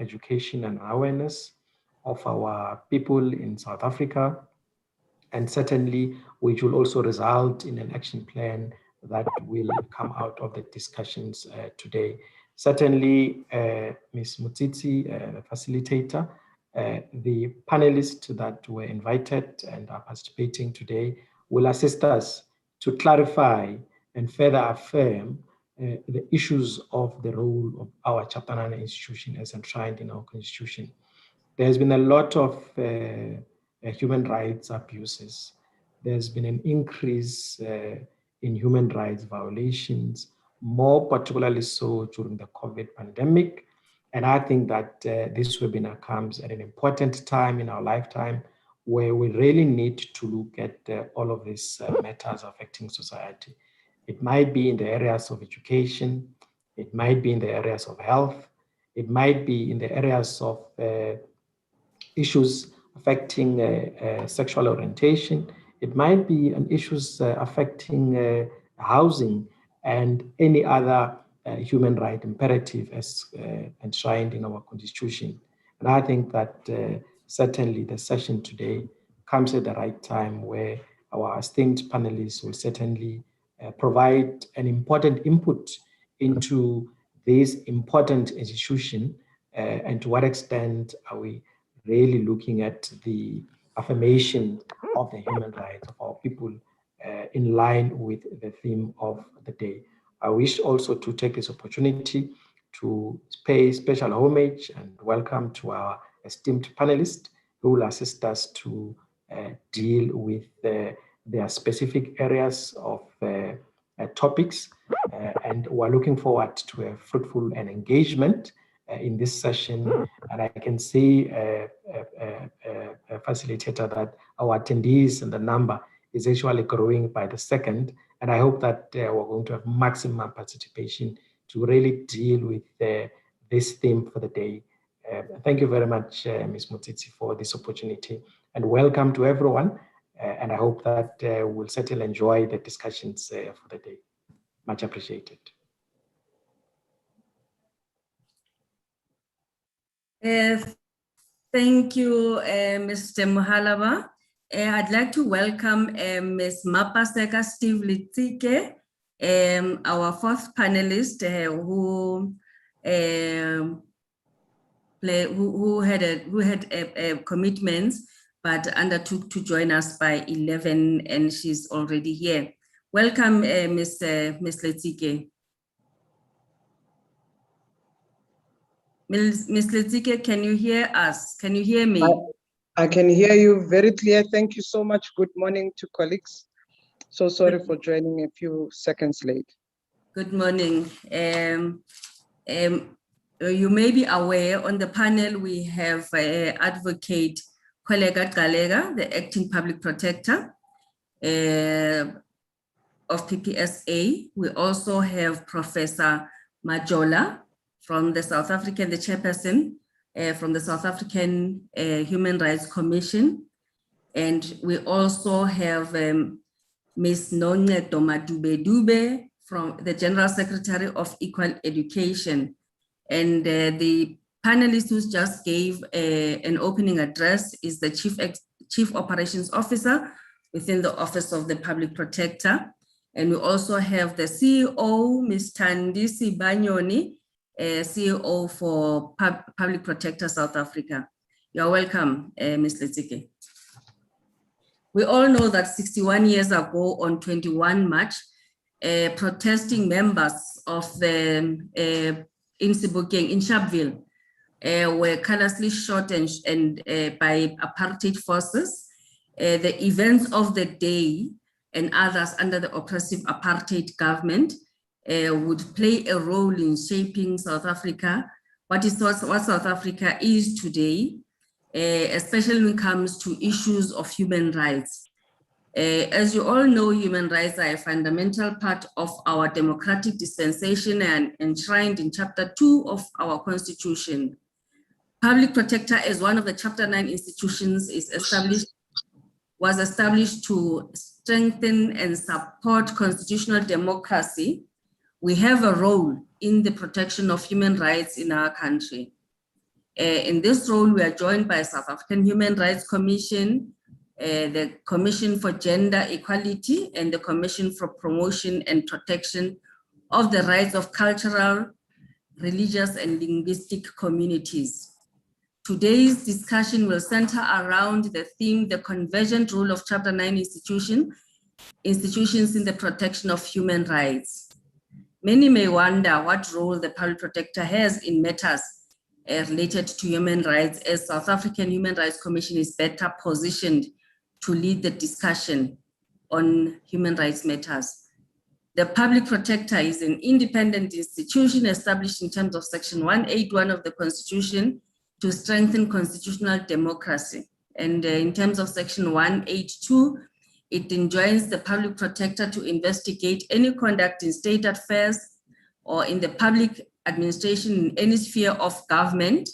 education and awareness of our people in South Africa, and certainly which will also result in an action plan that will come out of the discussions today. Certainly, Ms. Mutsitsi, the facilitator, the panelists that were invited and are participating today will assist us to clarify and further affirm the issues of the role of our Chapter 9 institution as enshrined in our constitution. There's been a lot of human rights abuses. There's been an increase in human rights violations, more particularly so during the COVID pandemic. And I think that this webinar comes at an important time in our lifetime where we really need to look at all of these matters affecting society. It might be in the areas of education, it might be in the areas of health, it might be in the areas of issues affecting sexual orientation. It might be on issues affecting housing and any other human right imperative as enshrined in our constitution. And I think that certainly the session today comes at the right time where our esteemed panelists will certainly provide an important input into this important institution and to what extent are we really looking at the affirmation of the human rights of our people in line with the theme of the day. I wish also to take this opportunity to pay special homage and welcome to our esteemed panelists who will assist us to deal with their specific areas of topics. And we're looking forward to a fruitful and engagement in this session. And I can see facilitator that our attendees and the number is actually growing by the second. And I hope that we're going to have maximum participation to really deal with this theme for the day. Thank you very much, Ms. Mutsitsi, for this opportunity, and welcome to everyone. And I hope that we'll certainly enjoy the discussions for the day. Much appreciated. Thank you, Mr. Muhalaba. I'd like to welcome Ms. Mapaseka Steve Litsike, our fourth panelist who had commitments but undertook to join us by 11, and she's already here. Welcome, Ms. Litsike. Ms. Letsike, can you hear us? Can you hear me? I can hear you very clear. Thank you so much. Good morning to colleagues. So sorry for joining a few seconds late. Good morning. You may be aware on the panel we have Advocate Koleka Galega, the Acting Public Protector of PPSA. We also have Professor Majola from the South African, the chairperson from the South African Human Rights Commission. And we also have Ms. Noncedo Madube from the General Secretary of Equal Education. And the panelist who just gave an opening address is the Chief Operations Officer within the Office of the Public Protector. And we also have the CEO, Ms. Thandisi Banyoni, CEO for Public Protector South Africa. You're welcome, Ms. Letsike. We all know that 61 years ago on 21 March, protesting members of the Insibukeng in Sharpeville were callously shot and by apartheid forces. The events of the day and others under the oppressive apartheid government would play a role in shaping South Africa, what South Africa is today, especially when it comes to issues of human rights. As you all know, human rights are a fundamental part of our democratic dispensation and enshrined in Chapter 2 of our Constitution. Public Protector as one of the Chapter 9 institutions was established to strengthen and support constitutional democracy. We have a role in the protection of human rights in our country. In this role, we are joined by South African Human Rights Commission, the Commission for Gender Equality, and the Commission for Promotion and Protection of the Rights of Cultural, Religious, and Linguistic Communities. Today's discussion will center around the theme, the convergent role of Chapter 9 institutions in the protection of human rights. Many may wonder what role the public protector has in matters related to human rights, as South African Human Rights Commission is better positioned to lead the discussion on human rights matters. The public protector is an independent institution established in terms of Section 181 of the Constitution to strengthen constitutional democracy. And in terms of Section 182, it enjoins the public protector to investigate any conduct in state affairs or in the public administration in any sphere of government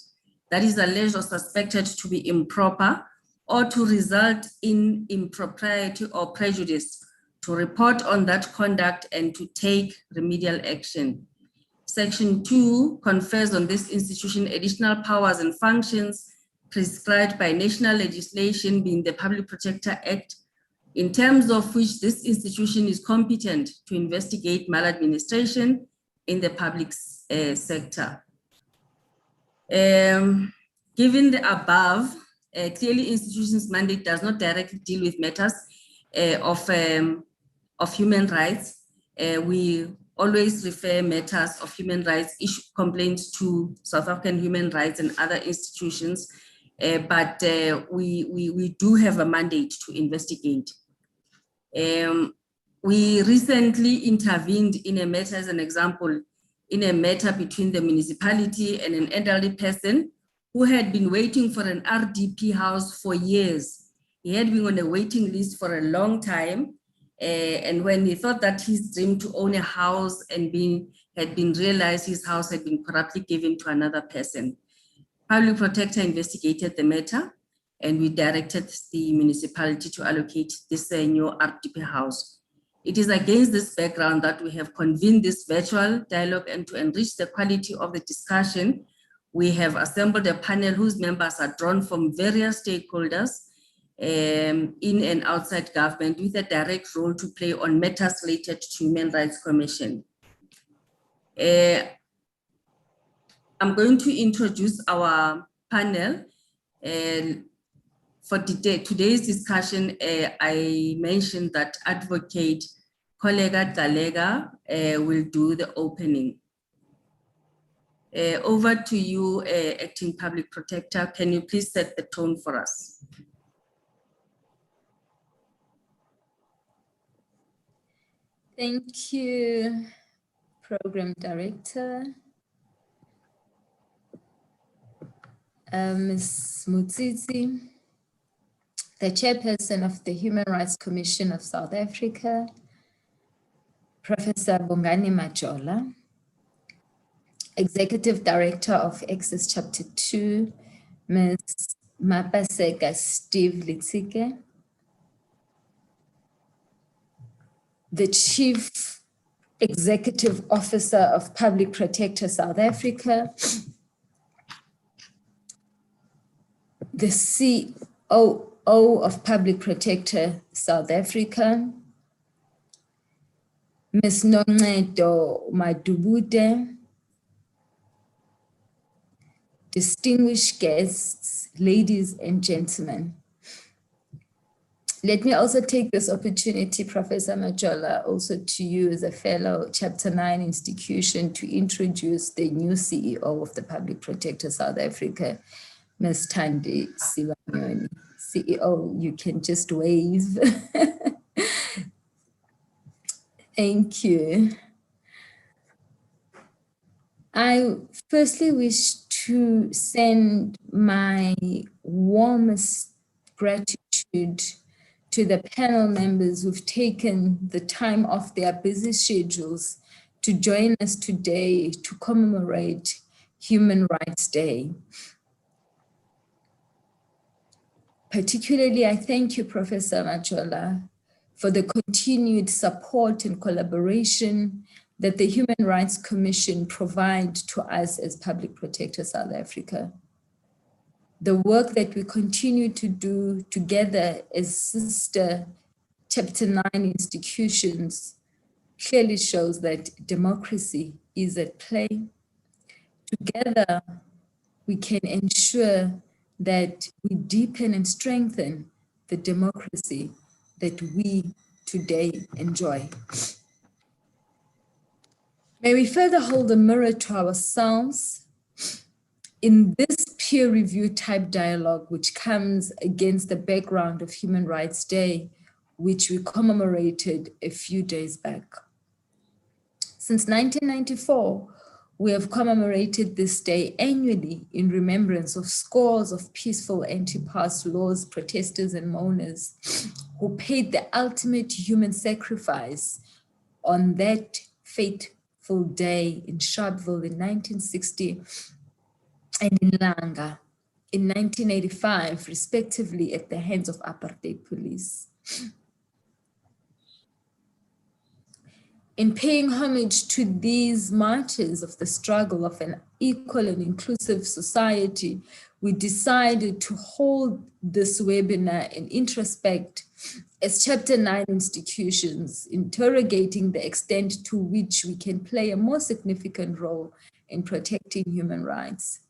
that is alleged or suspected to be improper or to result in impropriety or prejudice, to report on that conduct and to take remedial action. Section 2 confers on this institution additional powers and functions prescribed by national legislation, being the Public Protector Act, in terms of which this institution is competent to investigate maladministration in the public sector. Given the above, clearly institutions' mandate does not directly deal with matters of human rights. We always refer matters of human rights issue complaints to South African Human Rights and other institutions, but we do have a mandate to investigate. We recently intervened in a matter, as an example, in a matter between the municipality and an elderly person who had been waiting for an RDP house for years. He had been on a waiting list for a long time. And when he thought that his dream to own a house had been realized, his house had been corruptly given to another person. Public Protector investigated the matter, and we directed the municipality to allocate this new RDP house. It is against this background that we have convened this virtual dialogue, and to enrich the quality of the discussion, we have assembled a panel whose members are drawn from various stakeholders in and outside government, with a direct role to play on matters related to Human Rights Commission. I'm going to introduce our panel. For today's discussion, I mentioned that Advocate Kollega Talega will do the opening. Over to you, Acting Public Protector. Can you please set the tone for us? Thank you, Program Director. Ms. Mutsitsi, the Chairperson of the Human Rights Commission of South Africa, Professor Bongani Majola, Executive Director of Access Chapter 2, Ms. Mapaseka Steve Litsike, the Chief Executive Officer of Public Protector South Africa, the COO of Public Protector South Africa, Ms. Noncedo Madubude, distinguished guests, ladies and gentlemen. Let me also take this opportunity, Professor Majola, also to you as a fellow Chapter 9 institution, to introduce the new CEO of the Public Protector South Africa, Ms. Thandi Sibanyoni. CEO, you can just wave. Thank you. I firstly wish to send my warmest gratitude to the panel members who've taken the time off their busy schedules to join us today to commemorate Human Rights Day. Particularly, I thank you, Professor Majola, for the continued support and collaboration that the Human Rights Commission provide to us as Public Protector South Africa. The work that we continue to do together as sister Chapter 9 institutions clearly shows that democracy is at play. Together, we can ensure that we deepen and strengthen the democracy that we today enjoy. May we further hold a mirror to ourselves in this peer review type dialogue, which comes against the background of Human Rights Day, which we commemorated a few days back. Since 1994, we have commemorated this day annually in remembrance of scores of peaceful anti-past laws protesters and mourners who paid the ultimate human sacrifice on that fateful day in Sharpeville in 1960 and in Langa in 1985, respectively, at the hands of apartheid police. In paying homage to these martyrs of the struggle of an equal and inclusive society, we decided to hold this webinar in introspect as Chapter 9 institutions, interrogating the extent to which we can play a more significant role in protecting human rights.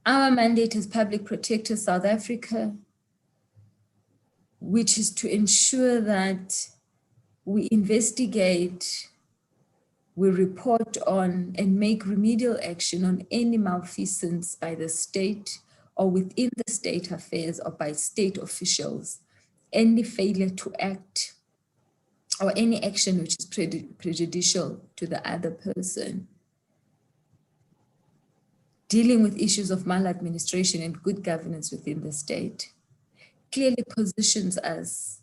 Our mandate as Public Protector South Africa, which is to ensure that we investigate, we report on, and make remedial action on any malfeasance by the state or within the state affairs or by state officials, any failure to act or any action which is prejudicial to the other person. Dealing with issues of maladministration and good governance within the state clearly positions us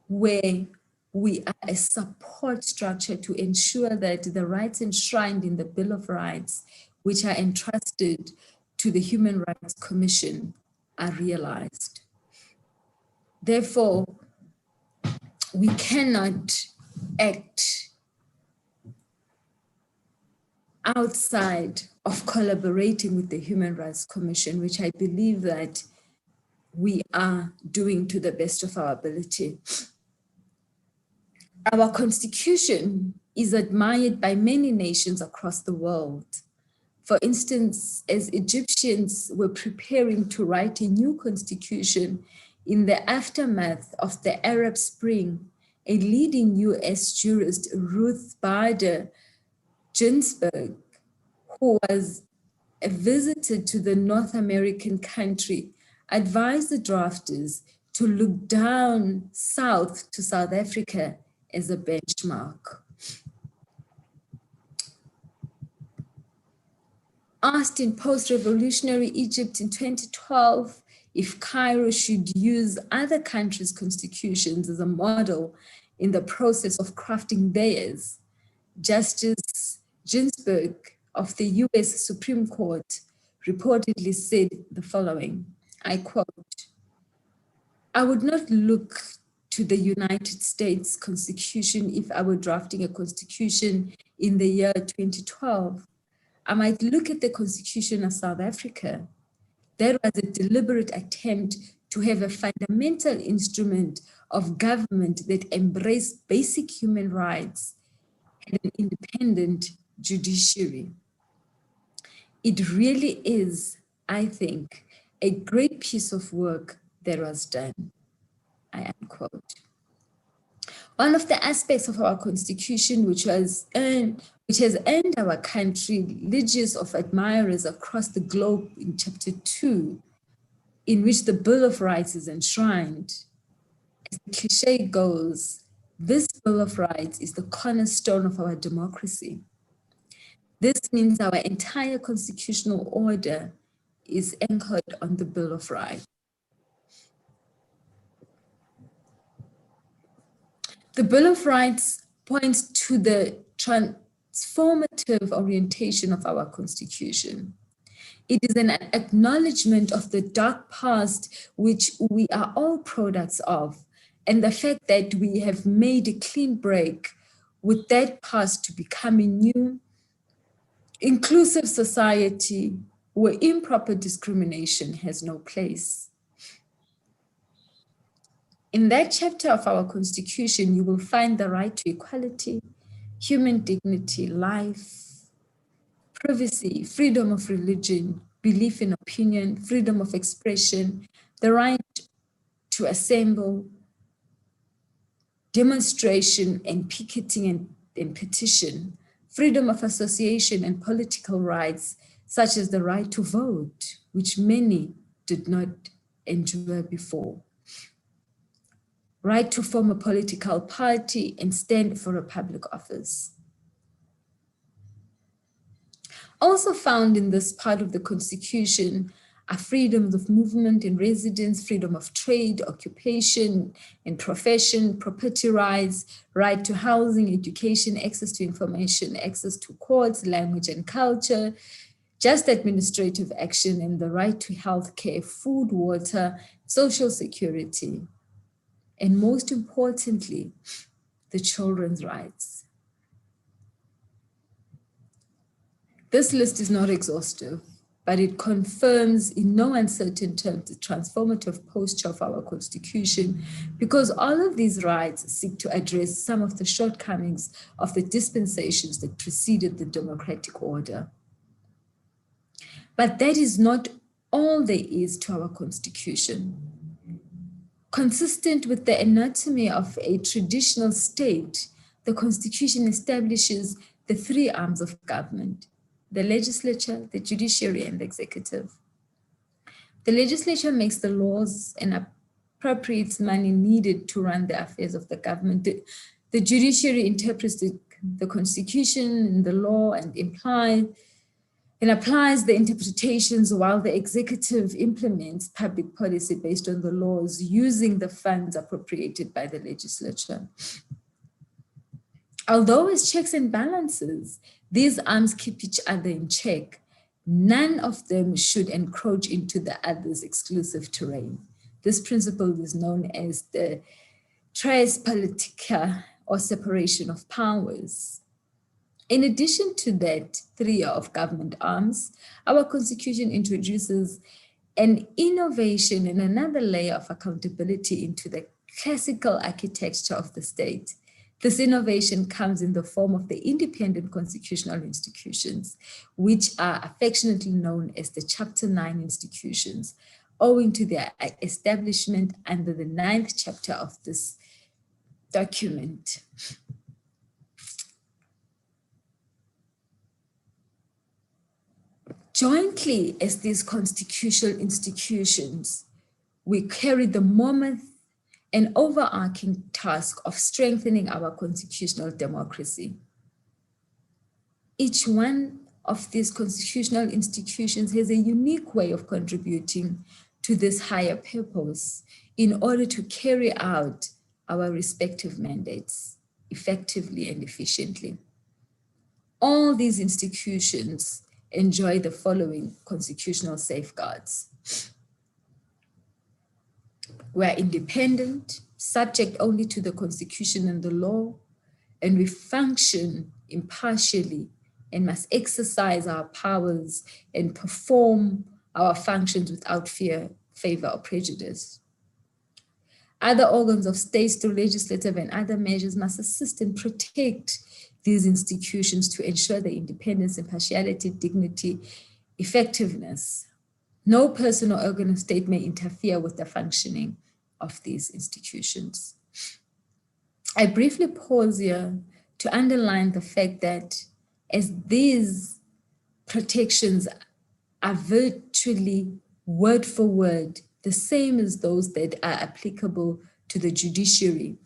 where we are a support structure to ensure that the rights enshrined in the Bill of Rights, which are entrusted to the Human Rights Commission, are realized. Therefore, we cannot act outside of collaborating with the Human Rights Commission, which I believe that we are doing to the best of our ability. Our constitution is admired by many nations across the world. For instance, as Egyptians were preparing to write a new constitution in the aftermath of the Arab Spring, a leading US jurist, Ruth Bader Ginsburg, who was a visitor to the North American country, advised the drafters to look down south to South Africa as a benchmark. Asked in post-revolutionary Egypt in 2012 if Cairo should use other countries' constitutions as a model in the process of crafting theirs, Justice Ginsburg of the US Supreme Court reportedly said the following, I quote, "I would not look to the United States Constitution if I were drafting a constitution in the year 2012. I might look at the Constitution of South Africa. That was a deliberate attempt to have a fundamental instrument of government that embraced basic human rights and an independent judiciary. It really is, I think, a great piece of work that was done." I unquote. One of the aspects of our constitution which has earned our country legions of admirers across the globe in Chapter 2, in which the Bill of Rights is enshrined, as the cliche goes, this Bill of Rights is the cornerstone of our democracy. This means our entire constitutional order is anchored on the Bill of Rights. The Bill of Rights points to the transformative orientation of our constitution. It is an acknowledgement of the dark past, which we are all products of, and the fact that we have made a clean break with that past to becoming new, inclusive society where improper discrimination has no place. In that chapter of our Constitution, you will find the right to equality, human dignity, life, privacy, freedom of religion, belief in opinion, freedom of expression, the right to assemble, demonstration and picketing and petition, freedom of association and political rights, such as the right to vote, which many did not enjoy before. Right to form a political party and stand for a public office. Also found in this part of the Constitution are freedoms of movement and residence, freedom of trade, occupation and profession, property rights, right to housing, education, access to information, access to courts, language and culture, just administrative action, and the right to health care, food, water, social security. And most importantly, the children's rights. This list is not exhaustive, but it confirms in no uncertain terms the transformative posture of our Constitution, because all of these rights seek to address some of the shortcomings of the dispensations that preceded the democratic order. But that is not all there is to our Constitution. Consistent with the anatomy of a traditional state, the Constitution establishes the three arms of government: the legislature, the judiciary, and the executive. The legislature makes the laws and appropriates money needed to run the affairs of the government. The judiciary interprets the Constitution and the law and applies the interpretations, while the executive implements public policy based on the laws using the funds appropriated by the legislature. Although as checks and balances, these arms keep each other in check, none of them should encroach into the other's exclusive terrain. This principle is known as the res politica, or separation of powers. In addition to that trio of government arms, our Constitution introduces an innovation and another layer of accountability into the classical architecture of the state. This innovation comes in the form of the independent constitutional institutions, which are affectionately known as the Chapter 9 institutions, owing to their establishment under the 9th chapter of this document. Jointly as these constitutional institutions, we carry the mammoth and overarching task of strengthening our constitutional democracy. Each one of these constitutional institutions has a unique way of contributing to this higher purpose in order to carry out our respective mandates effectively and efficiently. All these institutions enjoy the following constitutional safeguards. We are independent, subject only to the Constitution and the law, and we function impartially and must exercise our powers and perform our functions without fear, favor, or prejudice. Other organs of states through legislative and other measures must assist and protect these institutions to ensure their independence, impartiality, dignity, effectiveness. No person or organ of state may interfere with the functioning of these institutions. I briefly pause here to underline the fact that as these protections are virtually word for word the same as those that are applicable to the judiciary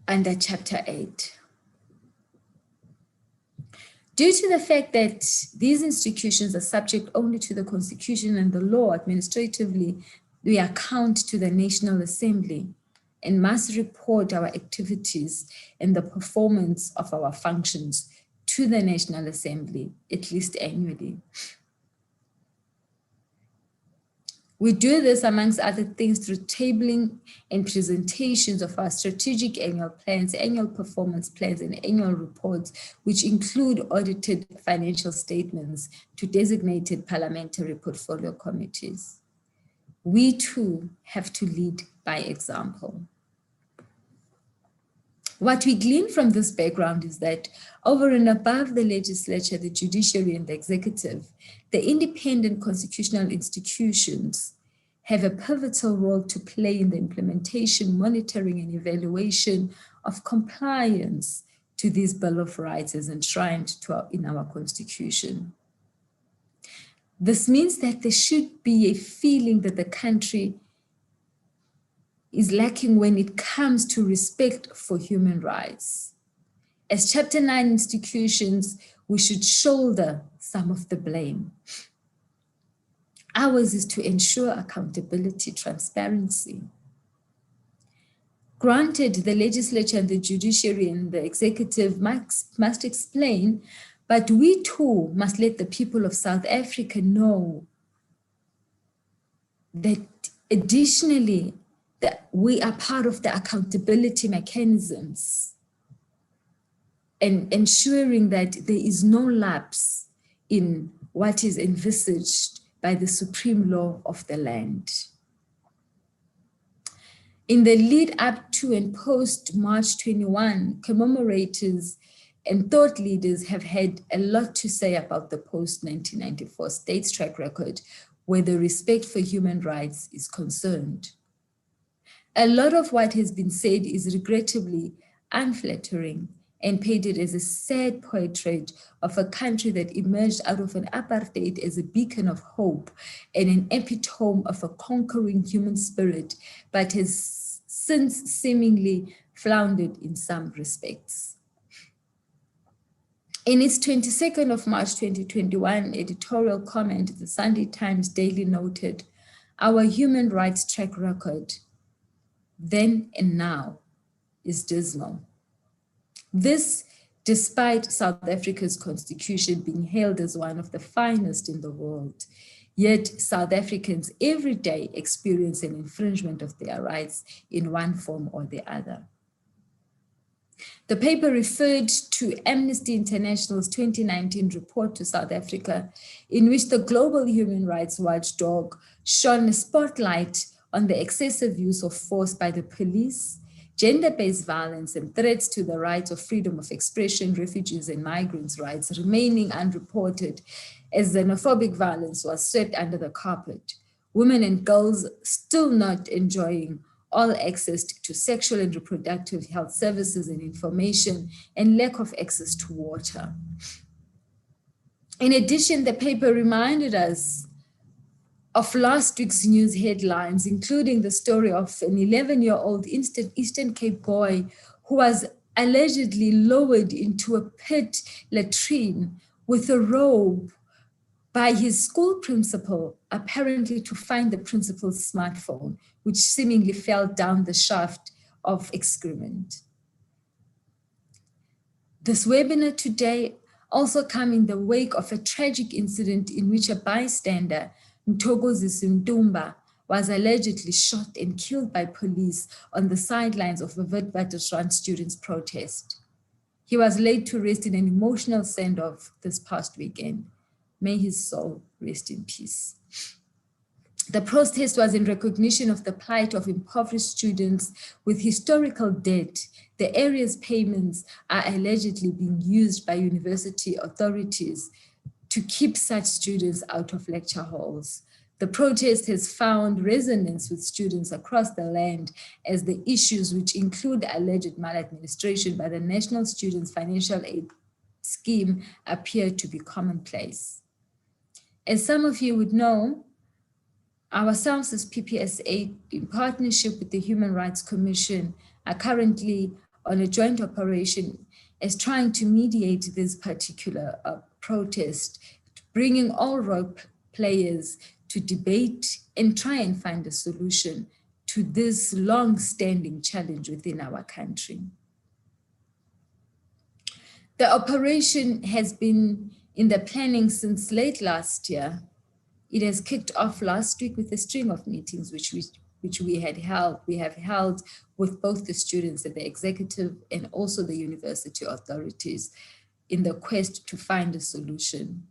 under Chapter 8. Due to the fact that these institutions are subject only to the Constitution and the law, administratively, we account to the National Assembly and must report our activities and the performance of our functions to the National Assembly, at least annually. We do this, amongst other things, through tabling and presentations of our strategic annual plans, annual performance plans, and annual reports, which include audited financial statements to designated parliamentary portfolio committees. We too have to lead by example. What we glean from this background is that over and above the legislature, the judiciary, and the executive, the independent constitutional institutions have a pivotal role to play in the implementation, monitoring, and evaluation of compliance to this Bill of Rights as enshrined in our Constitution. This means that there should be a feeling that the country is lacking when it comes to respect for human rights. As Chapter 9 institutions, we should shoulder some of the blame. Ours is to ensure accountability, transparency. Granted, the legislature and the judiciary and the executive must explain, but we too must let the people of South Africa know that additionally, that we are part of the accountability mechanisms and ensuring that there is no lapse in what is envisaged by the supreme law of the land. In the lead up to and post March 21, commemorators and thought leaders have had a lot to say about the post-1994 state's track record where the respect for human rights is concerned. A lot of what has been said is regrettably unflattering and painted as a sad portrait of a country that emerged out of an apartheid as a beacon of hope and an epitome of a conquering human spirit, but has since seemingly floundered in some respects. In its 22nd of March 2021 editorial comment, the Sunday Times Daily noted, "Our human rights track record then and now is dismal." This, despite South Africa's constitution being hailed as one of the finest in the world, yet South Africans every day experience an infringement of their rights in one form or the other. The paper referred to Amnesty International's 2019 report to South Africa, in which the global human rights watchdog shone a spotlight on the excessive use of force by the police, gender-based violence, and threats to the rights of freedom of expression, refugees and migrants' rights remaining unreported as xenophobic violence was swept under the carpet. Women and girls still not enjoying all access to sexual and reproductive health services and information, and lack of access to water. In addition, the paper reminded us of last week's news headlines, including the story of an 11-year-old Eastern Cape boy who was allegedly lowered into a pit latrine with a rope by his school principal, apparently to find the principal's smartphone, which seemingly fell down the shaft of excrement. This webinar today also comes in the wake of a tragic incident in which a bystander, Mthokozisi Mtumba, was allegedly shot and killed by police on the sidelines of a Witwatersrand students' protest. He was laid to rest in an emotional send-off this past weekend. May his soul rest in peace. The protest was in recognition of the plight of impoverished students with historical debt. The area's payments are allegedly being used by university authorities to keep such students out of lecture halls. The protest has found resonance with students across the land as the issues, which include alleged maladministration by the National Students Financial Aid Scheme, appear to be commonplace. As some of you would know, ourselves as PPSA, in partnership with the Human Rights Commission, are currently on a joint operation as trying to mediate this particular protest, bringing all role players to debate and try and find a solution to this long-standing challenge within our country. The operation has been in the planning since late last year, It has kicked off last week with a string of meetings which we have held with both the students and the executive and also the university authorities in the quest to find a solution.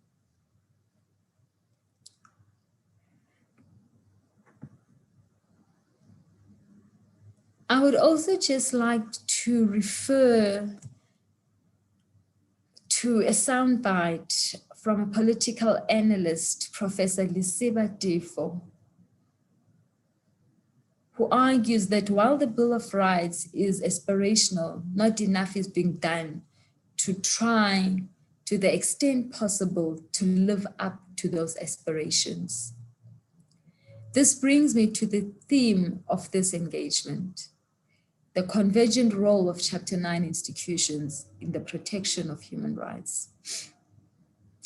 I would also just like to refer to a soundbite from a political analyst, Professor Lgbti, who argues that while the Bill of Rights is aspirational, not enough is being done to try, to the extent possible, to live up to those aspirations. This brings me to the theme of this engagement, the convergent role of Chapter 9 institutions in the protection of human rights.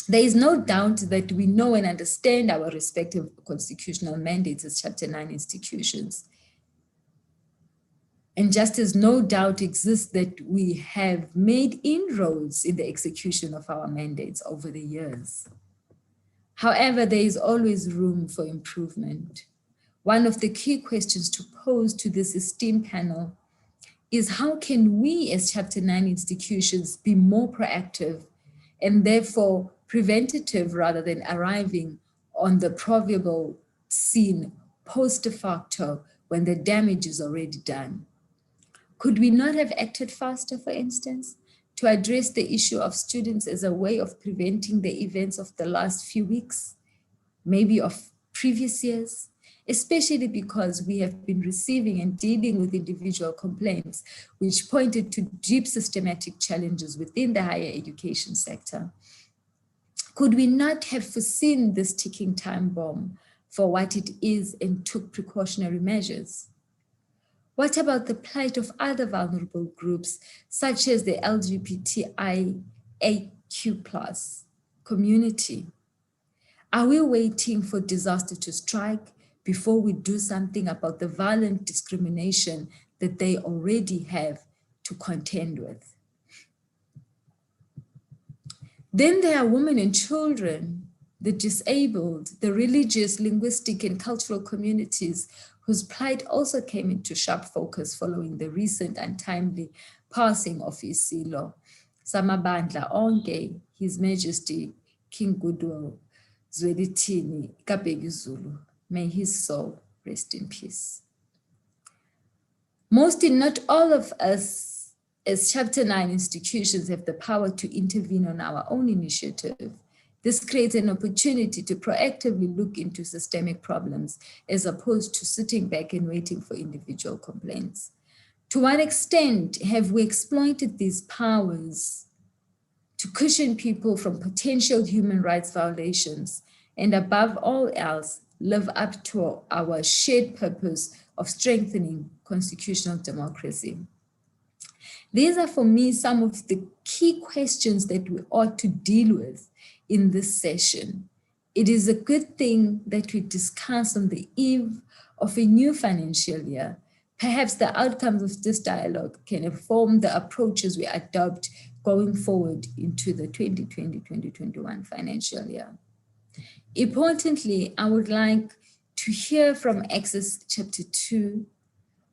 There is no doubt that we know and understand our respective constitutional mandates as Chapter 9 institutions. And just as no doubt exists that we have made inroads in the execution of our mandates over the years. However, there is always room for improvement. One of the key questions to pose to this esteemed panel is how can we as Chapter 9 institutions be more proactive and therefore preventative rather than arriving on the proverbial scene post facto when the damage is already done? Could we not have acted faster, for instance, to address the issue of students as a way of preventing the events of the last few weeks, maybe of previous years? Especially because we have been receiving and dealing with individual complaints which pointed to deep systematic challenges within the higher education sector. Could we not have foreseen this ticking time bomb for what it is and took precautionary measures? What about the plight of other vulnerable groups, such as the LGBTIAQ+ community? Are we waiting for disaster to strike before we do something about the violent discrimination that they already have to contend with? Then there are women and children, the disabled, the religious, linguistic, and cultural communities whose plight also came into sharp focus following the recent untimely passing of Isilo Samabandla Onke, His Majesty King Goodwill Zwelithini Kabheki Zulu. May his soul rest in peace. Most, if not all of us as Chapter 9 institutions have the power to intervene on our own initiative. This creates an opportunity to proactively look into systemic problems as opposed to sitting back and waiting for individual complaints. To what extent have we exploited these powers to cushion people from potential human rights violations and above all else, live up to our shared purpose of strengthening constitutional democracy? These are for me some of the key questions that we ought to deal with in this session. It is a good thing that we discuss on the eve of a new financial year. Perhaps the outcomes of this dialogue can inform the approaches we adopt going forward into the 2020-2021 financial year. Importantly, I would like to hear from Access Chapter 2.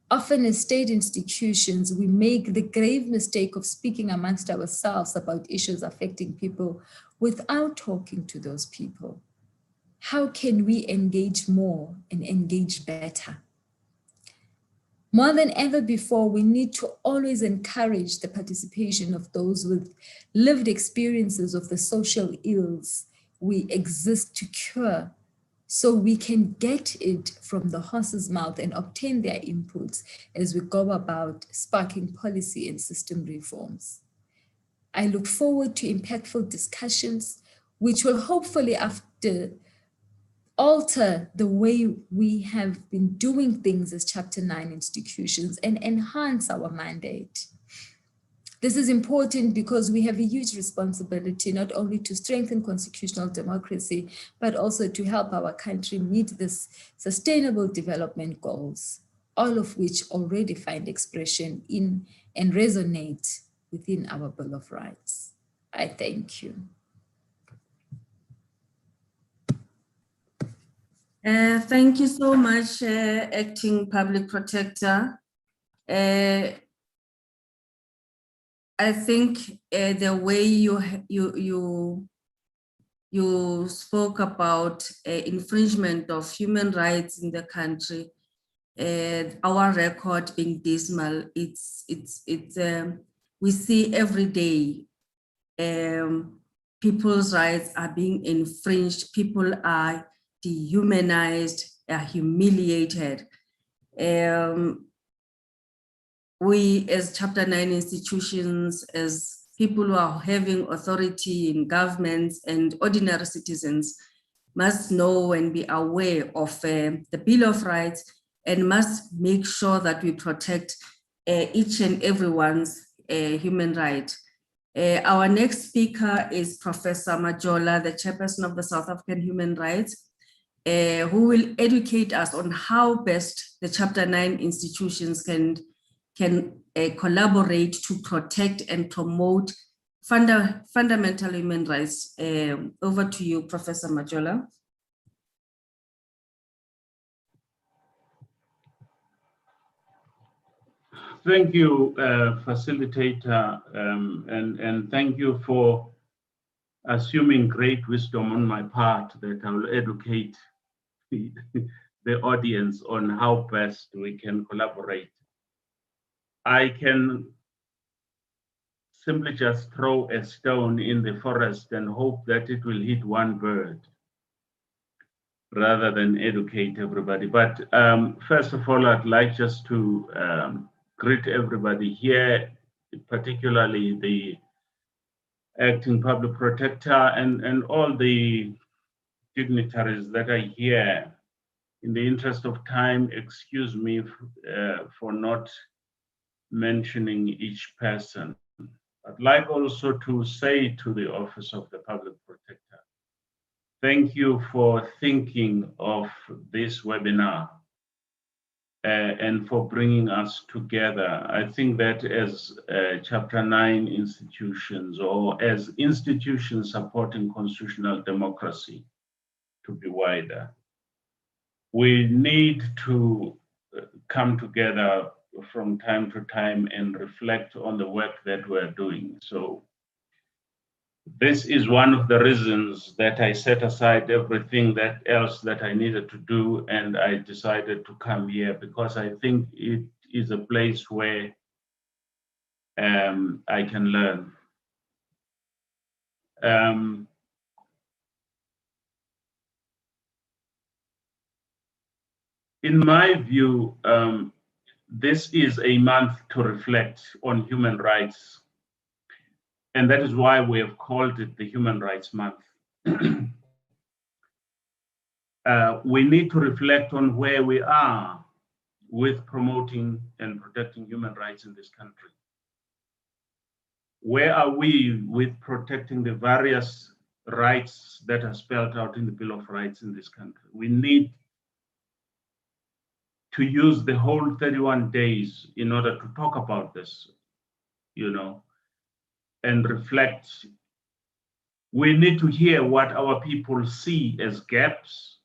Often as state institutions, we make the grave mistake of speaking amongst ourselves about issues affecting people without talking to those people. How can we engage more and engage better? More than ever before, we need to always encourage the participation of those with lived experiences of the social ills we exist to cure, so we can get it from the horse's mouth and obtain their inputs as we go about sparking policy and system reforms. I look forward to impactful discussions, which will hopefully alter the way we have been doing things as Chapter 9 institutions and enhance our mandate. This is important because we have a huge responsibility not only to strengthen constitutional democracy, but also to help our country meet this sustainable development goals, all of which already find expression in and resonate within our Bill of Rights. I thank you. Thank you so much, Acting Public Protector. I think the way you spoke about infringement of human rights in the country, our record being dismal, we see every day people's rights are being infringed, people are dehumanized, are humiliated. We as Chapter 9 institutions, as people who are having authority in governments and ordinary citizens, must know and be aware of the Bill of Rights and must make sure that we protect each and everyone's human right. Our next speaker is Professor Majola, the chairperson of the South African Human Rights, who will educate us on how best the Chapter 9 institutions can collaborate to protect and promote fundamental human rights. Over to you, Professor Majola. Thank you, facilitator, and thank you for assuming great wisdom on my part that I will educate the audience on how best we can collaborate. I can simply just throw a stone in the forest and hope that it will hit one bird rather than educate everybody. But first of all, I'd like just to greet everybody here, particularly the Acting Public Protector and all the dignitaries that are here. In the interest of time, excuse me for not mentioning each person. I'd like also to say to the Office of the Public Protector, thank you for thinking of this webinar and for bringing us together. I think that as Chapter 9 institutions or as institutions supporting constitutional democracy, to be wider, we need to come together from time to time and reflect on the work that we're doing. So this is one of the reasons that I set aside everything else that I needed to do, and I decided to come here because I think it is a place where I can learn. In my view, this is a month to reflect on human rights, and that is why we have called it the Human Rights Month. We need to reflect on where we are with promoting and protecting human rights in this country. Where are we with protecting the various rights that are spelled out in the Bill of Rights in this country? We need to use the whole 31 days in order to talk about this, and reflect. We need to hear what our people see as gaps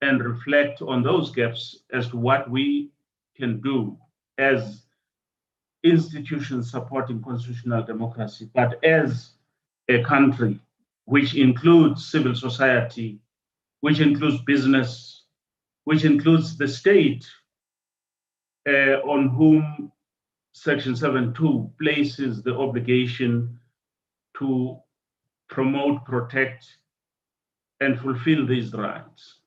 and reflect on those gaps as to what we can do as institutions supporting constitutional democracy, but as a country which includes civil society, which includes business, which includes the state, on whom Section 7.2 places the obligation to promote, protect, and fulfill these rights.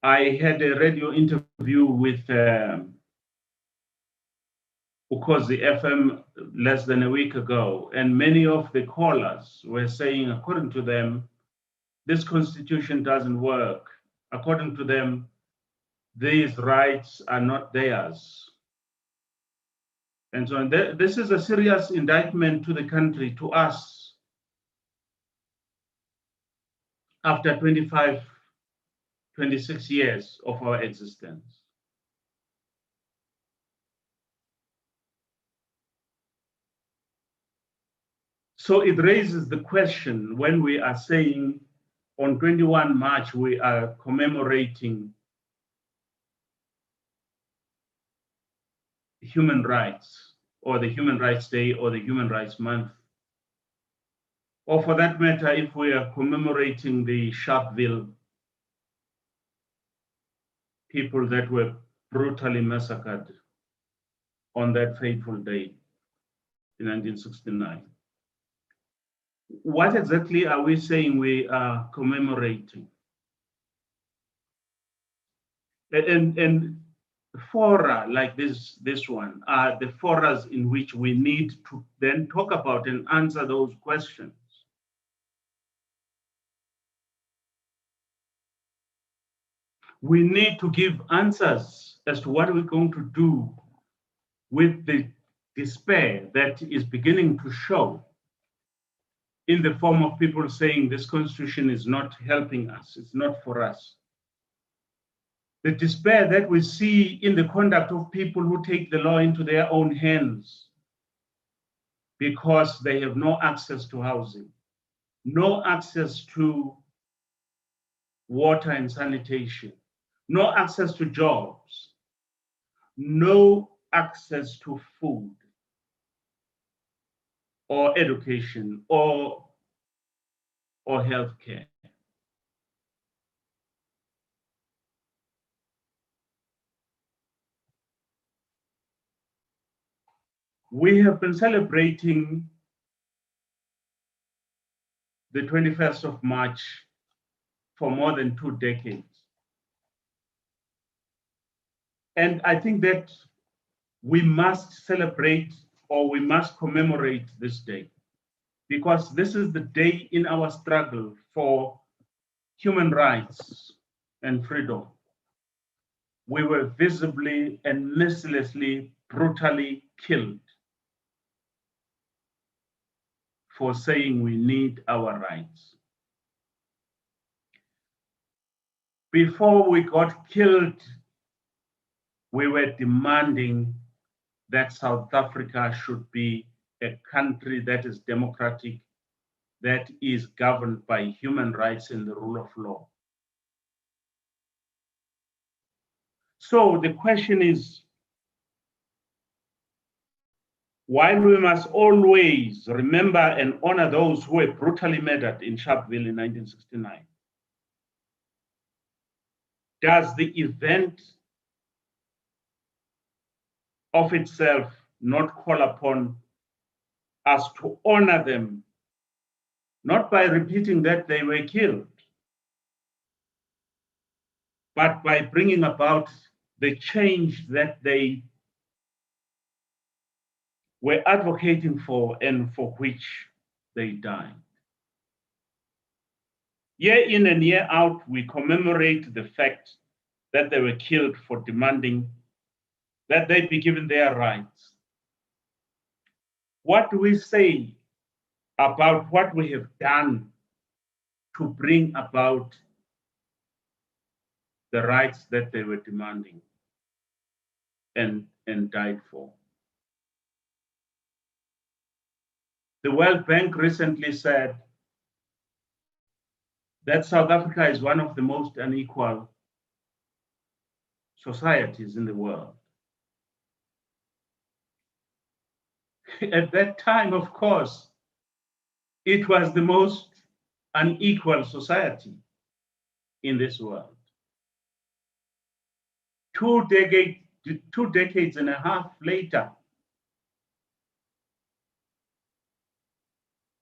I had a radio interview with Ukhozi FM less than a week ago, and many of the callers were saying, according to them, this constitution doesn't work. According to them, these rights are not theirs. And so this is a serious indictment to the country, to us, after 25, 26 years of our existence. So it raises the question, when we are saying on 21 March, we are commemorating human rights, or the Human Rights Day, or the Human Rights Month. Or for that matter, if we are commemorating the Sharpeville people that were brutally massacred on that fateful day in 1969. What exactly are we saying we are commemorating? And fora like this one are the forums in which we need to then talk about and answer those questions. We need to give answers as to what we're going to do with the despair that is beginning to show in the form of people saying this constitution is not helping us, it's not for us. The despair that we see in the conduct of people who take the law into their own hands because they have no access to housing, no access to water and sanitation, no access to jobs, no access to food or education or healthcare. We have been celebrating the 21st of March for more than 2 decades. And I think that we must celebrate, or we must commemorate this day, because this is the day in our struggle for human rights and freedom. We were visibly and mercilessly, brutally killed for saying we need our rights. Before we got killed, we were demanding that South Africa should be a country that is democratic, that is governed by human rights and the rule of law. So the question is, while we must always remember and honor those who were brutally murdered in Sharpeville in 1969, does the event of itself not call upon us to honor them, not by repeating that they were killed, but by bringing about the change that they were advocating for and for which they died? Year in and year out, we commemorate the fact that they were killed for demanding that they be given their rights. What do we say about what we have done to bring about the rights that they were demanding and died for? The World Bank recently said that South Africa is one of the most unequal societies in the world. At that time, of course, it was the most unequal society in this world. 2 decades and a half later,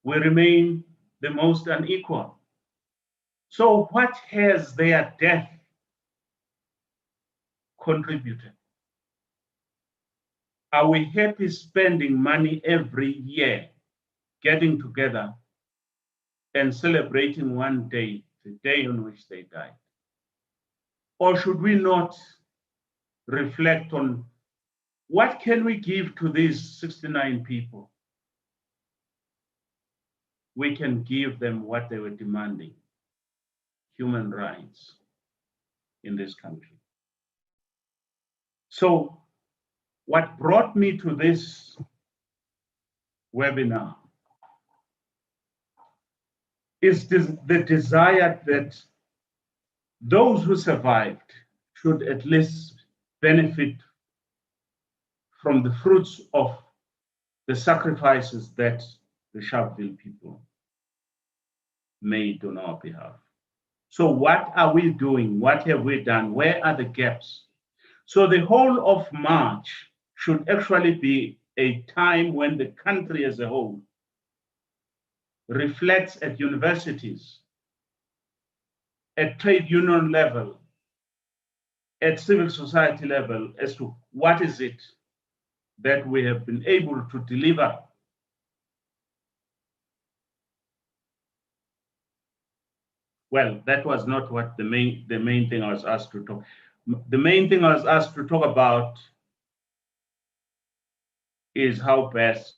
we remain the most unequal. So what has their death contributed? Are we happy spending money every year, getting together and celebrating one day, the day on which they died? Or should we not reflect on what can we give to these 69 people? We can give them what they were demanding: human rights in this country. So what brought me to this webinar is the desire that those who survived should at least benefit from the fruits of the sacrifices that the Sharpeville people made on our behalf. So what are we doing? What have we done? Where are the gaps? So the whole of March should actually be a time when the country as a whole reflects at universities, at trade union level, at civil society level as to what is it that we have been able to deliver. Well, that was not what the main thing I was asked to talk. The main thing I was asked to talk about is how best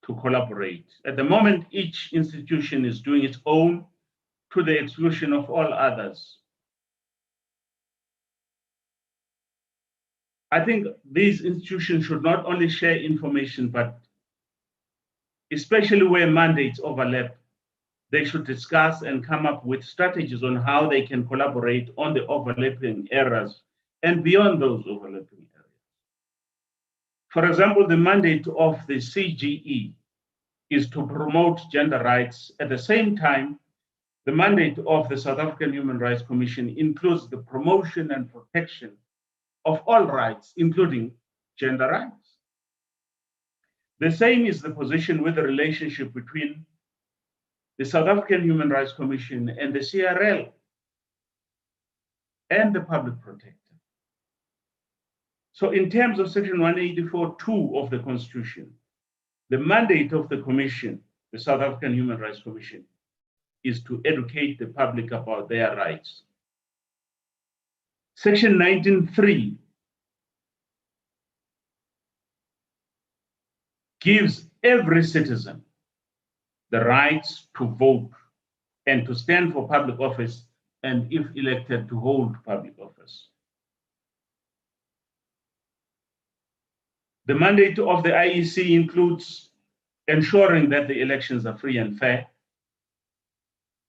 to collaborate. At the moment, each institution is doing its own to the exclusion of all others. I think these institutions should not only share information, but especially where mandates overlap, they should discuss and come up with strategies on how they can collaborate on the overlapping areas and beyond those overlapping areas. For example, the mandate of the CGE is to promote gender rights. At the same time, the mandate of the South African Human Rights Commission includes the promotion and protection of all rights, including gender rights. The same is the position with the relationship between the South African Human Rights Commission and the CRL and the public protector. So in terms of section 184(2) of the Constitution, the mandate of the Commission, the South African Human Rights Commission, is to educate the public about their rights. Section 19(3) gives every citizen the rights to vote and to stand for public office, and if elected, to hold public office. The mandate of the IEC includes ensuring that the elections are free and fair,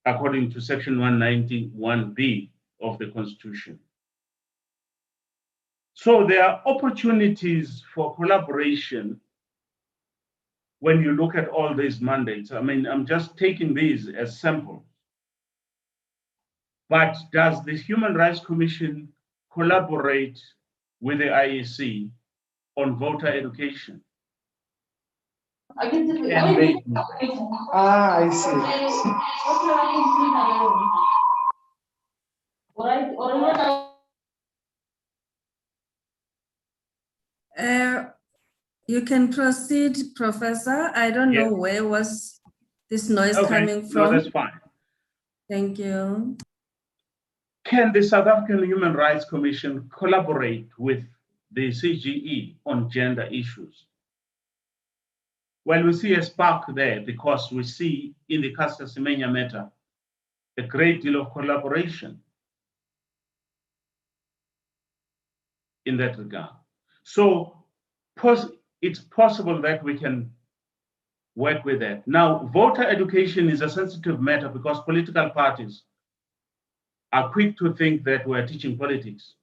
according to section 191(b) of the Constitution. So there are opportunities for collaboration when you look at all these mandates. I mean, I'm just taking these as samples. But does the Human Rights Commission collaborate with the IEC on voter education? I see. You can proceed, Professor. I don't know where was this noise coming from. No, that's fine. Thank you. Can the South African Human Rights Commission collaborate with the CGE on gender issues? Well, we see a spark there because we see in the Caster Semenya matter a great deal of collaboration in that regard. So it's possible that we can work with that. Now, voter education is a sensitive matter because political parties are quick to think that we're teaching politics.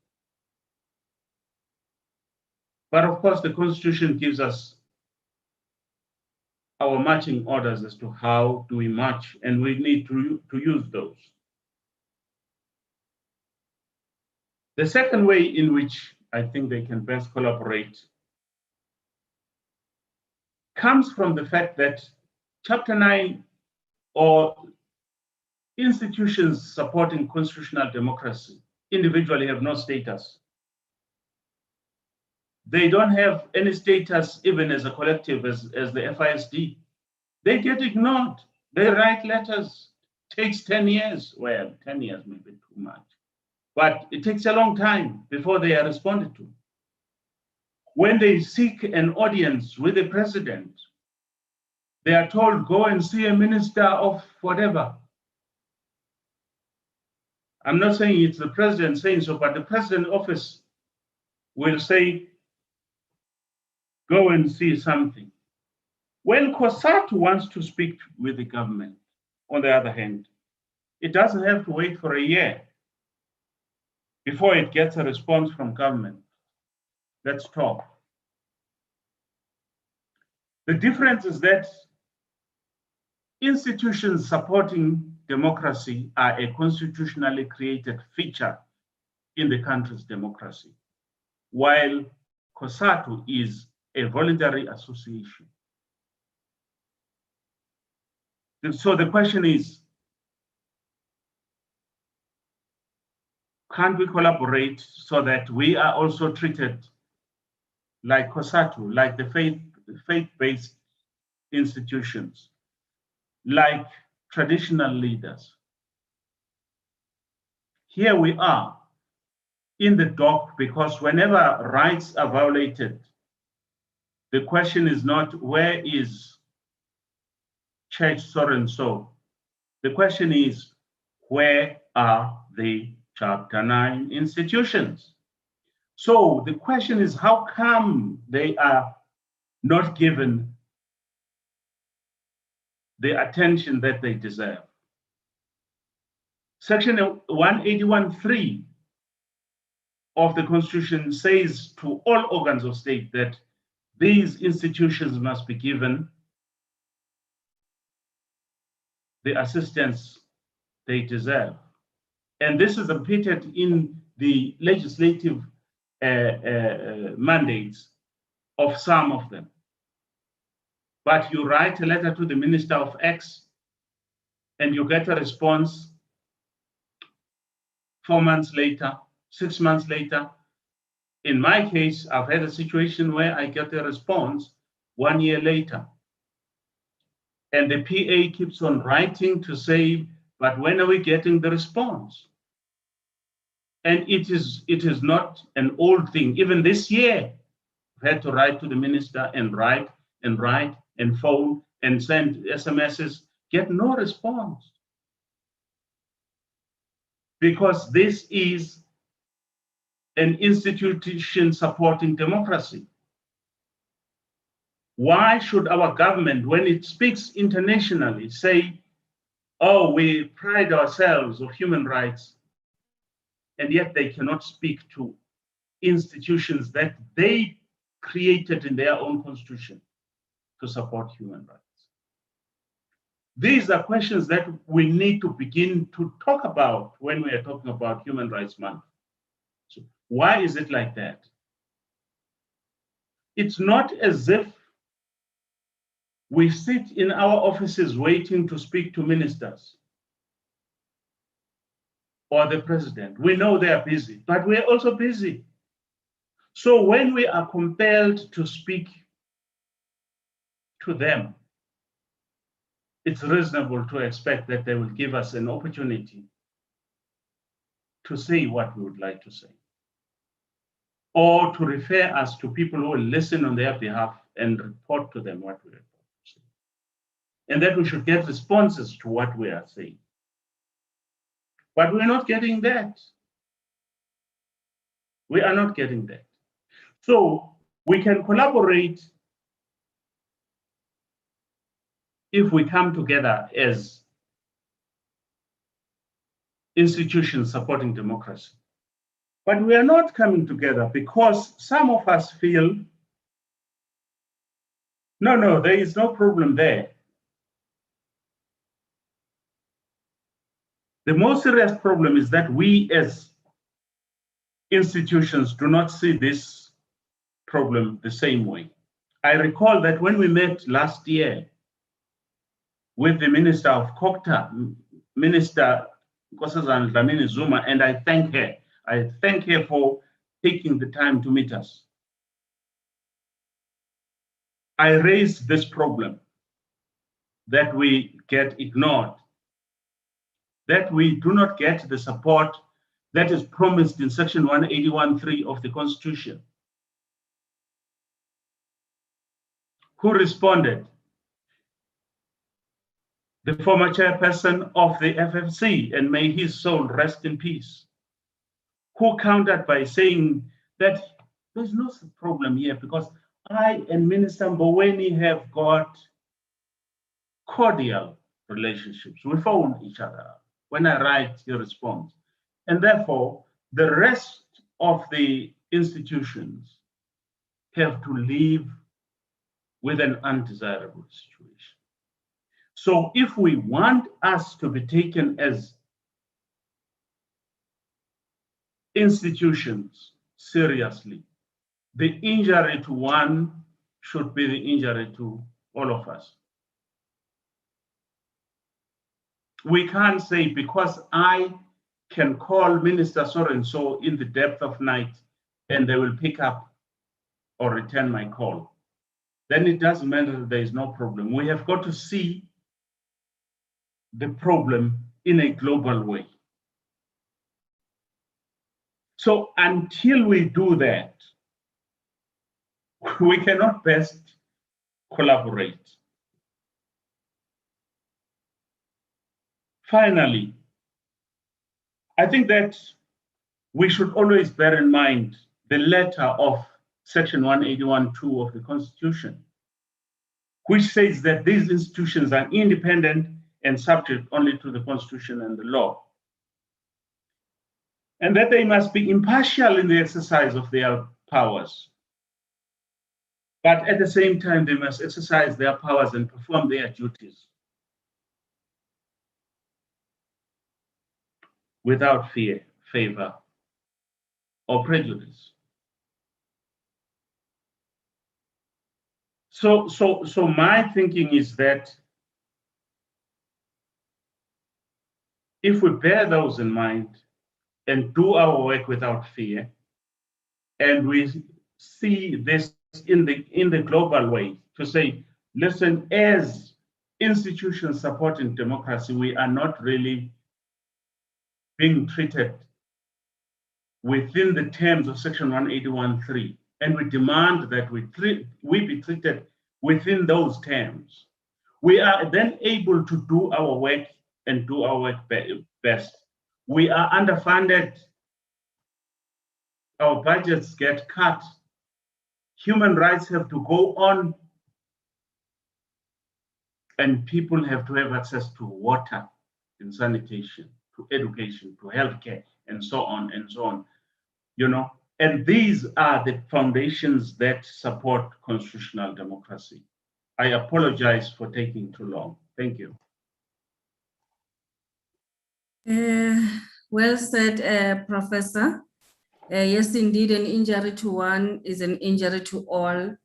But of course, the Constitution gives us our marching orders as to how do we march, and we need to use those. The second way in which I think they can best collaborate comes from the fact that Chapter 9 or institutions supporting constitutional democracy individually have no status. They don't have any status even as a collective, as the FISD. They get ignored. They write letters. It takes 10 years. Well, 10 years may be too much. But it takes a long time before they are responded to. When they seek an audience with the president, they are told, go and see a minister of whatever. I'm not saying it's the president saying so, but the president's office will say, go and see something. When COSATU wants to speak with the government, on the other hand, it doesn't have to wait for a year before it gets a response from government. Let's talk. The difference is that institutions supporting democracy are a constitutionally created feature in the country's democracy, while COSATU is a voluntary association. So the question is, can't we collaborate so that we are also treated like COSATU, like the faith-based institutions, like traditional leaders? Here we are in the dock because whenever rights are violated, the question is not where is church so and so. The question is, where are the Chapter 9 institutions? So the question is, how come they are not given the attention that they deserve? Section 181.3 of the Constitution says to all organs of state that these institutions must be given the assistance they deserve. And this is repeated in the legislative mandates of some of them. But you write a letter to the Minister of X and you get a response 4 months later, 6 months later. In my case, I've had a situation where I get a response 1 year later. And the PA keeps on writing to say, but when are we getting the response? And it is not an old thing. Even this year, I've had to write to the minister and write and phone and send SMSs, get no response. Because this is an institution supporting democracy. Why should our government, when it speaks internationally, say, oh, we pride ourselves of human rights, and yet they cannot speak to institutions that they created in their own constitution to support human rights? These are questions that we need to begin to talk about when we are talking about Human Rights Month. So why is it like that? It's not as if we sit in our offices waiting to speak to ministers or the president. We know they are busy, but we're also busy. So when we are compelled to speak to them, it's reasonable to expect that they will give us an opportunity to say what we would like to say, or to refer us to people who will listen on their behalf and report to them what we are saying, and that we should get responses to what we are saying. But we're not getting that. We are not getting that. So we can collaborate if we come together as institutions supporting democracy. But we are not coming together because some of us feel, no, there is no problem there. The most serious problem is that we as institutions do not see this problem the same way. I recall that when we met last year with the Minister of COCTA, Minister Nkosazana Dlamini Zuma, and I thank her. I thank her for taking the time to meet us. I raised this problem that we get ignored, that we do not get the support that is promised in Section 181.3 of the Constitution. Who responded? The former chairperson of the FFC, and may his soul rest in peace, who countered by saying that there's no problem here because I and Minister Mboweni have got cordial relationships. We phone each other. When I write, he responds. And therefore, the rest of the institutions have to live with an undesirable situation. So if we want us to be taken as institutions seriously, the injury to one should be the injury to all of us. We can't say because I can call Minister so-and-so in the depth of night and they will pick up or return my call. Then it doesn't matter that there is no problem. We have got to see the problem in a global way. So until we do that, we cannot best collaborate. Finally, I think that we should always bear in mind the letter of Section 181(2) of the Constitution, which says that these institutions are independent and subject only to the Constitution and the law, and that they must be impartial in the exercise of their powers. But at the same time, they must exercise their powers and perform their duties without fear, favor, or prejudice. So my thinking is that if we bear those in mind and do our work without fear, and we see this in the global way, to say, listen, as institutions supporting democracy, we are not really being treated within the terms of Section 181(3), and we demand that we be treated within those terms. We are then able to do our work and do our work best. We are underfunded. Our budgets get cut. Human rights have to go on, and people have to have access to water and sanitation, to education, to healthcare, and so on and so on. You know, and these are the foundations that support constitutional democracy. I apologize for taking too long. Thank you. Well said, Professor. Yes, indeed, an injury to one is an injury to all.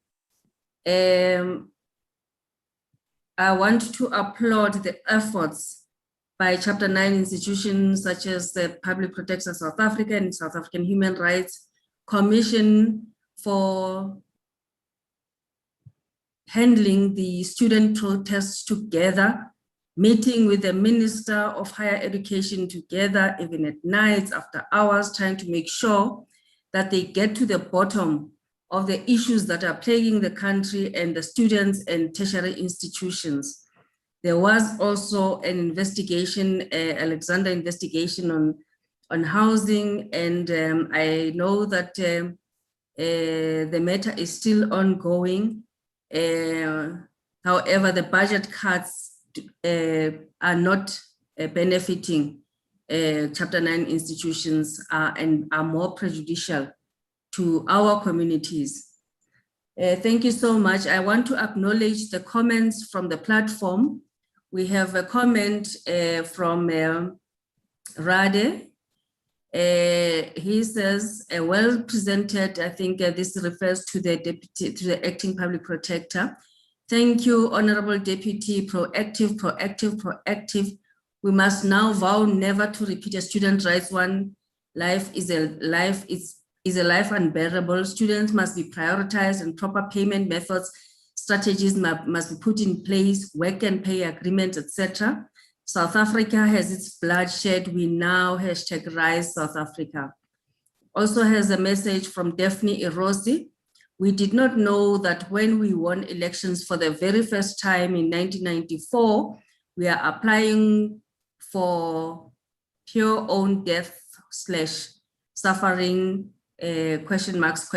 I want to applaud the efforts by Chapter 9 institutions such as the Public Protector South Africa and South African Human Rights Commission for handling the student protests together, meeting with the Minister of Higher Education together, even at nights, after hours, trying to make sure that they get to the bottom of the issues that are plaguing the country and the students and tertiary institutions. There was also an investigation, Alexander investigation on housing, and I know that the matter is still ongoing. However, the budget cuts are not benefiting Chapter 9 institutions and are more prejudicial to our communities. Thank you so much. I want to acknowledge the comments from the platform. We have a comment from Rade. He says, well presented. I think this refers to the deputy, to the acting public protector. Thank you, Honorable Deputy. Proactive, proactive, proactive. We must now vow never to repeat a student rights. One life is a life, is a life unbearable. Students must be prioritized and proper payment methods, strategies must be put in place, work and pay agreements, etc. South Africa has its bloodshed. We now #Rise South Africa. Also has a message from Daphne Erosi. We did not know that when we won elections for the very first time in 1994, we are applying for pure own death / suffering, question marks.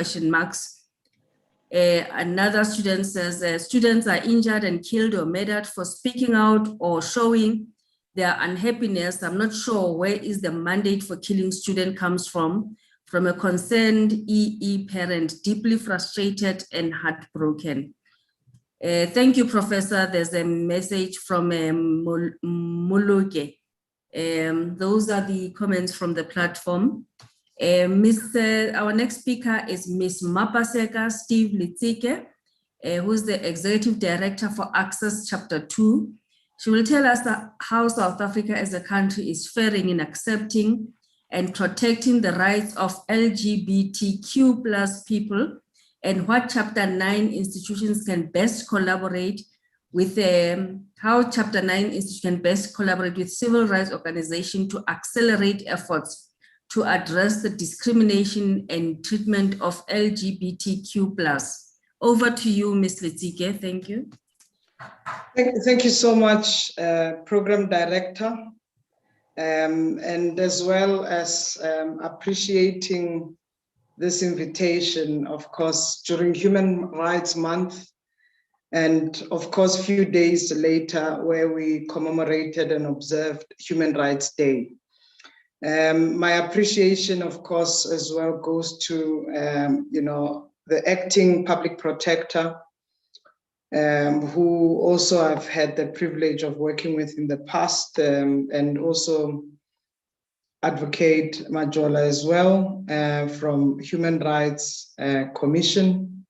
Another student says, students are injured and killed or murdered for speaking out or showing their unhappiness. I'm not sure where is the mandate for killing student comes from a concerned EE parent, deeply frustrated and heartbroken. Thank you, Professor. There's a message from Muluke. Those are the comments from the platform. Our next speaker is Ms. Mapaseka Steve Litsike, who's the Executive Director for Access Chapter 2. She will tell us how South Africa as a country is faring in accepting and protecting the rights of LGBTQ+ people, and what Chapter 9 institutions can best collaborate with, how Chapter 9 institutions can best collaborate with civil rights organizations to accelerate efforts to address the discrimination and treatment of LGBTQ+. Over to you, Ms. Litsike. Thank you. Thank you so much, Program Director, and as well as appreciating this invitation, of course, during Human Rights Month, and of course, a few days later, where we commemorated and observed Human Rights Day. My appreciation, of course, as well goes to, the acting public protector, who also I've had the privilege of working with in the past, and also Advocate Majola as well, from Human Rights Commission,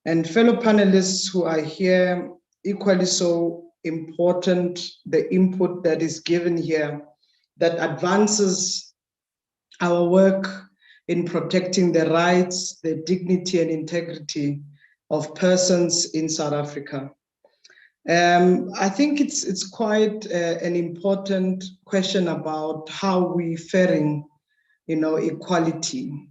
and fellow panelists who are here, equally so important, the input that is given here that advances our work in protecting the rights, the dignity and integrity of persons in South Africa. I think it's quite an important question about how we faring, equality.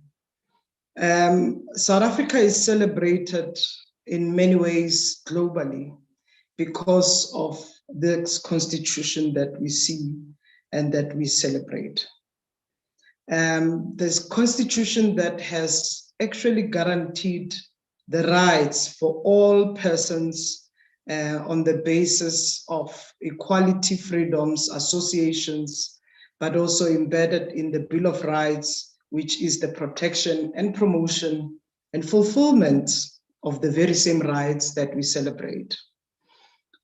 South Africa is celebrated in many ways globally because of this constitution that we see and that we celebrate. This constitution that has actually guaranteed the rights for all persons on the basis of equality, freedoms, associations, but also embedded in the Bill of Rights, which is the protection and promotion and fulfillment of the very same rights that we celebrate.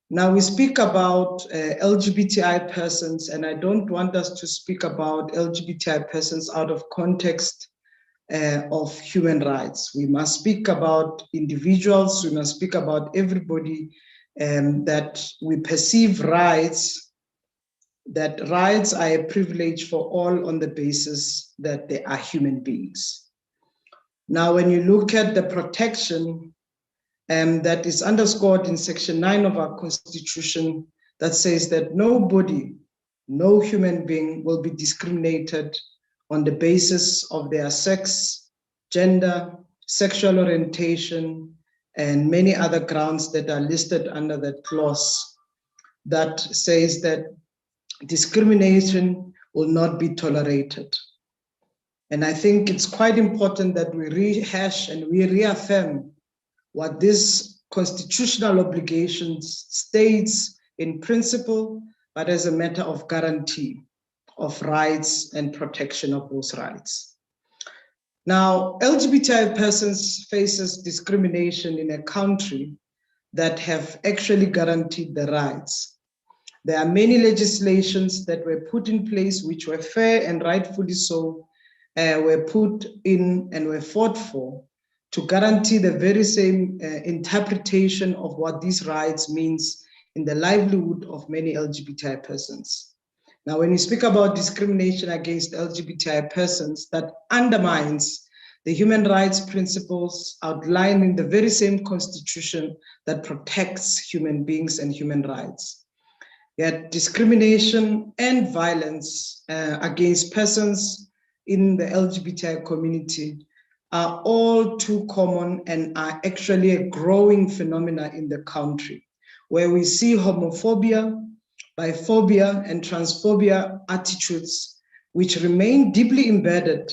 Now we speak about LGBTI persons, and I don't want us to speak about LGBTI persons out of context of human rights. We must speak about individuals, we must speak about everybody, that we perceive rights, that rights are a privilege for all on the basis that they are human beings. Now, when you look at the protection that is underscored in Section 9 of our Constitution, that says that nobody, no human being will be discriminated on the basis of their sex, gender, sexual orientation, and many other grounds that are listed under that clause that says that discrimination will not be tolerated. And I think it's quite important that we rehash and we reaffirm what this constitutional obligations states in principle, but as a matter of guarantee of rights and protection of those rights. Now, LGBTI persons faces discrimination in a country that have actually guaranteed the rights. There are many legislations that were put in place which were fair and rightfully so, were put in and were fought for to guarantee the very same interpretation of what these rights means in the livelihood of many LGBTI persons. Now, when we speak about discrimination against LGBTI persons, that undermines the human rights principles outlined in the very same constitution that protects human beings and human rights. Yet discrimination and violence against persons in the LGBTI community are all too common and are actually a growing phenomena in the country, where we see homophobia, biphobia, and transphobia attitudes, which remain deeply embedded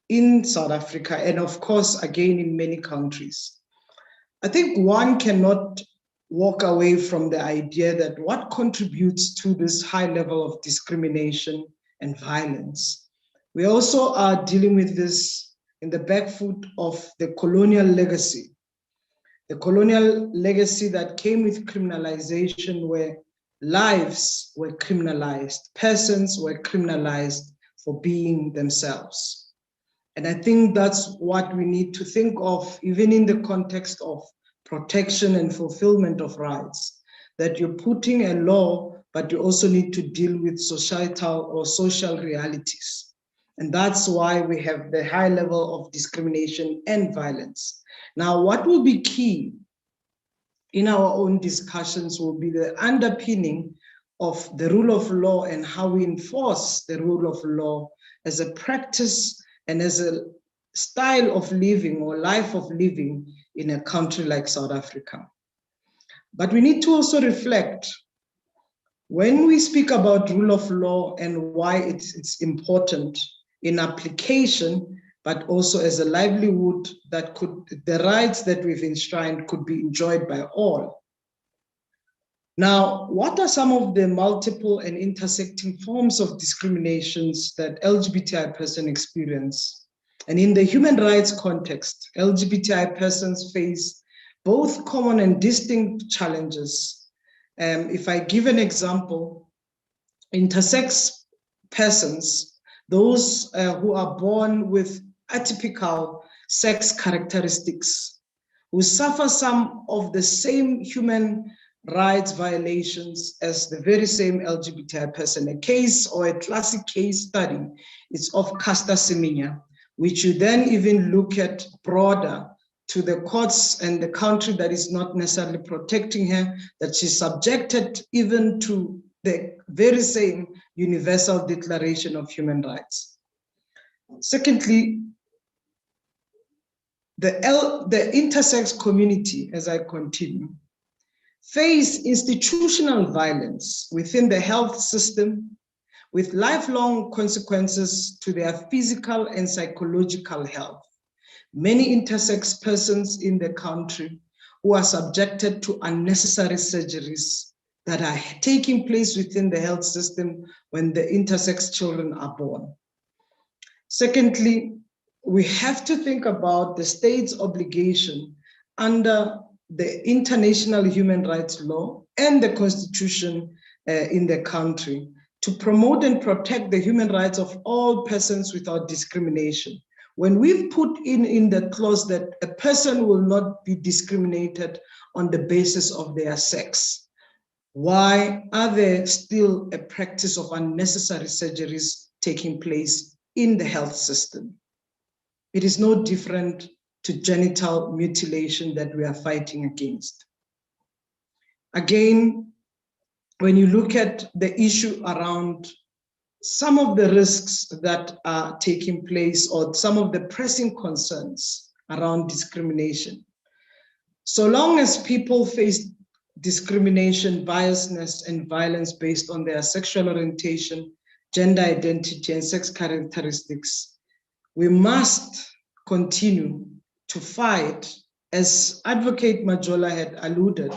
in South Africa, and of course, again, in many countries. I think one cannot walk away from the idea that what contributes to this high level of discrimination and violence. We also are dealing with this in the back foot of the colonial legacy. The colonial legacy that came with criminalization, where lives were criminalized, persons were criminalized for being themselves. And I think that's what we need to think of, even in the context of protection and fulfillment of rights, that you're putting a law, but you also need to deal with societal or social realities. And that's why we have the high level of discrimination and violence. Now, what will be key in our own discussions will be the underpinning of the rule of law and how we enforce the rule of law as a practice and as a style of living or life of living in a country like South Africa. But we need to also reflect when we speak about rule of law and why it's important in application, but also as a livelihood that the rights that we've enshrined could be enjoyed by all. Now, what are some of the multiple and intersecting forms of discriminations that LGBTI persons experience? And in the human rights context, LGBTI persons face both common and distinct challenges. If I give an example, intersex persons, those who are born with atypical sex characteristics, who suffer some of the same human rights violations as the very same LGBTI person. A case or a classic case study is of Caster Semenya, which you then even look at broader to the courts and the country that is not necessarily protecting her, that she's subjected even to the very same Universal Declaration of Human Rights. Secondly, the intersex community, as I continue, face institutional violence within the health system with lifelong consequences to their physical and psychological health. Many intersex persons in the country who are subjected to unnecessary surgeries that are taking place within the health system when the intersex children are born. Secondly, we have to think about the state's obligation under the international human rights law and the constitution in the country to promote and protect the human rights of all persons without discrimination. When we've put in the clause that a person will not be discriminated on the basis of their sex, why are there still a practice of unnecessary surgeries taking place in the health system? It is no different to genital mutilation that we are fighting against. Again, when you look at the issue around some of the risks that are taking place or some of the pressing concerns around discrimination, so long as people face discrimination, biasness, and violence based on their sexual orientation, gender identity, and sex characteristics, we must continue to fight, as Advocate Majola had alluded.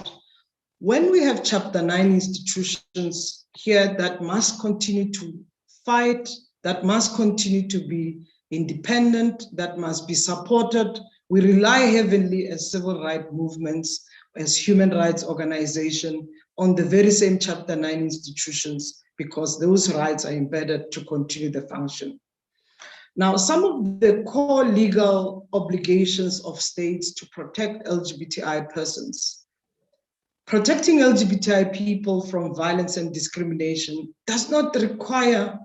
When we have Chapter 9 institutions here that must continue to fight, that must continue to be independent, that must be supported, we rely heavily as civil rights movements, as human rights organizations, on the very same Chapter 9 institutions, because those rights are embedded to continue the function. Now, some of the core legal obligations of states to protect LGBTI persons. Protecting LGBTI people from violence and discrimination does not require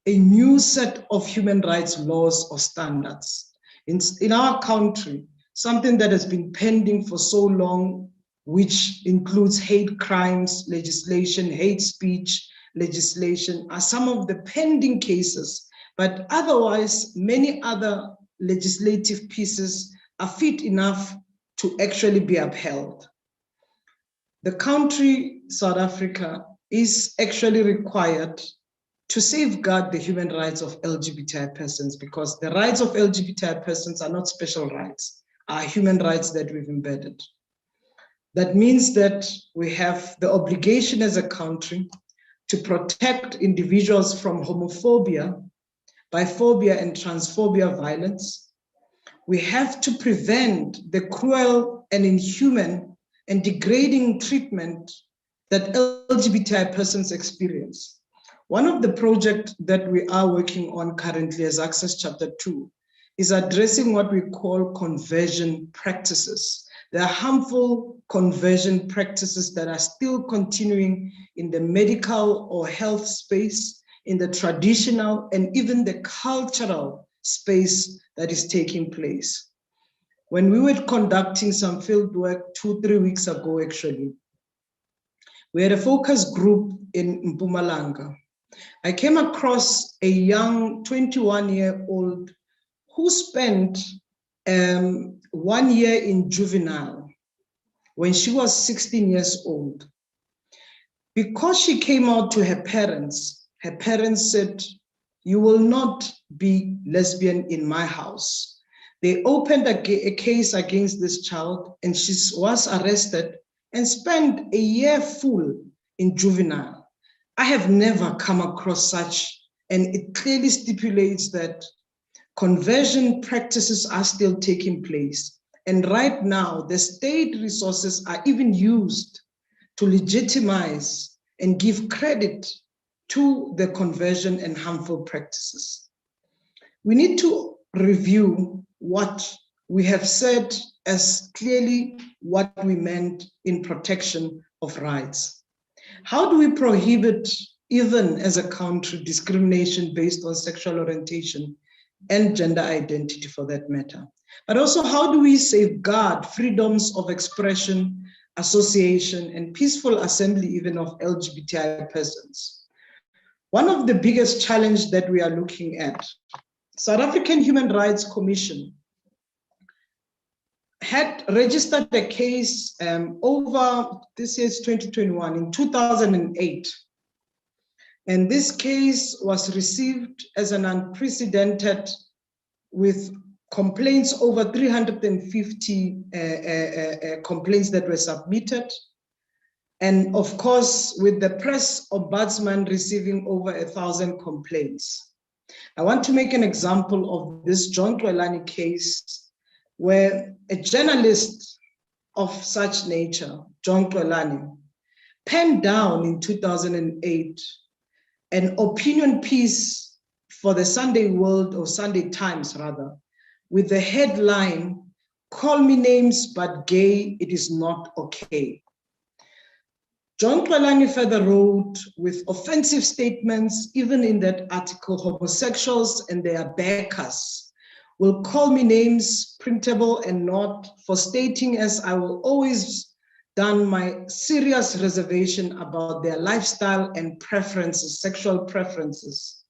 a new set of human rights laws or standards. In our country, something that has been pending for so long, which includes hate crimes legislation, hate speech legislation, are some of the pending cases. But otherwise, many other legislative pieces are fit enough to actually be upheld. The country, South Africa, is actually required to safeguard the human rights of LGBTI persons, because the rights of LGBTI persons are not special rights, are human rights that we've embedded. That means that we have the obligation as a country to protect individuals from homophobia, biphobia, and transphobia violence. We have to prevent the cruel and inhuman and degrading treatment that LGBTI persons experience. One of the projects that we are working on currently as Access Chapter 2 is addressing what we call conversion practices. There are harmful conversion practices that are still continuing in the medical or health space, in the traditional and even the cultural space that is taking place. When we were conducting some field work 2-3 weeks ago, actually, we had a focus group in Mpumalanga. I came across a young 21-year-old who spent 1 year in juvenile when she was 16 years old. Because she came out to her parents said, "You will not be lesbian in my house." They opened a case against this child, and she was arrested and spent a year full in juvenile. I have never come across such, and it clearly stipulates that conversion practices are still taking place. And right now, the state resources are even used to legitimize and give credit to the conversion and harmful practices. We need to review what we have said as clearly what we meant in protection of rights. How do we prohibit, even as a country, discrimination based on sexual orientation and gender identity for that matter? But also, how do we safeguard freedoms of expression, association, and peaceful assembly even of LGBTI persons? One of the biggest challenges that we are looking at, South African Human Rights Commission had registered a case over, this is 2021, in 2008. And this case was received as an unprecedented, with complaints, over 350 complaints that were submitted. And of course, with the press ombudsman receiving over 1,000 complaints. I want to make an example of this John Twelani case, where a journalist of such nature, John Twelani, penned down in 2008 an opinion piece for the Sunday World, or Sunday Times rather, with the headline, "Call me names, but gay, it is not okay." John Twelani further wrote with offensive statements, even in that article, "Homosexuals and their backers will call me names, printable and not, for stating, as I will always done, my serious reservation about their lifestyle and preferences, sexual preferences.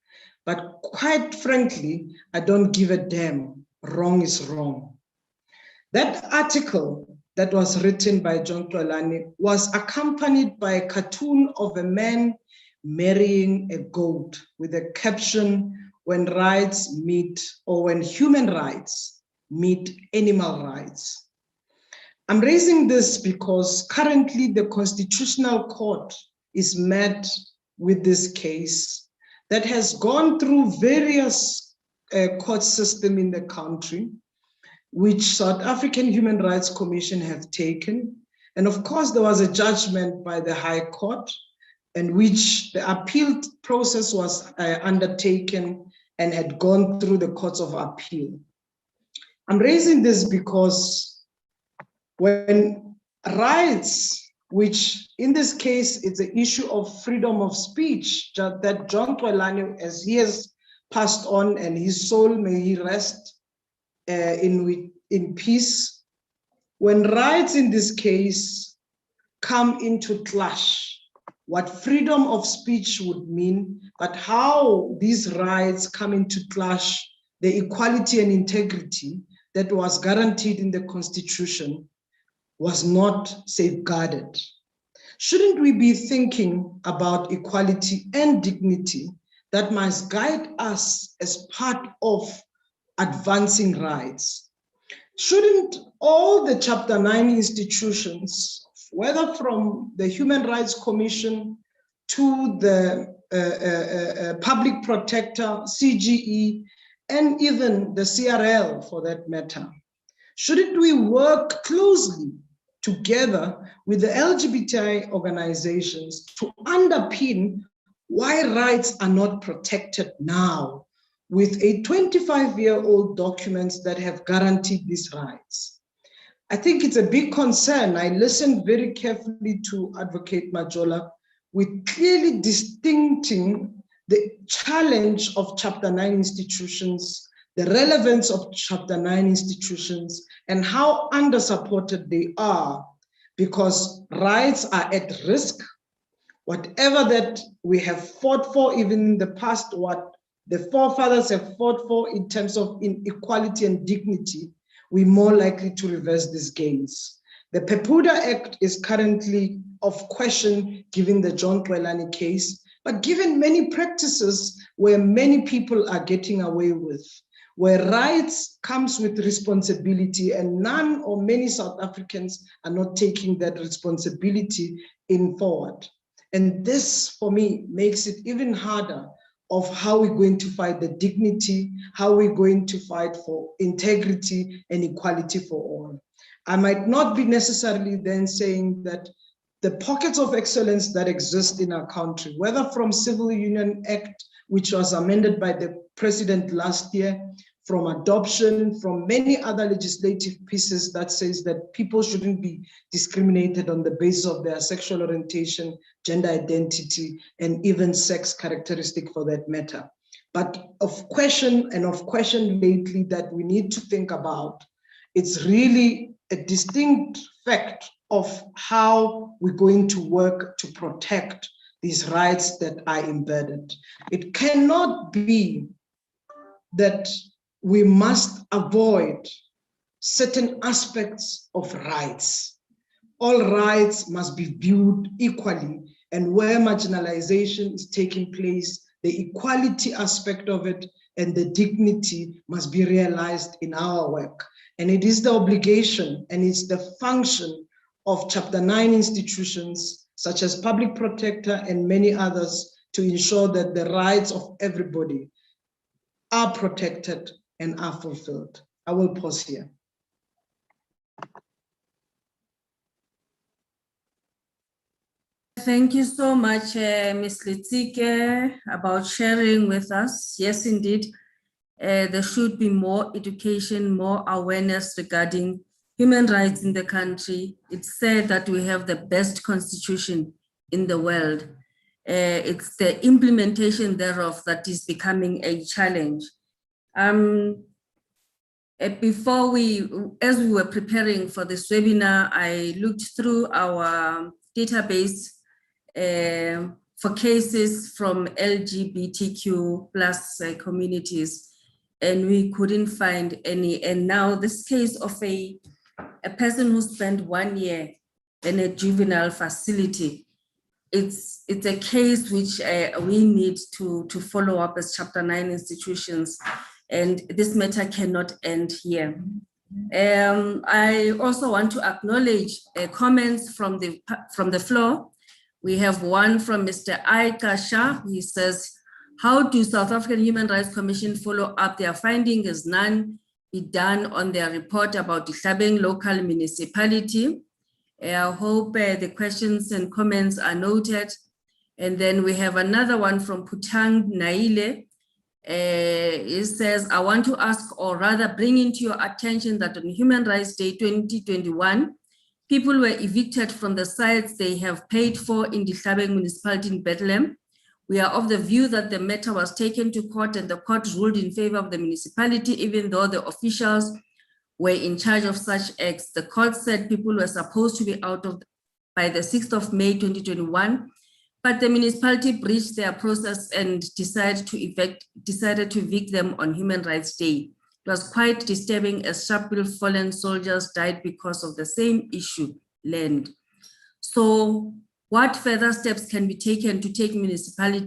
But quite frankly, I don't give a damn. Wrong is wrong." That article that was written by John Twelani was accompanied by a cartoon of a man marrying a goat with a caption, "When rights meet, or when human rights meet animal rights." I'm raising this because currently the Constitutional Court is met with this case that has gone through various court systems in the country, which South African Human Rights Commission have taken. And of course, there was a judgment by the High Court, in which the appeal process was undertaken and had gone through the courts of appeal. I'm raising this because when rights, which in this case, it's an issue of freedom of speech that John Twelani, as he has passed on, and his soul may he rest in peace. When rights in this case come into clash, what freedom of speech would mean, but how these rights come into clash, the equality and integrity that was guaranteed in the Constitution was not safeguarded. Shouldn't we be thinking about equality and dignity that must guide us as part of advancing rights? Shouldn't all the Chapter 9 institutions whether from the Human Rights Commission to the Public Protector, CGE, and even the CRL for that matter? Shouldn't we work closely together with the LGBTI organizations to underpin why rights are not protected now with a 25-year-old documents that have guaranteed these rights? I think it's a big concern. I listened very carefully to Advocate Majola with clearly distincting the challenge of Chapter 9 institutions, the relevance of Chapter 9 institutions, and how undersupported they are, because rights are at risk. Whatever that we have fought for, even in the past, what the forefathers have fought for in terms of inequality and dignity, we're more likely to reverse these gains. The Pepuda Act is currently of question given the John Kwelani case, but given many practices where many people are getting away with, where rights comes with responsibility and none or many South Africans are not taking that responsibility in forward. And this, for me, makes it even harder of how we're going to fight the dignity, how we're going to fight for integrity and equality for all. I might not be necessarily then saying that the pockets of excellence that exist in our country, whether from Civil Union Act, which was amended by the president last year, from adoption, from many other legislative pieces that says that people shouldn't be discriminated on the basis of their sexual orientation, gender identity, and even sex characteristic for that matter. But of question lately that we need to think about, it's really a distinct fact of how we're going to work to protect these rights that are embedded. It cannot be that we must avoid certain aspects of rights. All rights must be viewed equally, and where marginalization is taking place, the equality aspect of it and the dignity must be realized in our work. And it is the obligation and it's the function of Chapter 9 institutions, such as Public Protector and many others, to ensure that the rights of everybody are protected and are fulfilled. I will pause here. Thank you so much, Ms. Letsike, about sharing with us. Yes, indeed, there should be more education, more awareness regarding human rights in the country. It's said that we have the best constitution in the world. It's the implementation thereof that is becoming a challenge. Before as we were preparing for this webinar, I looked through our database for cases from LGBTQ plus communities, and we couldn't find any. And now this case of a person who spent 1 year in a juvenile facility, it's a case which we need to follow up as Chapter 9 institutions, and this matter cannot end here. I also want to acknowledge comments from the floor. We have one from Mr. Aika Shah. He says, how do South African Human Rights Commission follow up their findings as none be done on their report about the Hlabeng local municipality? I hope the questions and comments are noted. And then we have another one from Putang Naile. It says, I want to ask, or rather bring into your attention, that on Human Rights Day 2021, people were evicted from the sites they have paid for in the Hlabeng municipality in Bethlehem. We are of the view that the matter was taken to court and the court ruled in favor of the municipality, even though the officials were in charge of such acts. The court said people were supposed to be out of by the 6th of May 2021, but the municipality breached their process and decided to evict them on Human Rights Day. It was quite disturbing as sharply fallen soldiers died because of the same issue, land. So what further steps can be taken to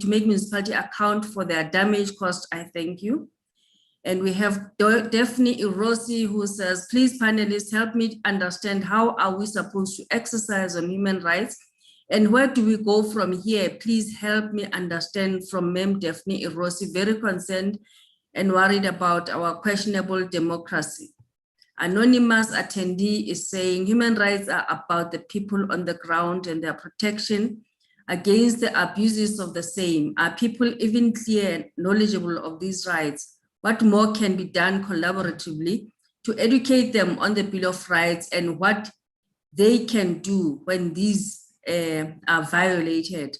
make municipality account for their damage caused? I thank you. And we have Daphne Irosi who says, please panelists, help me understand how are we supposed to exercise on human rights and where do we go from here? Please help me understand from Mem Daphne Irosi, very concerned and worried about our questionable democracy. Anonymous attendee is saying human rights are about the people on the ground and their protection against the abuses of the same. Are people even clear and knowledgeable of these rights? What more can be done collaboratively to educate them on the Bill of Rights and what they can do when these are violated?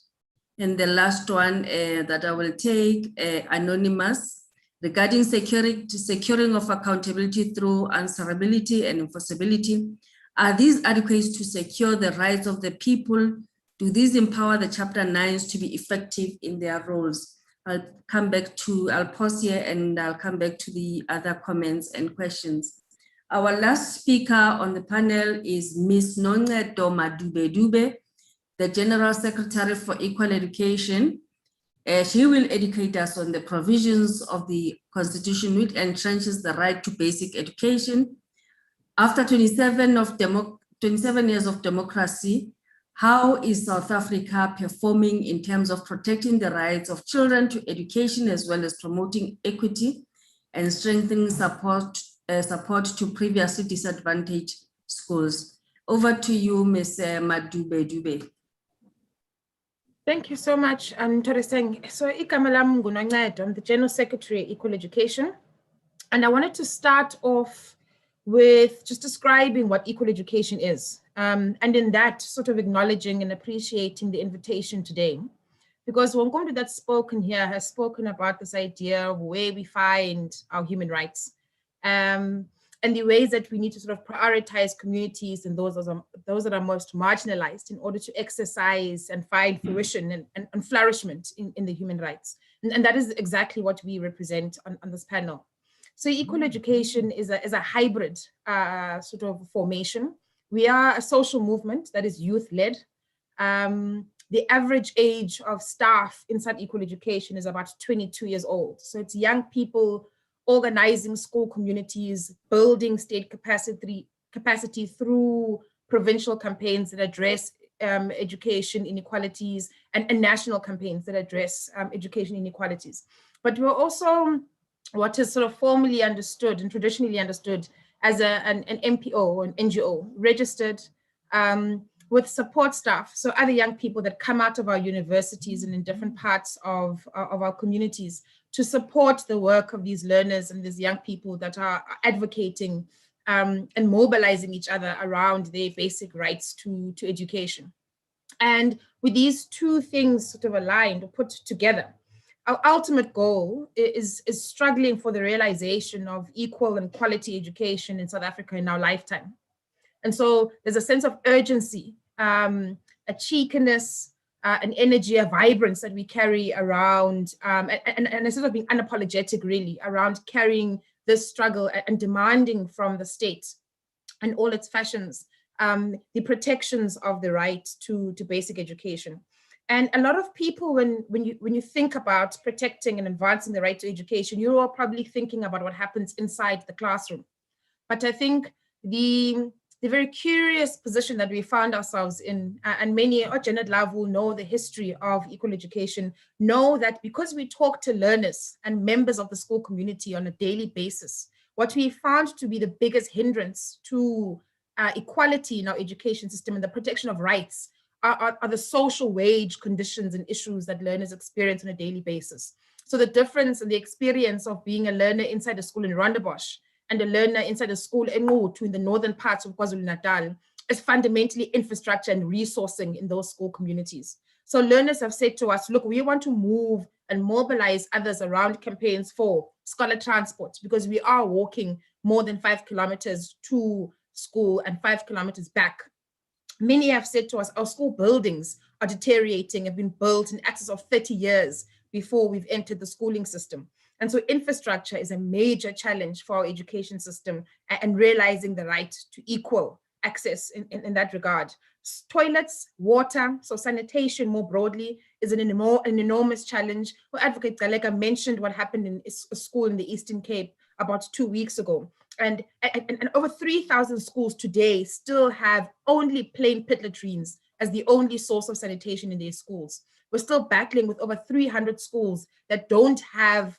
And the last one that I will take, Anonymous, regarding securing of accountability through answerability and enforceability. Are these adequate to secure the rights of the people? Do these empower the Chapter 9s to be effective in their roles? I'll pause here and I'll come back to the other comments and questions. Our last speaker on the panel is Ms. Noncedo Madube-Dube, the General Secretary for Equal Education. She will educate us on the provisions of the Constitution which entrenches the right to basic education. After 27 years of democracy, how is South Africa performing in terms of protecting the rights of children to education as well as promoting equity and strengthening support to previously disadvantaged schools? Over to you, Ms. Madube-Dube. Thank you so much, Toriseng. So, igama lami nguNoncedo, I'm the General Secretary, Equal Education. And I wanted to start off with just describing what equal education is. And in that, sort of acknowledging and appreciating the invitation today. Because Wonkomdu that's spoken here has spoken about this idea of where we find our human rights. And the ways that we need to sort of prioritize communities and those that are most marginalized in order to exercise and find fruition and flourishment in the human rights. And that is exactly what we represent on this panel. So equal education is a hybrid sort of formation. We are a social movement that is youth-led. The average age of staff inside equal education is about 22 years old. So it's young people organizing school communities, building state capacity through provincial campaigns that address education inequalities and national campaigns that address education inequalities. But we're also what is sort of formally understood and traditionally understood as an MPO, an NGO, registered with support staff. So other young people that come out of our universities and in different parts of our communities to support the work of these learners and these young people that are advocating and mobilizing each other around their basic rights to education. And with these two things sort of aligned or put together, our ultimate goal is struggling for the realization of equal and quality education in South Africa in our lifetime. And so there's a sense of urgency, a cheekiness, an energy, a vibrance that we carry around, and a sort of being unapologetic really around carrying this struggle and demanding from the state and all its fashions, the protections of the right to basic education. And a lot of people, when you think about protecting and advancing the right to education, you're all probably thinking about what happens inside the classroom. But I think the very curious position that we found ourselves in, and many, or Janet Love will know the history of equal education, know that because we talk to learners and members of the school community on a daily basis, what we found to be the biggest hindrance to equality in our education system and the protection of rights are the social wage conditions and issues that learners experience on a daily basis. So the difference in the experience of being a learner inside a school in Rondebosch and a learner inside a school in the northern parts of KwaZulu-Natal is fundamentally infrastructure and resourcing in those school communities. So learners have said to us, look, we want to move and mobilize others around campaigns for scholar transport because we are walking more than 5 kilometers to school and 5 kilometers back. Many have said to us, our school buildings are deteriorating, have been built in excess of 30 years before we've entered the schooling system. And so infrastructure is a major challenge for our education system and realizing the right to equal access in that regard. Toilets, water, so sanitation more broadly is an enormous challenge. Well, Advocate Galega mentioned what happened in a school in the Eastern Cape about 2 weeks ago. And over 3,000 schools today still have only plain pit latrines as the only source of sanitation in their schools. We're still battling with over 300 schools that don't have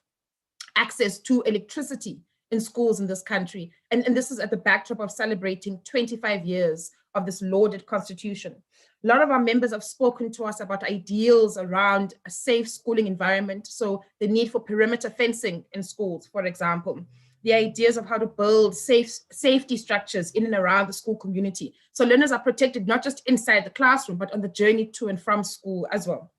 access to electricity in schools in this country. And this is at the backdrop of celebrating 25 years of this lauded constitution. A lot of our members have spoken to us about ideals around a safe schooling environment. So the need for perimeter fencing in schools, for example, the ideas of how to build safety structures in and around the school community. So learners are protected not just inside the classroom, but on the journey to and from school as well.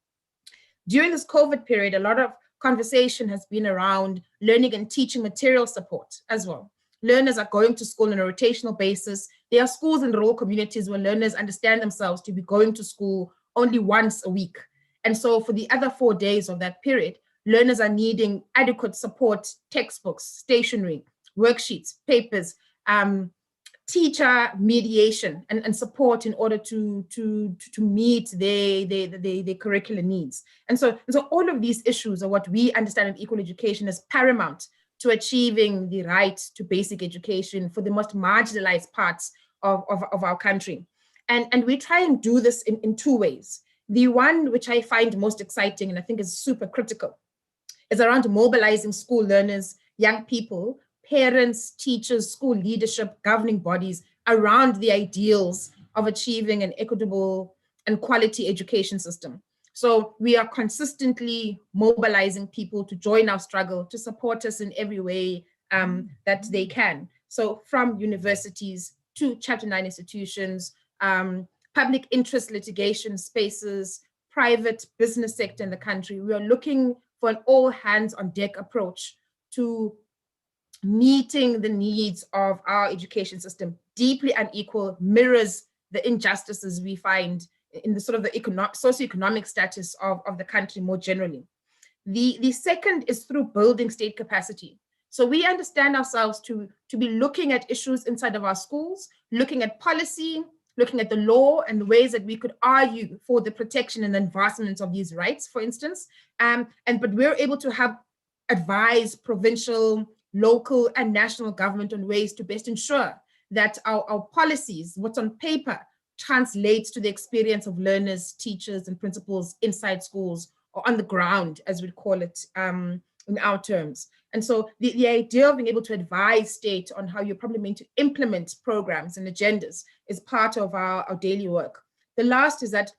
During this COVID period, a lot of conversation has been around learning and teaching material support as well. Learners are going to school on a rotational basis. There are schools in rural communities where learners understand themselves to be going to school only once a week. And so for the other 4 days of that period, learners are needing adequate support, textbooks, stationery, worksheets, papers, teacher mediation and support in order to meet their curricular needs. And so all of these issues are what we understand in equal education as paramount to achieving the right to basic education for the most marginalized parts of our country. And we try and do this in 2 ways. The one which I find most exciting and I think is super critical is around mobilizing school learners, young people, parents, teachers, school leadership, governing bodies around the ideals of achieving an equitable and quality education system. So we are consistently mobilizing people to join our struggle, to support us in every way that they can. So from universities to Chapter 9 institutions, public interest litigation spaces, private business sector in the country, we are looking for an all hands on deck approach to meeting the needs of our education system. Deeply unequal, mirrors the injustices we find in the sort of the socioeconomic status of the country more generally. The second is through building state capacity. So we understand ourselves to be looking at issues inside of our schools, looking at policy, looking at the law and the ways that we could argue for the protection and advancement of these rights, for instance. But we're able to have advise provincial, local, and national government on ways to best ensure that our policies, what's on paper, translates to the experience of learners, teachers, and principals inside schools or on the ground, as we call it in our terms. And so the idea of being able to advise state on how you're probably meant to implement programs and agendas is part of our daily work. The last is that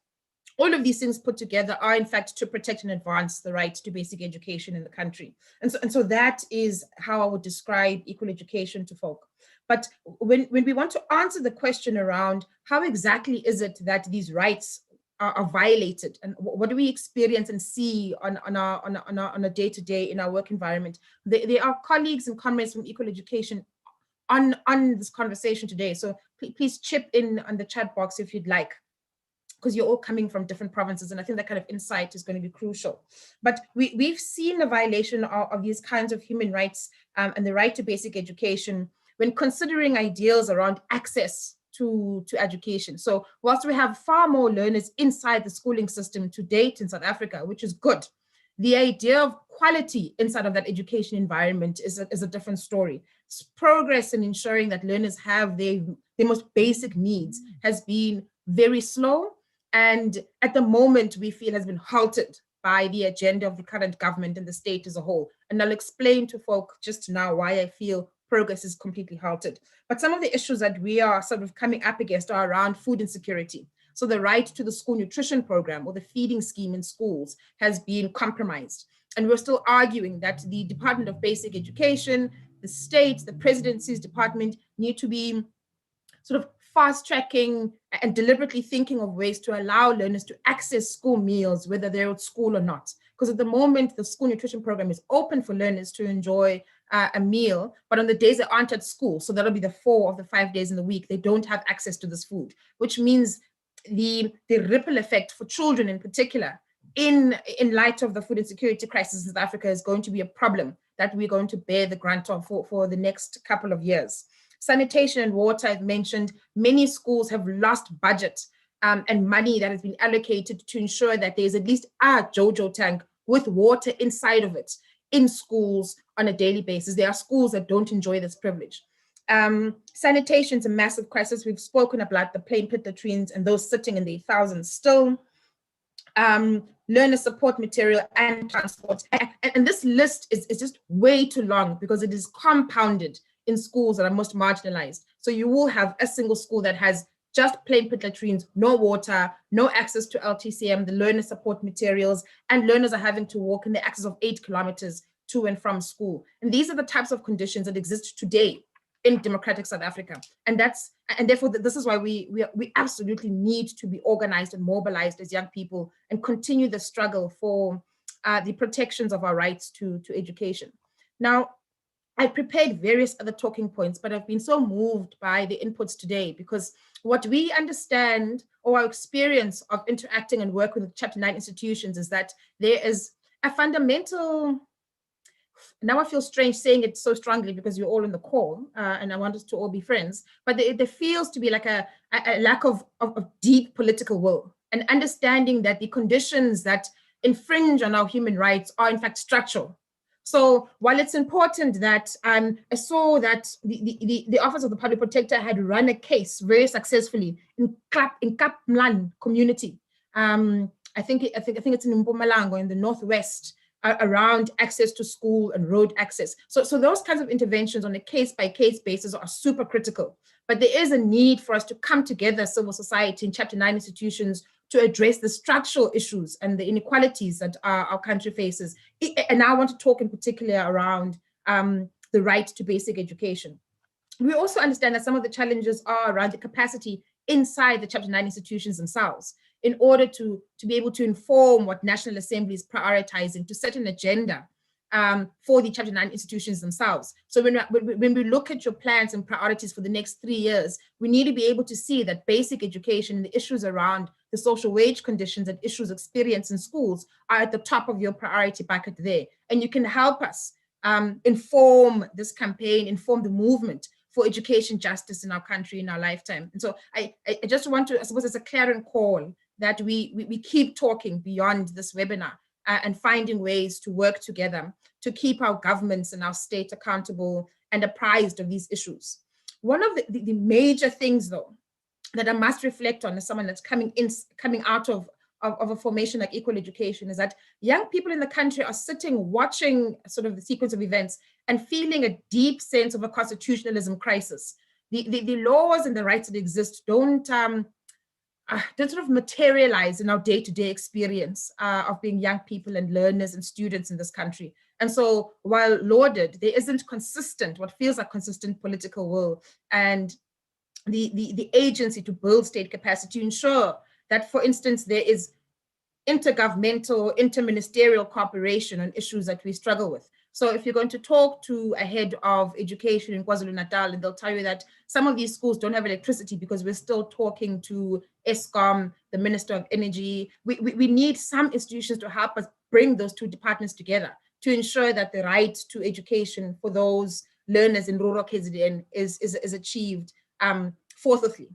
all of these things put together are in fact to protect and advance the right to basic education in the country. And so that is how I would describe equal education to folk. But when we want to answer the question around how exactly is it that these rights are violated and what do we experience and see on a day-to-day in our work environment, there are colleagues and comrades from equal education on this conversation today. So please chip in on the chat box if you'd like, because you're all coming from different provinces, and I think that kind of insight is going to be crucial. But we've seen a violation of these kinds of human rights and the right to basic education when considering ideals around access to education. So whilst we have far more learners inside the schooling system to date in South Africa, which is good, the idea of quality inside of that education environment is a different story. Progress in ensuring that learners have their most basic needs has been very slow, and at the moment we feel has been halted by the agenda of the current government and the state as a whole. And I'll explain to folk just now why I feel progress is completely halted. But some of the issues that we are sort of coming up against are around food insecurity. So the right to the school nutrition program or the feeding scheme in schools has been compromised. And we're still arguing that the Department of Basic Education, the state, the presidency's department need to be sort of fast tracking and deliberately thinking of ways to allow learners to access school meals, whether they're at school or not. Because at the moment, the school nutrition program is open for learners to enjoy a meal, but on the days they aren't at school, so that'll be the 4 of the 5 days in the week, they don't have access to this food, which means the ripple effect for children in particular, in light of the food insecurity crisis in South Africa, is going to be a problem that we're going to bear the brunt of for the next couple of years. Sanitation and water, I've mentioned, many schools have lost budget and money that has been allocated to ensure that there's at least a JoJo tank with water inside of it in schools on a daily basis. There are schools that don't enjoy this privilege. Sanitation is a massive crisis. We've spoken about the plain pit latrines and those sitting in the thousands still. Learner support material and transport. And this list is just way too long because it is compounded in schools that are most marginalized. So you will have a single school that has just plain pit latrines, no water, no access to LTCM, the learner support materials, and learners are having to walk in the excess of 8 kilometers to and from school. And these are the types of conditions that exist today in democratic South Africa. And therefore this is why we absolutely need to be organized and mobilized as young people and continue the struggle for the protections of our rights to education. Now, I prepared various other talking points, but I've been so moved by the inputs today because what we understand or our experience of interacting and working with Chapter 9 institutions is that there is a fundamental, now I feel strange saying it so strongly because you're all in the call and I want us to all be friends, but there feels to be like a lack of deep political will and understanding that the conditions that infringe on our human rights are in fact structural. So while it's important that I saw that the Office of the Public Protector had run a case very successfully in Kaplan community. I think it's in Mpumalanga in the Northwest around access to school and road access. So those kinds of interventions on a case-by-case basis are super critical. But there is a need for us to come together, civil society and Chapter 9 institutions, to address the structural issues and the inequalities that our country faces. And I want to talk in particular around the right to basic education. We also understand that some of the challenges are around the capacity inside the Chapter 9 institutions themselves in order to be able to inform what National Assembly is prioritizing, to set an agenda for the Chapter 9 institutions themselves. So when we look at your plans and priorities for the next 3 years, we need to be able to see that basic education and the issues around the social wage conditions and issues experienced in schools are at the top of your priority bucket there. And you can help us inform this campaign, inform the movement for education justice in our country in our lifetime. And so I just want to, I suppose it's a clarion call that we keep talking beyond this webinar and finding ways to work together to keep our governments and our state accountable and apprised of these issues. One of the major things, though, that I must reflect on as someone that's coming out of a formation like Equal Education is that young people in the country are sitting watching sort of the sequence of events and feeling a deep sense of a constitutionalism crisis. The laws and the rights that exist don't sort of materialize in our day-to-day experience of being young people and learners and students in this country. And so while lauded, there isn't what feels like consistent political will and the agency to build state capacity to ensure that, for instance, there is intergovernmental, interministerial cooperation on issues that we struggle with. So if you're going to talk to a head of education in KwaZulu-Natal, and they'll tell you that some of these schools don't have electricity because we're still talking to Eskom, the Minister of Energy. We need some institutions to help us bring those two departments together to ensure that the right to education for those learners in rural KZN is achieved forthwithly.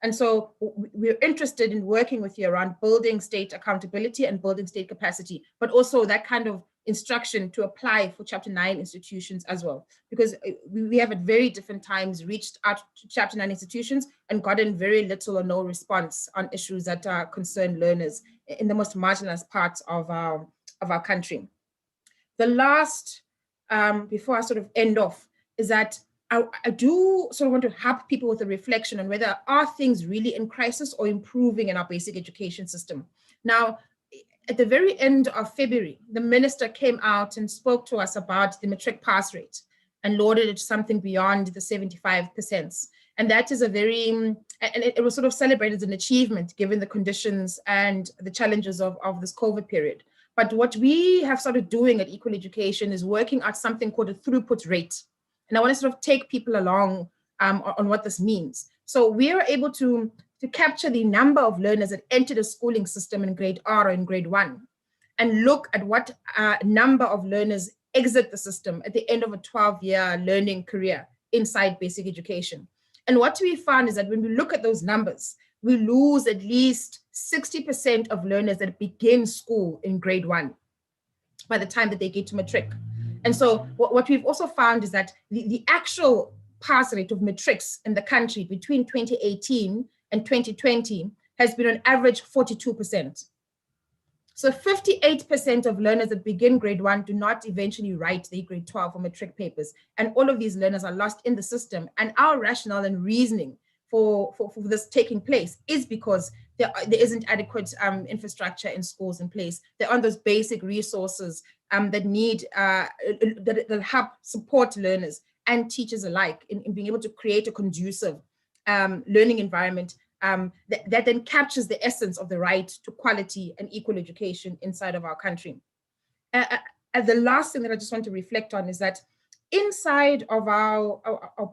And so we're interested in working with you around building state accountability and building state capacity, but also that kind of instruction to apply for Chapter 9 institutions as well, because we have at very different times reached out to Chapter 9 institutions and gotten very little or no response on issues that concern learners in the most marginalized parts of our country. The last, before I sort of end off, is that I do sort of want to help people with a reflection on whether are things really in crisis or improving in our basic education system. Now, at the very end of February, the minister came out and spoke to us about the matric pass rate and lauded it to something beyond the 75%. And that is a very, and it was sort of celebrated as an achievement given the conditions and the challenges of this COVID period. But what we have started doing at Equal Education is working out something called a throughput rate. And I want to sort of take people along on what this means. So we are able to capture the number of learners that enter the schooling system in grade R or in grade 1 and look at what number of learners exit the system at the end of a 12-year learning career inside basic education. And what we found is that when we look at those numbers, we lose at least 60% of learners that begin school in grade 1 by the time that they get to matric. And so what we've also found is that the actual pass rate of matrics in the country between 2018 and 2020 has been on average 42%. So 58% of learners that begin grade 1 do not eventually write their grade 12 or matric papers. And all of these learners are lost in the system. And our rationale and reasoning for this taking place is because there isn't adequate infrastructure in schools in place. There aren't those basic resources that need that help support learners and teachers alike in being able to create a conducive learning environment that then captures the essence of the right to quality and equal education inside of our country. And the last thing that I just want to reflect on is that inside of our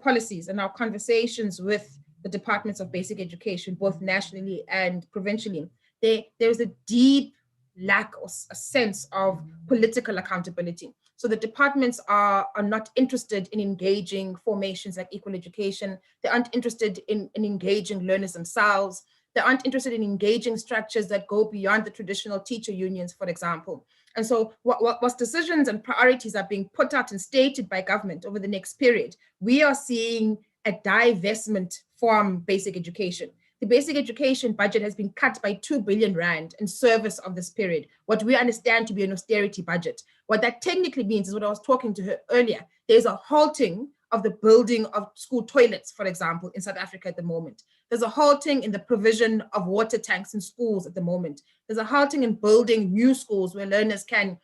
policies and our conversations with the departments of basic education, both nationally and provincially, there's a deep lack or a sense of political accountability. So the departments are not interested in engaging formations like equal education. They aren't interested in engaging learners themselves. They aren't interested in engaging structures that go beyond the traditional teacher unions, for example. And so what decisions and priorities are being put out and stated by government over the next period, we are seeing a divestment from basic education. The basic education budget has been cut by 2 billion rand in service of this period, what we understand to be an austerity budget. What that technically means is what I was talking to her earlier. There's a halting of the building of school toilets, for example, in South Africa at the moment. There's a halting in the provision of water tanks in schools at the moment. There's a halting in building new schools where learners can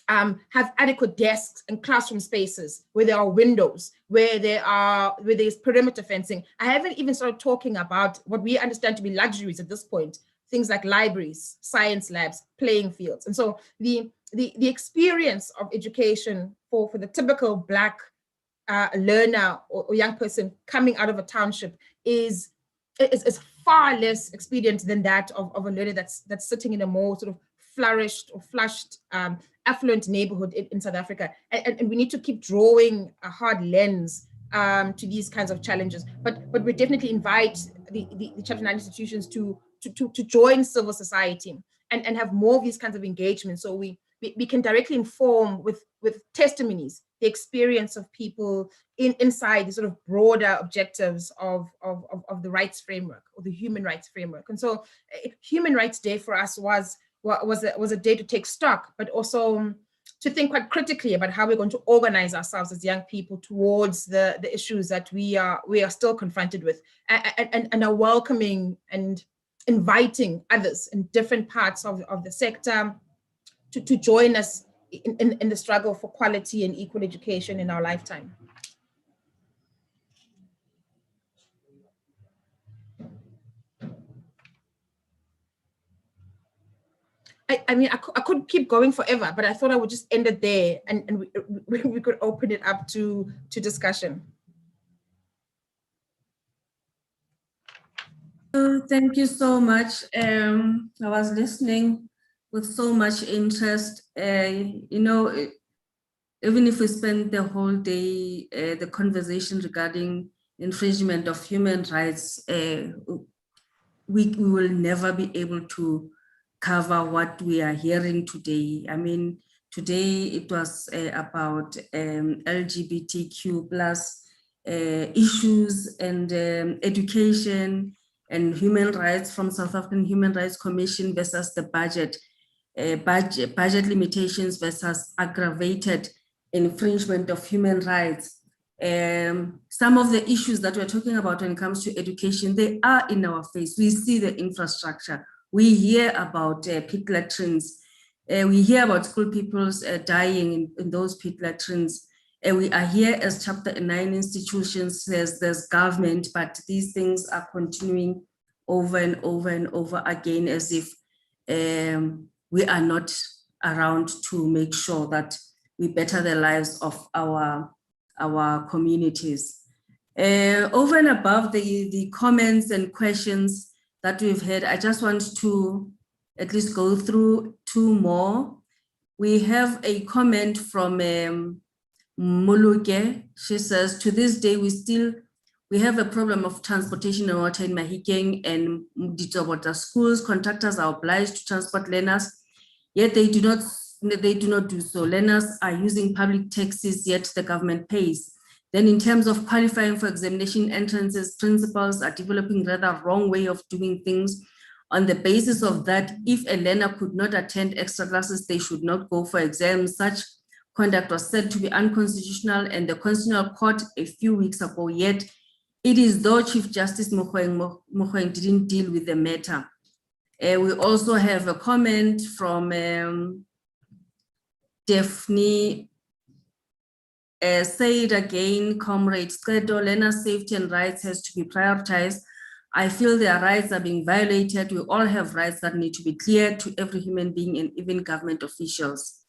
have adequate desks and classroom spaces, where there are windows, where there's perimeter fencing. I haven't even started talking about what we understand to be luxuries at this point, things like libraries, science labs, playing fields. And so the experience of education for the typical Black learner or young person coming out of a township is far less expedient than that of a learner that's sitting in a more sort of flourished or flushed affluent neighborhood in South Africa. And we need to keep drawing a hard lens to these kinds of challenges. But we definitely invite the Chapter 9 institutions to join civil society and have more of these kinds of engagements, so we can directly inform with testimonies the experience of people inside the sort of broader objectives of the rights framework or the human rights framework. And so Human Rights Day for us was a day to take stock, but also to think quite critically about how we're going to organize ourselves as young people towards the issues that we are still confronted with, and are welcoming and inviting others in different parts of the sector to join us in the struggle for quality and equal education in our lifetime. I mean, I could keep going forever, but I thought I would just end it there, and we could open it up to discussion. Thank you so much. I was listening with so much interest. You know, even if we spend the whole day, the conversation regarding infringement of human rights, we will never be able to cover what we are hearing today. I mean, today it was about LGBTQ plus issues and education and human rights from South African Human Rights Commission versus the budget limitations versus aggravated infringement of human rights. Some of the issues that we're talking about when it comes to education, they are in our face. We see the infrastructure. We hear about pit latrines. We hear about school pupils dying in those pit latrines. We are here as Chapter 9 institutions, there's government, but these things are continuing over and over and over again, as if we are not around to make sure that we better the lives of our communities. Over and above the comments and questions that we've had, I just want to at least go through two more. We have a comment from Muluke, she says, to this day, we have a problem of transportation and water in Mahikeng and Mditobota schools. Contractors are obliged to transport learners, yet they do not do so. Learners are using public taxis, yet the government pays. Then in terms of qualifying for examination entrances, principals are developing rather wrong way of doing things. On the basis of that, if a learner could not attend extra classes, they should not go for exams. Such conduct was said to be unconstitutional, and the Constitutional Court a few weeks ago, yet it is though Chief Justice Mogoeng didn't deal with the matter. We also have a comment from Daphne. Say it again, comrades, learner safety and rights has to be prioritized. I feel their rights are being violated. We all have rights that need to be clear to every human being and even government officials.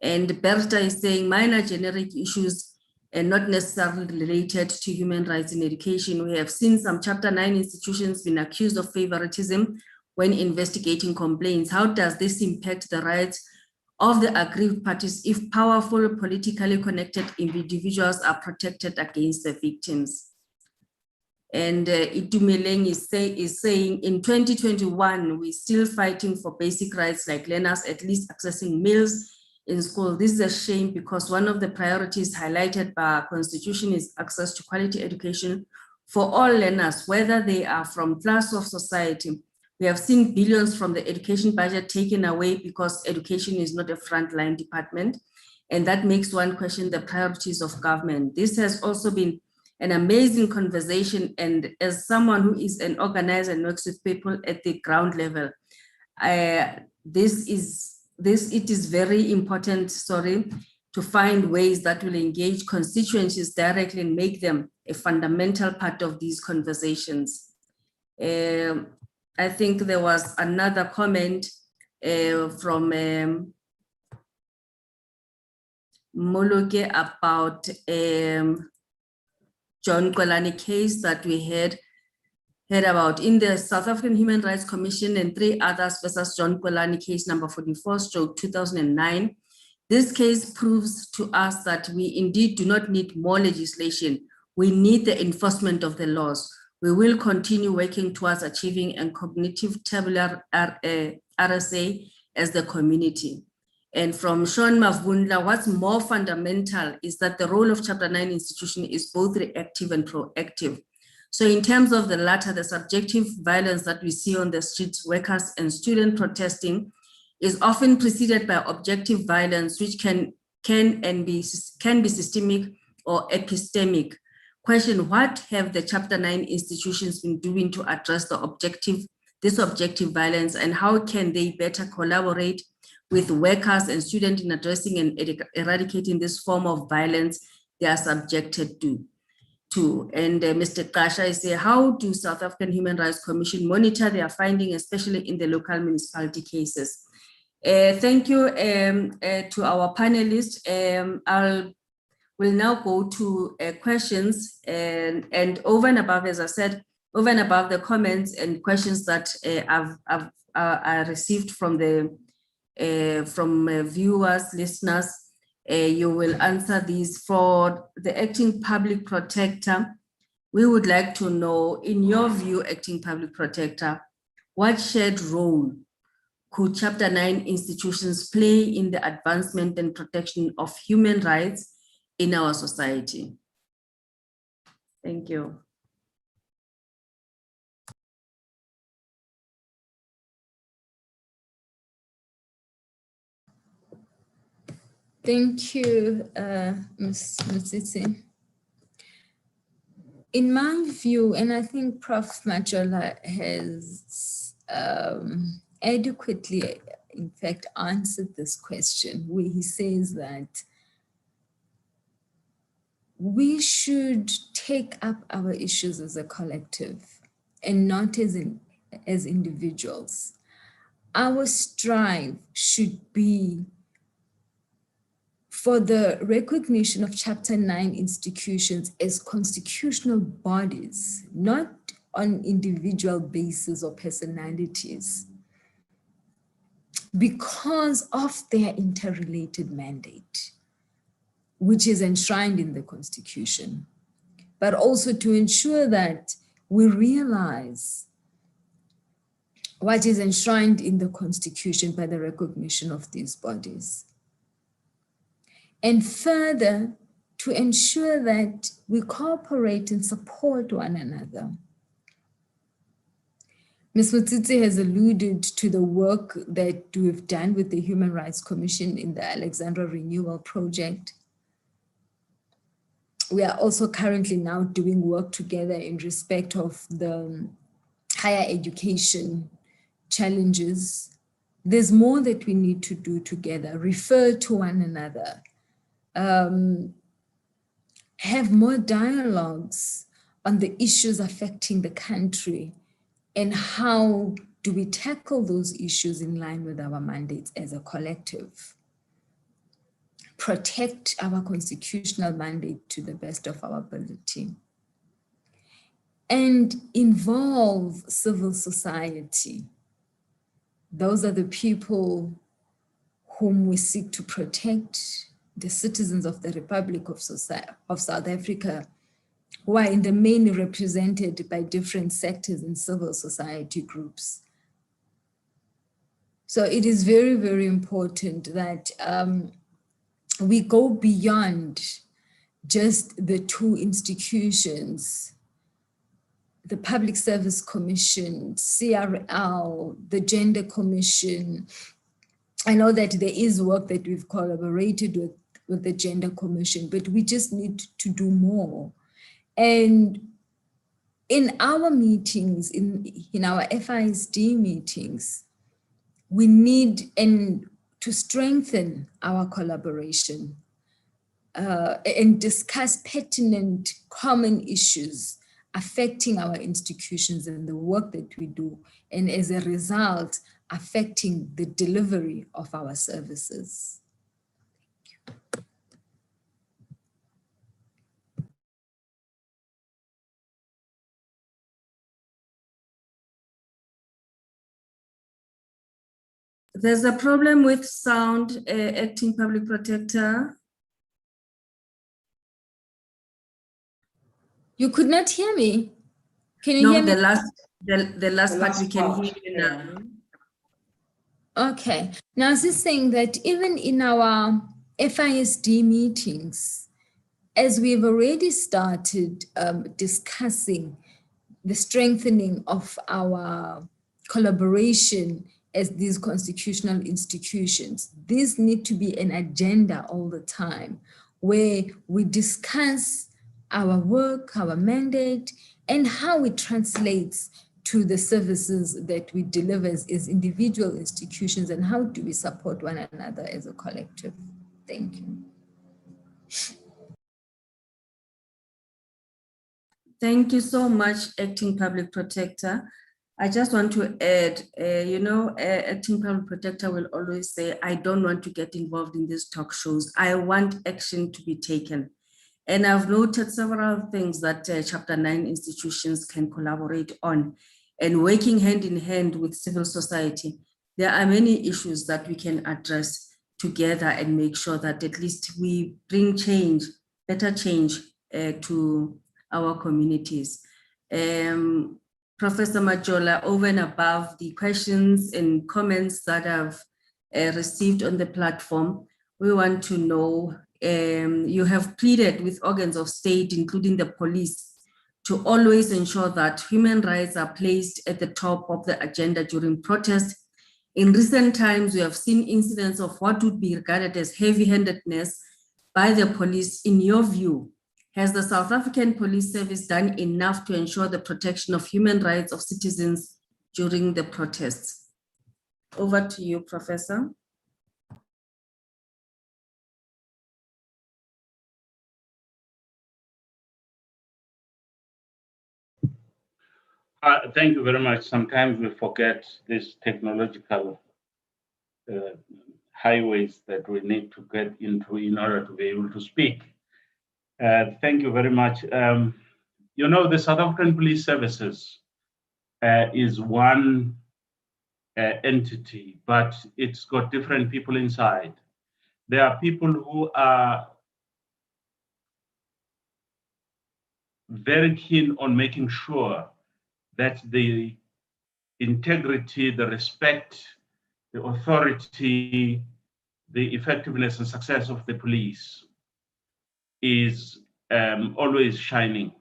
And Berta is saying minor generic issues and not necessarily related to human rights in education. We have seen some Chapter 9 institutions being accused of favoritism when investigating complaints. How does this impact the rights of the aggrieved parties if powerful, politically connected individuals are protected against the victims? And Itumeleng is saying in 2021, we're still fighting for basic rights like learners at least accessing meals in school. This is a shame because one of the priorities highlighted by our constitution is access to quality education for all learners, whether they are from class of society. We have seen billions from the education budget taken away because education is not a frontline department. And that makes one question the priorities of government. This has also been an amazing conversation. And as someone who is an organizer and works with people at the ground level, it is very important, to find ways that will engage constituencies directly and make them a fundamental part of these conversations. I think there was another comment from Moluke about John Kwelani case that we heard about in the South African Human Rights Commission and 3 others versus John Kwelani case number 44/2009. This case proves to us that we indeed do not need more legislation. We need the enforcement of the laws. We will continue working towards achieving a cognitive tabular RSA as the community. And from Sean Mavundla, what's more fundamental is that the role of Chapter 9 institution is both reactive and proactive. So in terms of the latter, the subjective violence that we see on the streets, workers and students protesting is often preceded by objective violence, which can be systemic or epistemic. Question, what have the Chapter 9 institutions been doing to address this objective violence, and how can they better collaborate with workers and students in addressing and eradicating this form of violence they are subjected to? And Mr. Kasha is saying, how do South African Human Rights Commission monitor their findings, especially in the local municipality cases? Thank you to our panelists. We'll now go to questions and over and above, as I said, over and above the comments and questions that I received from the viewers, listeners, you will answer these. For the Acting Public Protector, we would like to know, in your view, Acting Public Protector, what shared role could Chapter 9 institutions play in the advancement and protection of human rights in our society? Thank you. Thank you, Ms. Mutiti. In my view, and I think Prof. Majola has adequately, in fact, answered this question, where he says that we should take up our issues as a collective and not as individuals. Our strive should be for the recognition of Chapter 9 institutions as constitutional bodies, not on individual basis or personalities, because of their interrelated mandate. which is enshrined in the Constitution, but also to ensure that we realize what is enshrined in the Constitution by the recognition of these bodies. And further, to ensure that we cooperate and support one another. Ms. Mutsitsi has alluded to the work that we've done with the Human Rights Commission in the Alexandra Renewal Project. We are also currently now doing work together in respect of the higher education challenges. There's more that we need to do together, refer to one another, have more dialogues on the issues affecting the country, and how do we tackle those issues in line with our mandates as a collective? Protect our constitutional mandate to the best of our ability. And involve civil society. Those are the people whom we seek to protect, the citizens of the Republic of South Africa, who are in the main represented by different sectors and civil society groups. So it is very, very important that we go beyond just the two institutions, the Public Service Commission, CRL, the Gender Commission. I know that there is work that we've collaborated with the Gender Commission, but we just need to do more. And in our meetings, in our FISD meetings, we need to strengthen our collaboration and discuss pertinent common issues affecting our institutions and the work that we do, and as a result, affecting the delivery of our services. There's a problem with sound, Acting Public Protector. You could not hear me. Can you hear me? The last part we can hear you now. Okay. Now, I was just saying that even in our FISD meetings, as we've already started discussing the strengthening of our collaboration as these constitutional institutions, these need to be an agenda all the time where we discuss our work, our mandate, and how it translates to the services that we deliver as individual institutions, and how do we support one another as a collective. Thank you. Thank you so much, Acting Public Protector. I just want to add, Acting Public Protector will always say, I don't want to get involved in these talk shows. I want action to be taken. And I've noted several things that Chapter 9 institutions can collaborate on, and working hand in hand with civil society. There are many issues that we can address together and make sure that at least we bring change, better change to our communities. Professor Majola, over and above the questions and comments that I've received on the platform, we want to know, you have pleaded with organs of state, including the police, to always ensure that human rights are placed at the top of the agenda during protests. In recent times, we have seen incidents of what would be regarded as heavy-handedness by the police. In your view, has the South African Police Service done enough to ensure the protection of human rights of citizens during the protests? Over to you, Professor. Thank you very much. Sometimes we forget these technological highways that we need to get into in order to be able to speak. Thank you very much. The South African Police Services is one entity, but it's got different people inside. There are people who are very keen on making sure that the integrity, the respect, the authority, the effectiveness and success of the police is always shining.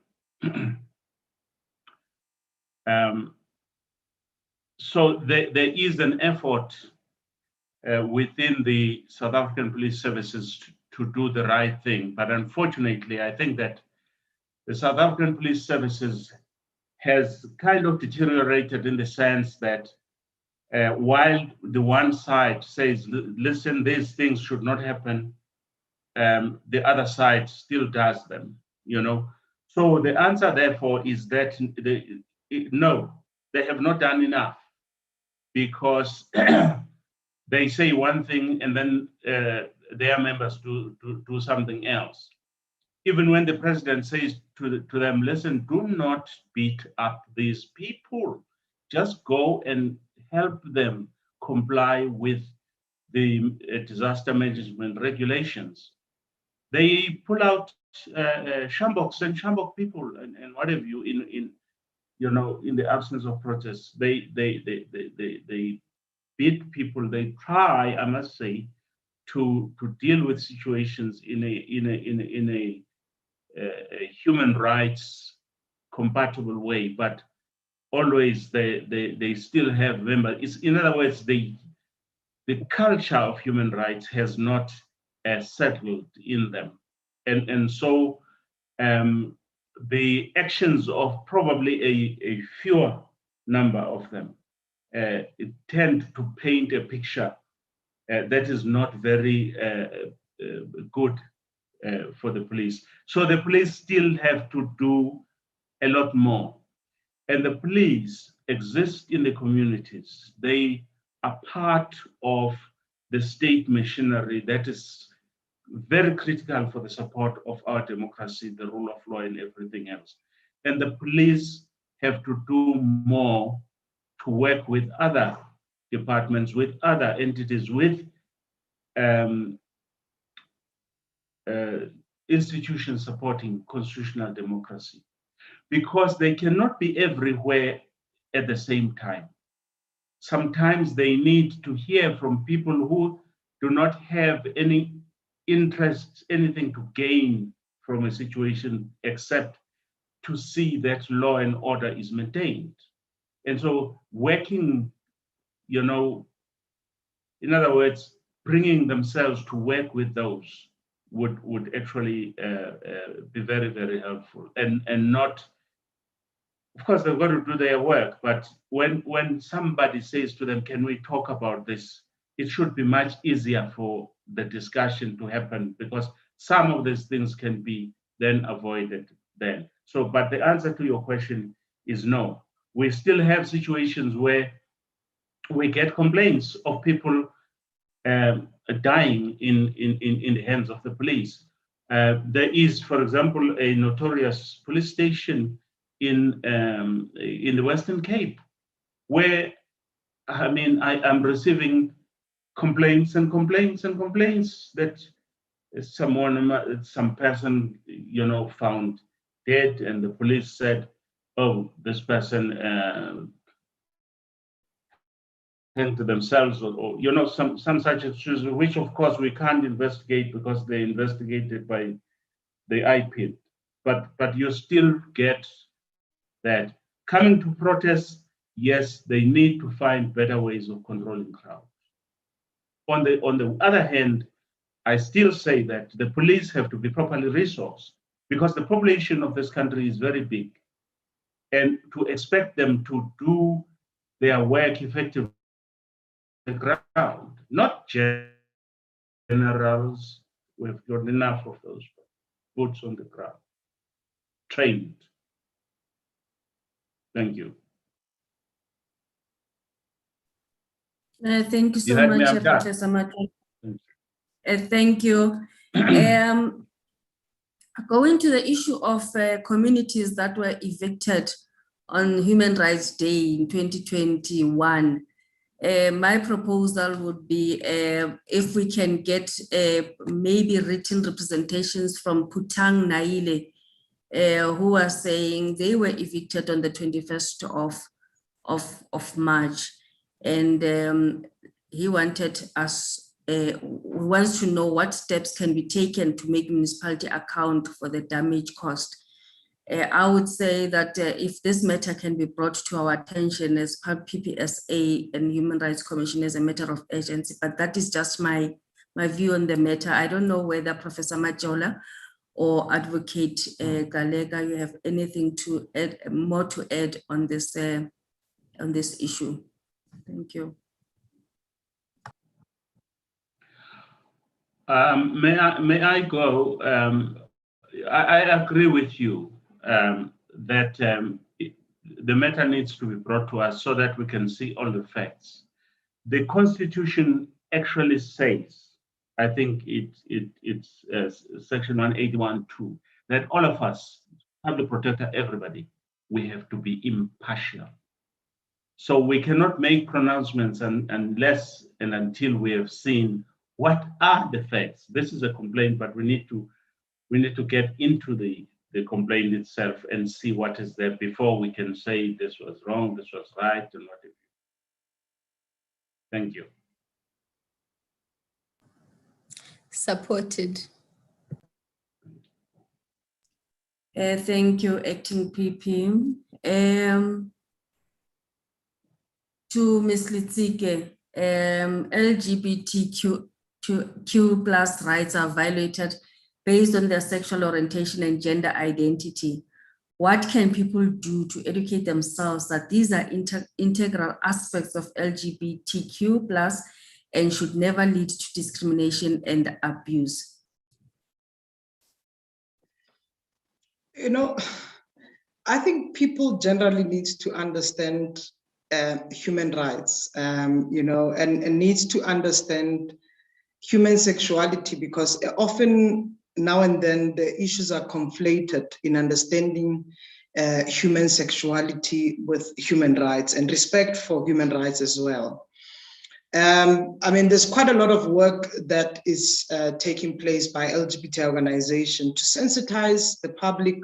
So there is an effort within the South African Police Services to do the right thing. But unfortunately, I think that the South African Police Services has kind of deteriorated in the sense that while the one side says, listen, these things should not happen, the other side still does them, you know. So the answer, therefore, is that no, they have not done enough, because they say one thing and then their members do something else. Even when the president says to them, listen, do not beat up these people, just go and help them comply with the disaster management regulations. They pull out shamboks and shambok people and what have you in you know, in the absence of protests. They beat people. They try, I must say, to deal with situations in a human rights compatible way, but always they still have members. It's, in other words, the culture of human rights has not settled in them, and so the actions of probably a fewer number of them tend to paint a picture that is not very good for the police. So the police still have to do a lot more. And the police exist in the communities. They are part of the state machinery that is very critical for the support of our democracy, the rule of law, and everything else. And the police have to do more to work with other departments, with other entities, with institutions supporting constitutional democracy, because they cannot be everywhere at the same time. Sometimes they need to hear from people who do not have any interest, anything to gain from a situation except to see that law and order is maintained. And so working, you know, in other words, bringing themselves to work with those would actually be very, very helpful, and not, of course, they've got to do their work, but when somebody says to them, can we talk about this, it should be much easier for the discussion to happen, because some of these things can be then avoided then. So, but the answer to your question is no. We still have situations where we get complaints of people dying in the hands of the police. There is, for example, a notorious police station in the Western Cape, where, I mean, I am receiving complaints and complaints and complaints that some person, you know, found dead, and the police said, oh, this person hanged themselves, or you know, some such issues, which of course we can't investigate because they're investigated by the IPID. But you still get that. Coming to protests, yes, they need to find better ways of controlling crowds. On the other hand, I still say that the police have to be properly resourced, because the population of this country is very big, and to expect them to do their work effectively on the ground, not generals, we've got enough of those boots on the ground, trained. Thank you. Thank you so much, Professor Majola. Thank you. Going to the issue of communities that were evicted on Human Rights Day in 2021, my proposal would be if we can get maybe written representations from Putang Naile who were saying they were evicted on the 21st of March. And he wanted us, wants to know what steps can be taken to make municipality account for the damage caused. I would say that if this matter can be brought to our attention as PPSA and Human Rights Commission as a matter of urgency, but that is just my view on the matter. I don't know whether Professor Majola or Advocate Galega, you have anything to add, more to add on this issue. Thank you. May I go? I agree with you that the matter needs to be brought to us so that we can see all the facts. The Constitution actually says, I think it's section 181(2), that all of us, public protector, everybody, we have to be impartial. So we cannot make pronouncements unless and until we have seen what are the facts. This is a complaint, but we need to get into the complaint itself and see what is there before we can say this was wrong, this was right, and what have you. Thank you. Supported. Thank you, Acting PP. To Ms. Litsike, LGBTQ plus rights are violated based on their sexual orientation and gender identity. What can people do to educate themselves that these are integral aspects of LGBTQ plus and should never lead to discrimination and abuse? You know, I think people generally need to understand human rights, you know, and needs to understand human sexuality, because often now and then the issues are conflated in understanding human sexuality with human rights and respect for human rights as well. I mean, there's quite a lot of work that is taking place by LGBT organizations to sensitize the public,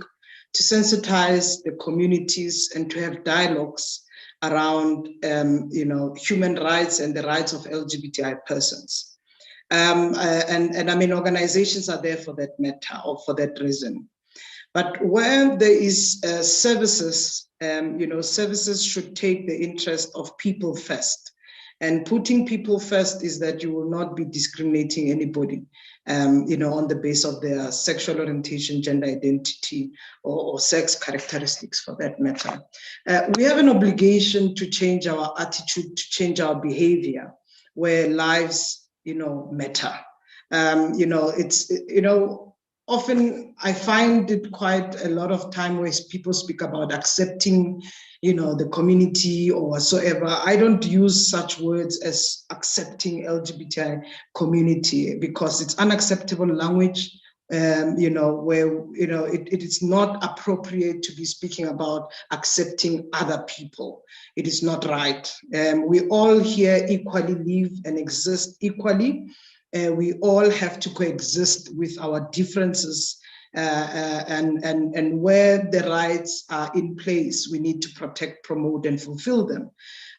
to sensitize the communities, and to have dialogues around, you know, human rights and the rights of LGBTI persons. And I mean, organizations are there for that matter or for that reason. But where there is services, you know, services should take the interest of people first. And putting people first is that you will not be discriminating anybody, you know, on the basis of their sexual orientation, gender identity, or sex characteristics for that matter. We have an obligation to change our attitude, to change our behavior, where lives, you know, matter. You know, it's, you know, often I find it quite a lot of time where people speak about accepting, you know, the community or whatsoever. I don't use such words as accepting LGBTI community, because it's unacceptable language, you know, where, you know, it is not appropriate to be speaking about accepting other people. It is not right. We all here equally live and exist equally. We all have to coexist with our differences, and where the rights are in place, we need to protect, promote, and fulfill them.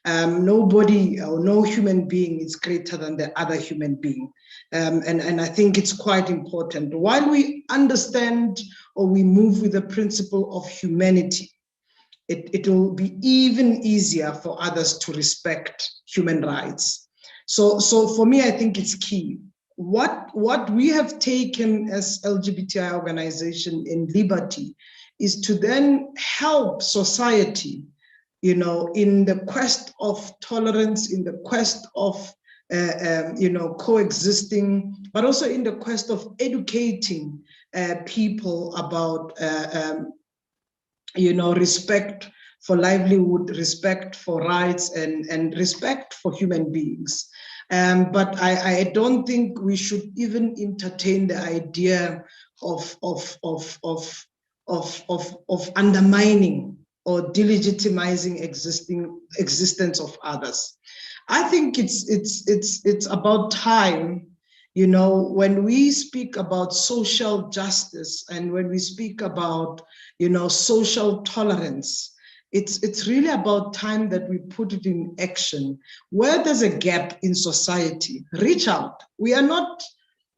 Nobody or no human being is greater than the other human being. And I think it's quite important. While we understand or we move with the principle of humanity, it will be even easier for others to respect human rights. So for me, I think it's key. What we have taken as LGBTI organization in Liberty is to then help society, you know, in the quest of tolerance, in the quest of, you know, coexisting, but also in the quest of educating people about, you know, respect for livelihood, respect for rights, and respect for human beings. But I don't think we should even entertain the idea of undermining or delegitimizing existence of others. I think it's about time, You know, when we speak about social justice and when we speak about, you know, social tolerance, it's really about time that we put it in action. Where there's a gap in society, reach out. We are not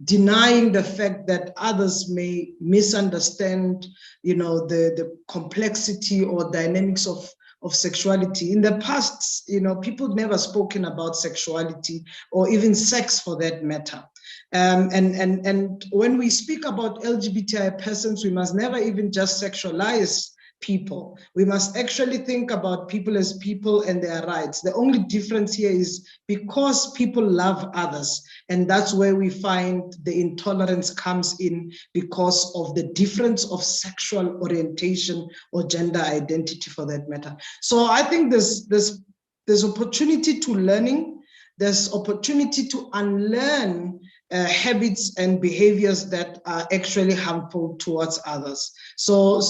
denying the fact that others may misunderstand, you know, the complexity or dynamics of sexuality. In the past, you know, people never spoken about sexuality or even sex for that matter. And when we speak about LGBTI persons, we must never even just sexualize people. We must actually think about people as people and their rights. The only difference here is because people love others, and that's where we find the intolerance comes in, because of the difference of sexual orientation or gender identity for that matter. So I think there's opportunity to learning, there's opportunity to unlearn habits and behaviors that are actually harmful towards others. So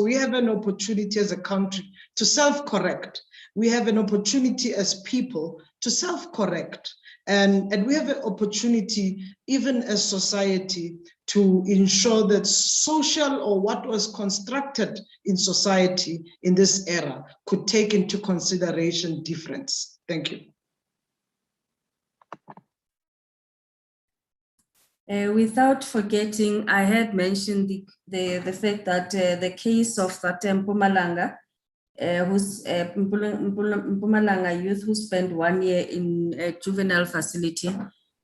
we have an opportunity as a country to self-correct. We have an opportunity as people to self-correct. And we have an opportunity, even as society, to ensure that social or what was constructed in society in this era could take into consideration difference. Thank you. Without forgetting, I had mentioned the fact that the case of that Mpumalanga, who's Mpumalanga youth who spent 1 year in a juvenile facility,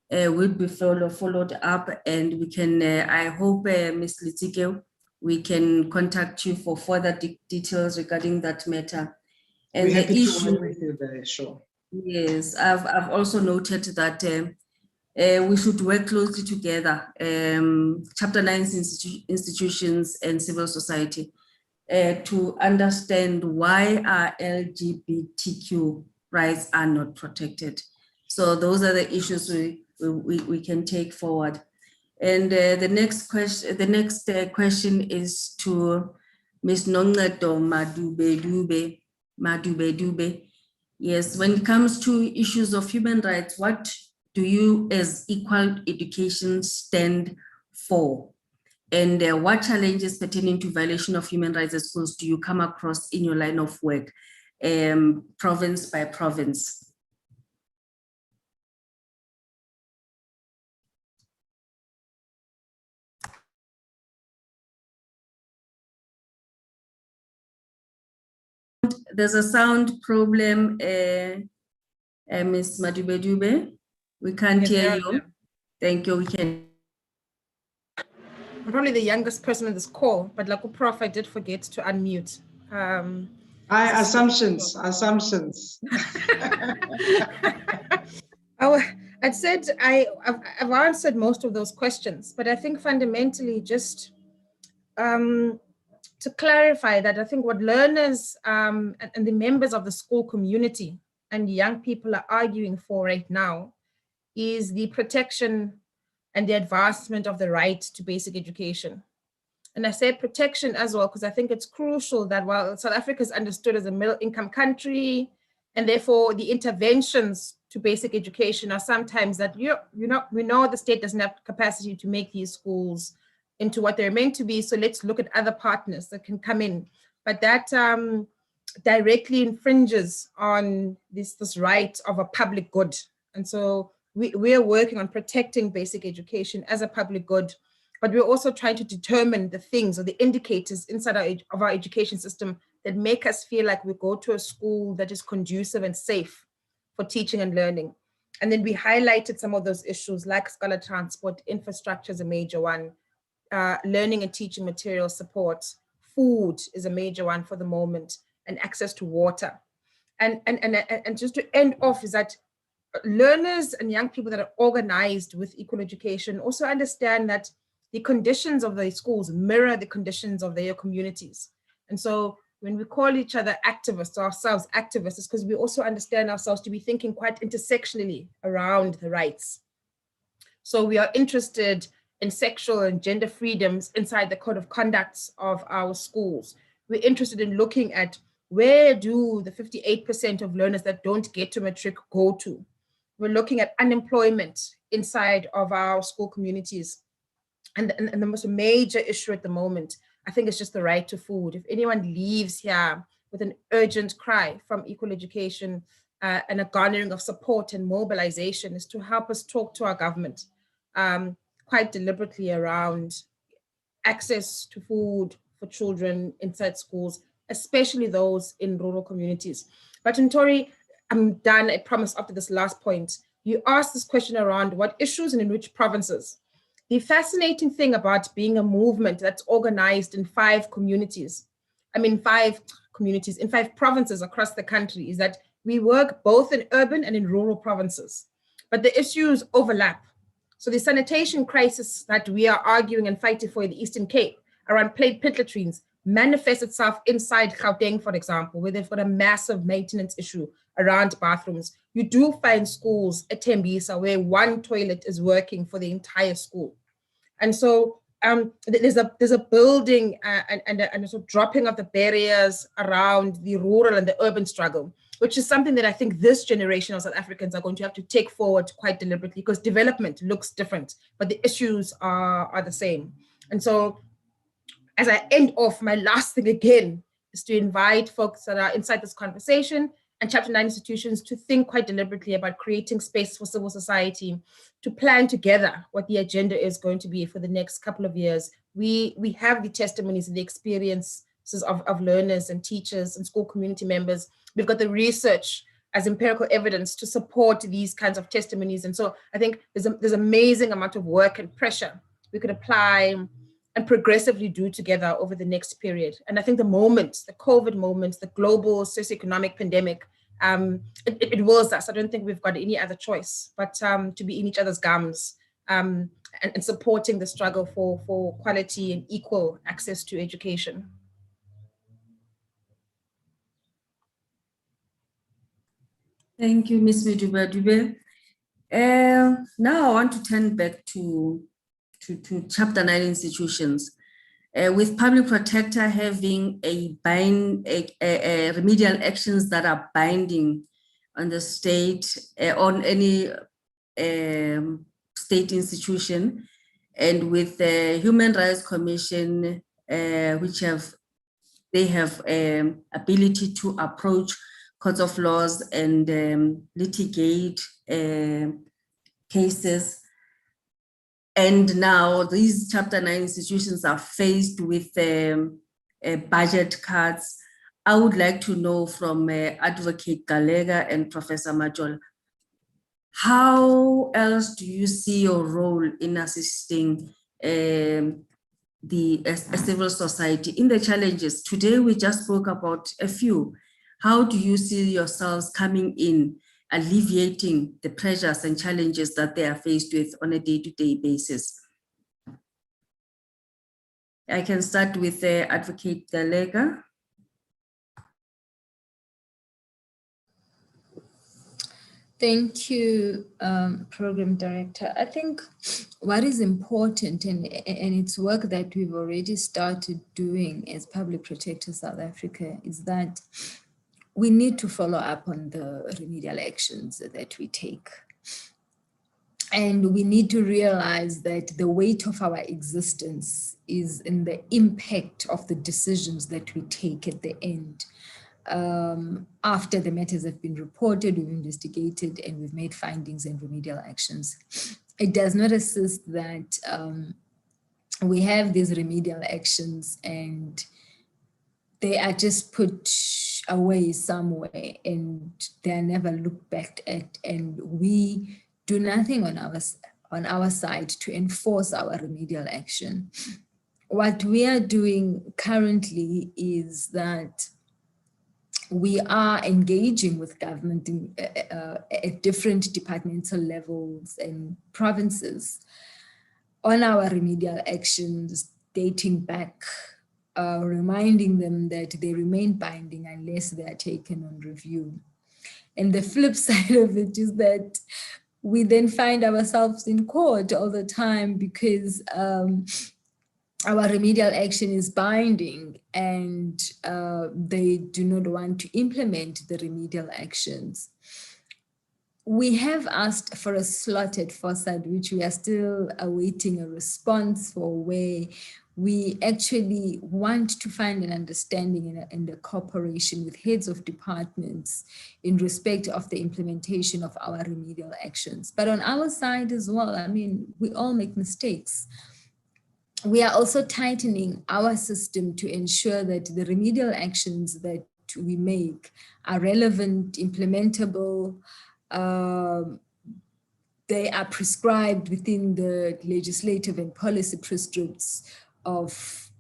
will be followed up, and we can, I hope, Ms. Litike, we can contact you for further details regarding that matter. And we're happy the issue, to work with you there, sure. Yes, I've also noted that we should work closely together, Chapter 9 institutions and civil society, to understand why our LGBTQ rights are not protected. So those are the issues we can take forward. And the next question is to Ms. Noncedo Madube. Yes, when it comes to issues of human rights, what do you as Equal Education stand for? And what challenges pertaining to violation of human rights at schools do you come across in your line of work, province by province? There's a sound problem, Ms. Madube. We can't hear you. Thank you. We can. I'm probably the youngest person in this call, but like Prof, I did forget to unmute. Assumptions. I'd said I've answered most of those questions, but I think fundamentally just to clarify that I think what learners and the members of the school community and young people are arguing for right now is the protection and the advancement of the right to basic education. And I say protection as well, because I think it's crucial that while South Africa is understood as a middle income country, and therefore the interventions to basic education are sometimes that, we know the state doesn't have capacity to make these schools into what they're meant to be. So let's look at other partners that can come in. But that directly infringes on this right of a public good. And so we are working on protecting basic education as a public good, but we're also trying to determine the things or the indicators inside of our education system that make us feel like we go to a school that is conducive and safe for teaching and learning. And then we highlighted some of those issues like scholar transport, infrastructure is a major one, learning and teaching material support, food is a major one for the moment, and access to water. And just to end off is that learners and young people that are organized with equal education also understand that the conditions of their schools mirror the conditions of their communities. And so when we call each other activists, ourselves activists, it's because we also understand ourselves to be thinking quite intersectionally around the rights. So we are interested in sexual and gender freedoms inside the code of conducts of our schools. We're interested in looking at where do the 58% of learners that don't get to matric go to? we're looking at unemployment inside of our school communities. And the most major issue at the moment, I think, is just the right to food. If anyone leaves here with an urgent cry from Equal Education and a garnering of support and mobilization, is to help us talk to our government quite deliberately around access to food for children inside schools, especially those in rural communities. But Ntori, I'm done, I promise, after this last point. You asked this question around what issues and in which provinces. The fascinating thing about being a movement that's organized in 5 communities, in 5 provinces across the country, is that we work both in urban and in rural provinces, but the issues overlap. So the sanitation crisis that we are arguing and fighting for in the Eastern Cape around pit latrines manifests itself inside Gauteng, for example, where they've got a massive maintenance issue around bathrooms. You do find schools at Tembisa where one toilet is working for the entire school. And so there's a building and a sort of dropping of the barriers around the rural and the urban struggle, which is something that I think this generation of South Africans are going to have to take forward quite deliberately, because development looks different, but the issues are the same. And so as I end off, my last thing again is to invite folks that are inside this conversation and Chapter 9 institutions to think quite deliberately about creating space for civil society to plan together what the agenda is going to be for the next couple of years. We have the testimonies and the experiences of learners and teachers and school community members. We've got the research as empirical evidence to support these kinds of testimonies. And so I think there's amazing amount of work and pressure we could apply and progressively do together over the next period. And I think the COVID moment, the global socioeconomic pandemic, it wills us. I don't think we've got any other choice but to be in each other's gums and supporting the struggle for quality and equal access to education. Thank you, Ms. Dube. Now I want to turn back to Chapter 9 institutions. With Public Protector having remedial actions that are binding on the state, on any state institution, and with the Human Rights Commission, which have ability to approach courts of laws and litigate cases. And now these Chapter 9 institutions are faced with budget cuts. I would like to know from Advocate Galega and Professor Majola, how else do you see your role in assisting the civil society in the challenges? Today, we just spoke about a few. How do you see yourselves coming in, alleviating the pressures and challenges that they are faced with on a day-to-day basis? I can start with Advocate Galega. Thank you, Program Director. I think what is important, and it's work that we've already started doing as Public Protector South Africa, is that we need to follow up on the remedial actions that we take. And we need to realize that the weight of our existence is in the impact of the decisions that we take at the end. After the matters have been reported, we've investigated, and we've made findings and remedial actions. It does not assist that we have these remedial actions and they are just put away somewhere and they're never looked back at, and we do nothing on our side to enforce our remedial action. What we are doing currently is that we are engaging with government at different departmental levels and provinces on our remedial actions dating back, reminding them that they remain binding unless they are taken on review. And the flip side of it is that we then find ourselves in court all the time because our remedial action is binding and they do not want to implement the remedial actions. we have asked for a slot at FOSAD, which we are still awaiting a response for, where we actually want to find an understanding in the cooperation with heads of departments in respect of the implementation of our remedial actions. But on our side as well, I mean, we all make mistakes. We are also tightening our system to ensure that the remedial actions that we make are relevant, implementable, they are prescribed within the legislative and policy prescripts of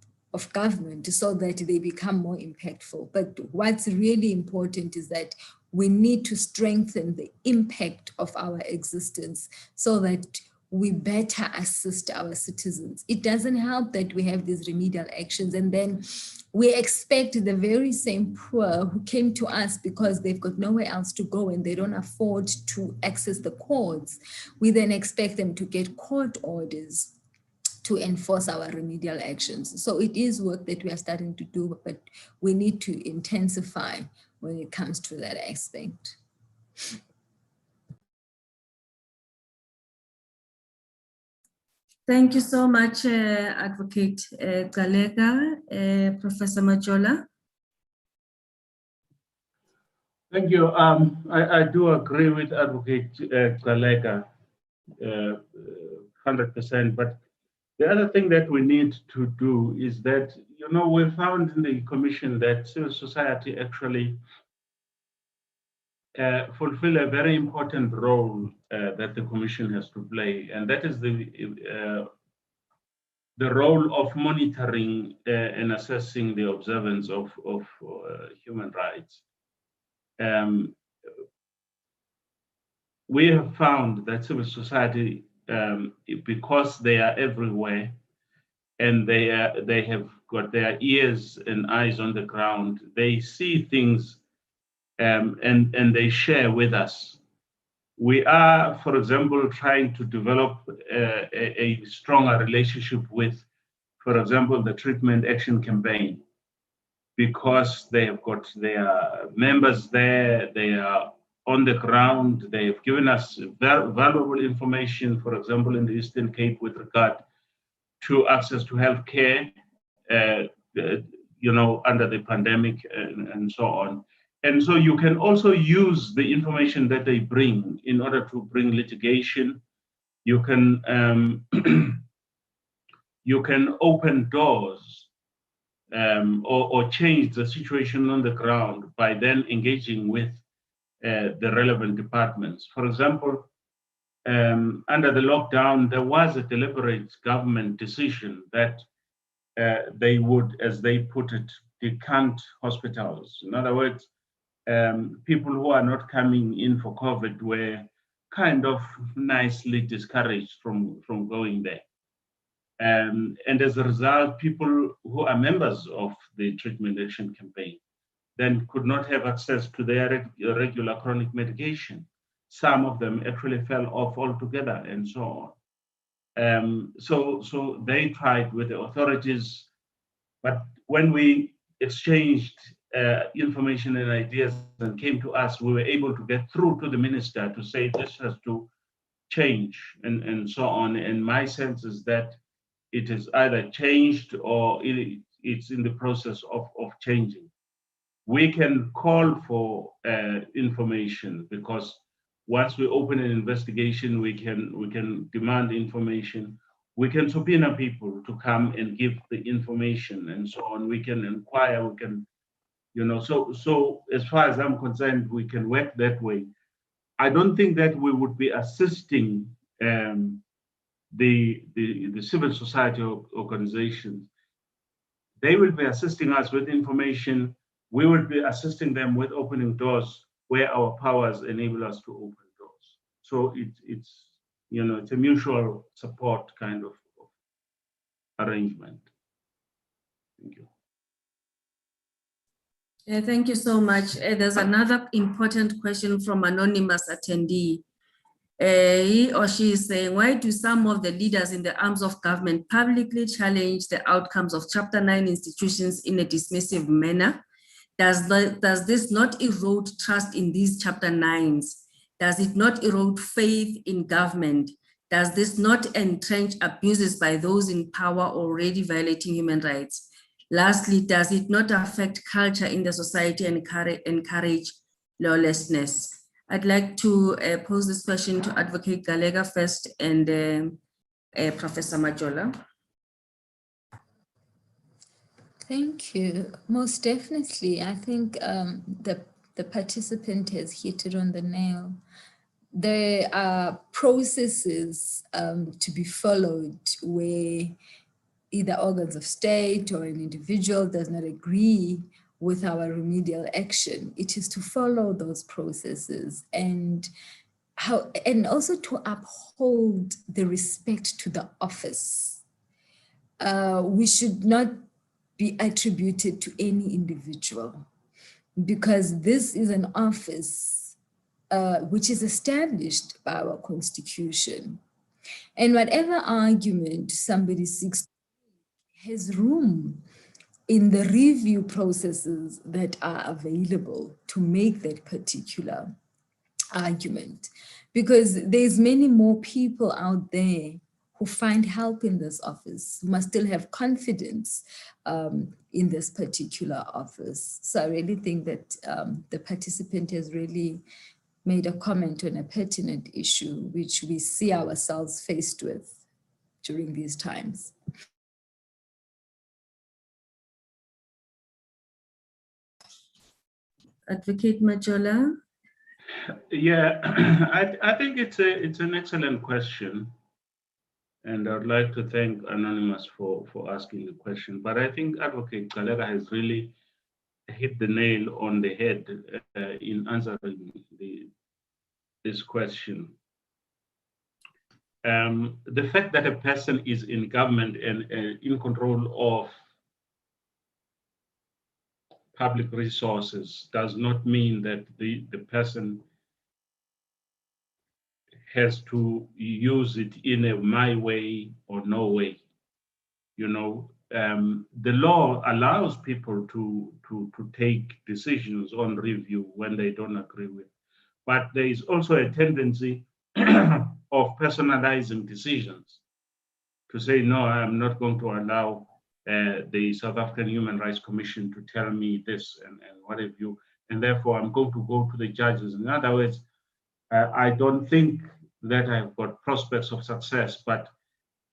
government so that they become more impactful. But what's really important is that we need to strengthen the impact of our existence so that we better assist our citizens. It doesn't help that we have these remedial actions and then we expect the very same poor who came to us because they've got nowhere else to go and they don't afford to access the courts. We then expect them to get court orders to enforce our remedial actions. So it is work that we are starting to do, but we need to intensify when it comes to that aspect. Thank you so much, Advocate Gcaleka. Professor Majola. Thank you. I do agree with Advocate Gcaleka 100%. But the other thing that we need to do is that, you know, we found in the commission that civil society actually fulfill a very important role that the commission has to play, and that is the role of monitoring and assessing the observance of human rights. We have found that civil society, because they are everywhere and they have got their ears and eyes on the ground, they see things and they share with us. We are, for example, trying to develop a stronger relationship with, for example, the Treatment Action Campaign, because they have got their members there, they are on the ground, they've given us valuable information, for example, in the Eastern Cape with regard to access to healthcare, you know, under the pandemic and so on. And so you can also use the information that they bring in order to bring litigation. You can you can open doors or change the situation on the ground by then engaging with the relevant departments. For example, under the lockdown, there was a deliberate government decision that they would, as they put it, decant hospitals. In other words, people who are not coming in for COVID were kind of nicely discouraged from going there. And as a result, people who are members of the Treatment Action Campaign then could not have access to their regular chronic medication. Some of them actually fell off altogether and so on. So they tried with the authorities, but when we exchanged information and ideas and came to us, we were able to get through to the minister to say this has to change and so on. And my sense is that it is either changed or it's in the process of changing. We can call for information, because once we open an investigation, we can demand information. We can subpoena people to come and give the information and so on. We can inquire, we can, you know, so as far as I'm concerned, we can work that way. I don't think that we would be assisting the civil society organizations. They will be assisting us with information. We will be assisting them with opening doors where our powers enable us to open doors. So it's you know, it's a mutual support kind of arrangement. Thank you. Thank you so much. There's another important question from anonymous attendee. He or she is saying, why do some of the leaders in the arms of government publicly challenge the outcomes of Chapter 9 institutions in a dismissive manner? Does this not erode trust in these Chapter 9s? Does it not erode faith in government? Does this not entrench abuses by those in power already violating human rights? Lastly, does it not affect culture in the society and encourage lawlessness? I'd like to pose this question to Advocate Galega first and Professor Majola. Thank you. Most definitely. I think the participant has hit it on the nail. There are processes to be followed where either organs of state or an individual does not agree with our remedial action. It is to follow those processes and also to uphold the respect to the office. We should not be attributed to any individual, because this is an office which is established by our constitution. And whatever argument somebody seeks has room in the review processes that are available to make that particular argument, because there's many more people out there who find help in this office, who must still have confidence in this particular office. So I really think that the participant has really made a comment on a pertinent issue, which we see ourselves faced with during these times. Advocate Majola. Yeah, I think it's an excellent question. And I'd like to thank Anonymous for asking the question. But I think Advocate Galega has really hit the nail on the head in answering this question. The fact that a person is in government and in control of public resources does not mean that the person has to use it in a my way or no way. You know, the law allows people to take decisions on review when they don't agree with, but there is also a tendency of personalizing decisions to say, no, I'm not going to allow the South African Human Rights Commission to tell me this and what have you, and therefore I'm going to go to the judges. In other words, I don't think that I've got prospects of success, but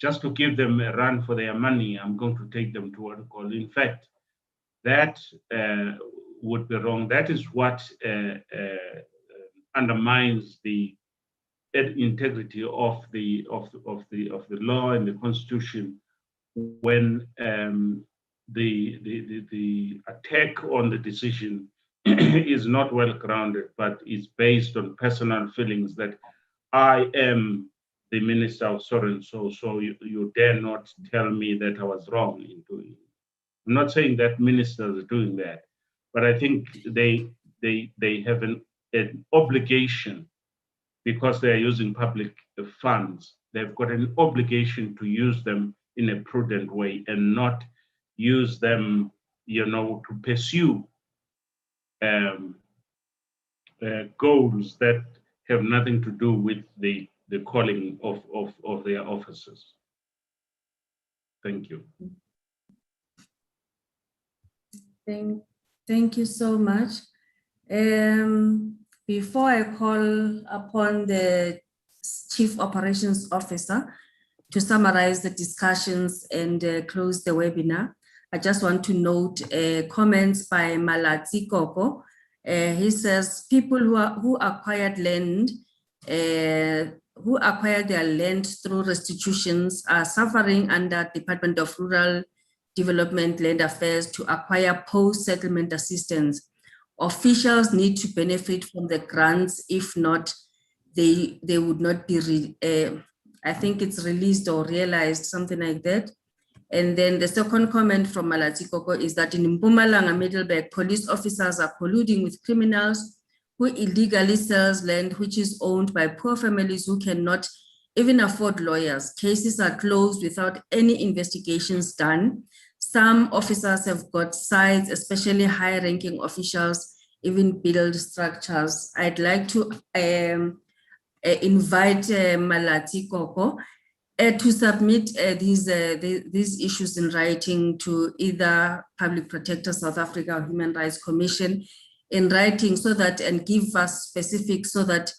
just to give them a run for their money, I'm going to take them to what we call. In fact, that would be wrong. That is what undermines the integrity of the law and the constitution when the attack on the decision is not well grounded, but is based on personal feelings that I am the minister of so and so, so you dare not tell me that I was wrong in doing it. I'm not saying that ministers are doing that, but I think they have an obligation, because they are using public funds. They've got an obligation to use them in a prudent way and not use them, you know, to pursue goals that have nothing to do with the calling of their officers. Thank you. Thank you so much. Before I call upon the Chief Operations Officer to summarize the discussions and close the webinar, I just want to note comments by Malatsi Koko. He says people who acquired land, who acquired their land through restitutions are suffering under Department of Rural Development Land Affairs to acquire post-settlement assistance. Officials need to benefit from the grants. If not, they would not be, I think it's released or realized, something like that. And then the second comment from Malatsi Koko is that in Mpumalanga, Middleburg, police officers are colluding with criminals who illegally sells land which is owned by poor families who cannot even afford lawyers. Cases are closed without any investigations done. Some officers have got sides, especially high-ranking officials, even build structures. I'd like to invite Malati Koko to submit these issues in writing to either Public Protector South Africa or Human Rights Commission in writing, so that, and give us specifics so that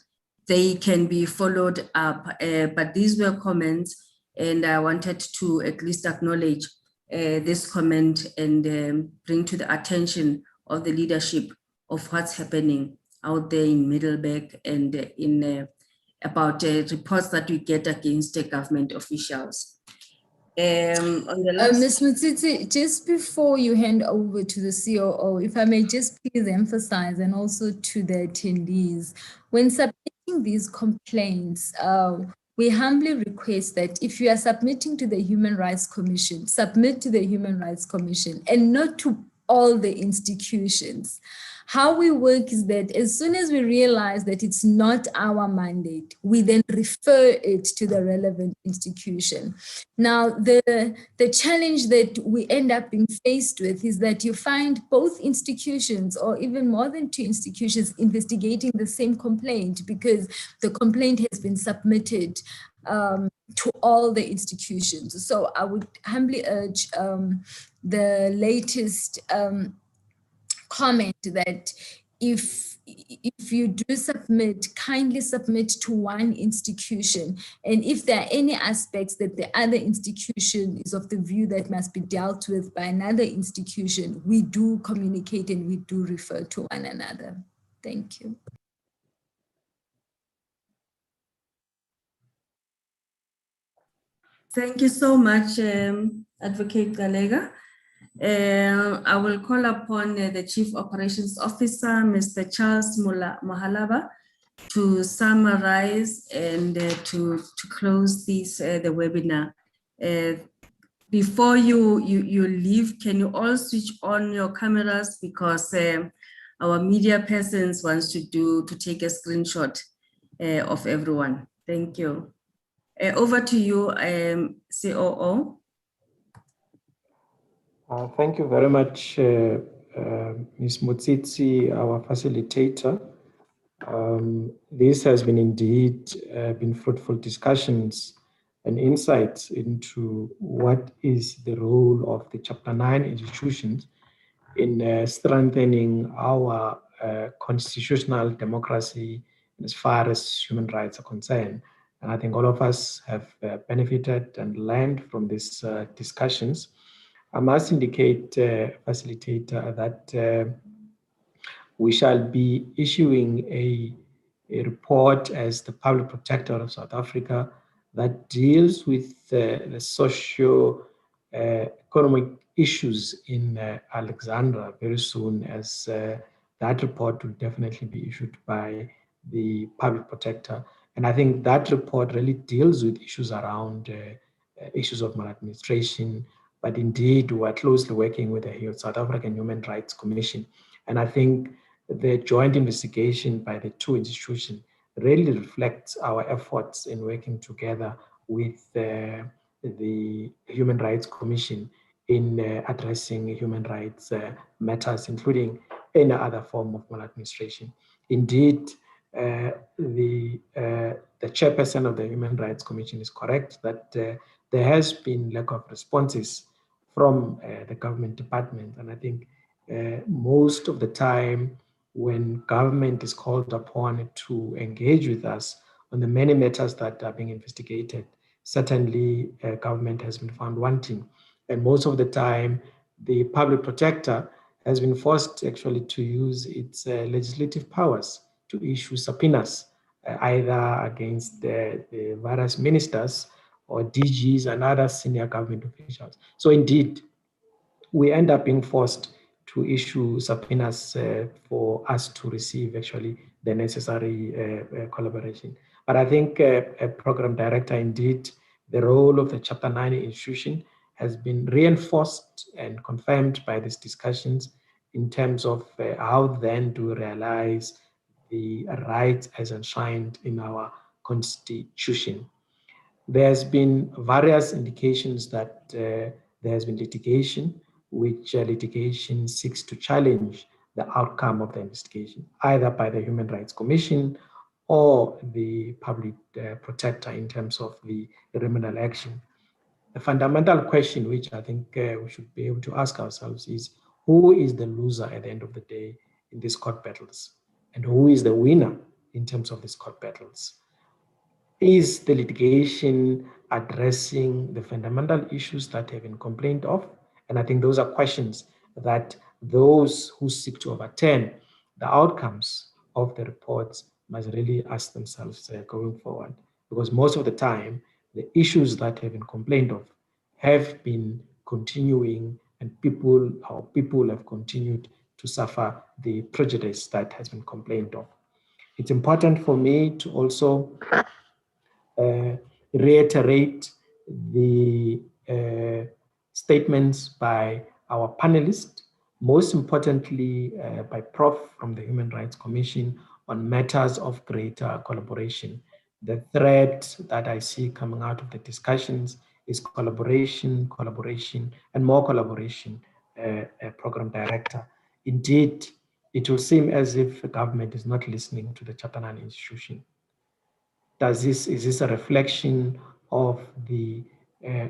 they can be followed up. But these were comments, and I wanted to at least acknowledge this comment and bring to the attention of the leadership of what's happening out there in Middleburg and in about reports that we get against the government officials. On the last, Ms. Mutsitsi, just before you hand over to the COO, if I may just please emphasize, and also to the attendees, when submitting these complaints, we humbly request that if you are submitting to the Human Rights Commission, submit to the Human Rights Commission and not to all the institutions. How we work is that as soon as we realize that it's not our mandate, we then refer it to the relevant institution. Now, the challenge that we end up being faced with is that you find both institutions, or even more than two institutions, investigating the same complaint because the complaint has been submitted to all the institutions. So I would humbly urge the latest comment that if you do submit, kindly submit to one institution. And if there are any aspects that the other institution is of the view that must be dealt with by another institution, we do communicate and we do refer to one another. Thank you. thank you so much, Advocate Galega. I will call upon the Chief Operations Officer, Mr. Charles Mohalaba, to summarize and to close this the webinar. Before you leave, can you all switch on your cameras, because our media persons wants to take a screenshot of everyone. Thank you. Over to you, COO. Thank you very much, Ms. Mutsitsi, our facilitator. This has been indeed been fruitful discussions and insights into what is the role of the Chapter 9 institutions in strengthening our constitutional democracy as far as human rights are concerned. And I think all of us have benefited and learned from these discussions. I must indicate, facilitator, that we shall be issuing a report as the Public Protector of South Africa that deals with the socio-economic issues in Alexandra very soon, as that report will definitely be issued by the Public Protector. And I think that report really deals with issues around issues of maladministration, but indeed we are closely working with the South African Human Rights Commission. And I think the joint investigation by the two institutions really reflects our efforts in working together with the Human Rights Commission in addressing human rights matters, including any other form of maladministration. Indeed, the chairperson of the Human Rights Commission is correct that there has been lack of responses from the government department. And I think most of the time when government is called upon to engage with us on the many matters that are being investigated, certainly government has been found wanting. And most of the time, the Public Protector has been forced actually to use its legislative powers to issue subpoenas, either against the various ministers or DGs and other senior government officials. So indeed, we end up being forced to issue subpoenas for us to receive actually the necessary collaboration. But I think a program director, indeed, the role of the Chapter 9 institution has been reinforced and confirmed by these discussions in terms of how then to realize the rights as enshrined in our constitution. There's been various indications that there has been litigation, which litigation seeks to challenge the outcome of the investigation, either by the Human Rights Commission or the public protector in terms of the criminal action. The fundamental question, which I think we should be able to ask ourselves, is who is the loser at the end of the day in these court battles? And who is the winner in terms of these court battles? Is the litigation addressing the fundamental issues that have been complained of? And I think those are questions that those who seek to overturn the outcomes of the reports must really ask themselves going forward. Because most of the time, the issues that have been complained of have been continuing, and our people have continued to suffer the prejudice that has been complained of. It's important for me to also reiterate the statements by our panelists, most importantly by Prof from the Human Rights Commission on matters of greater collaboration. The thread that I see coming out of the discussions is collaboration, and more collaboration, Program Director. Indeed, it will seem as if the government is not listening to the Chapter 9 institution. Is this a reflection of the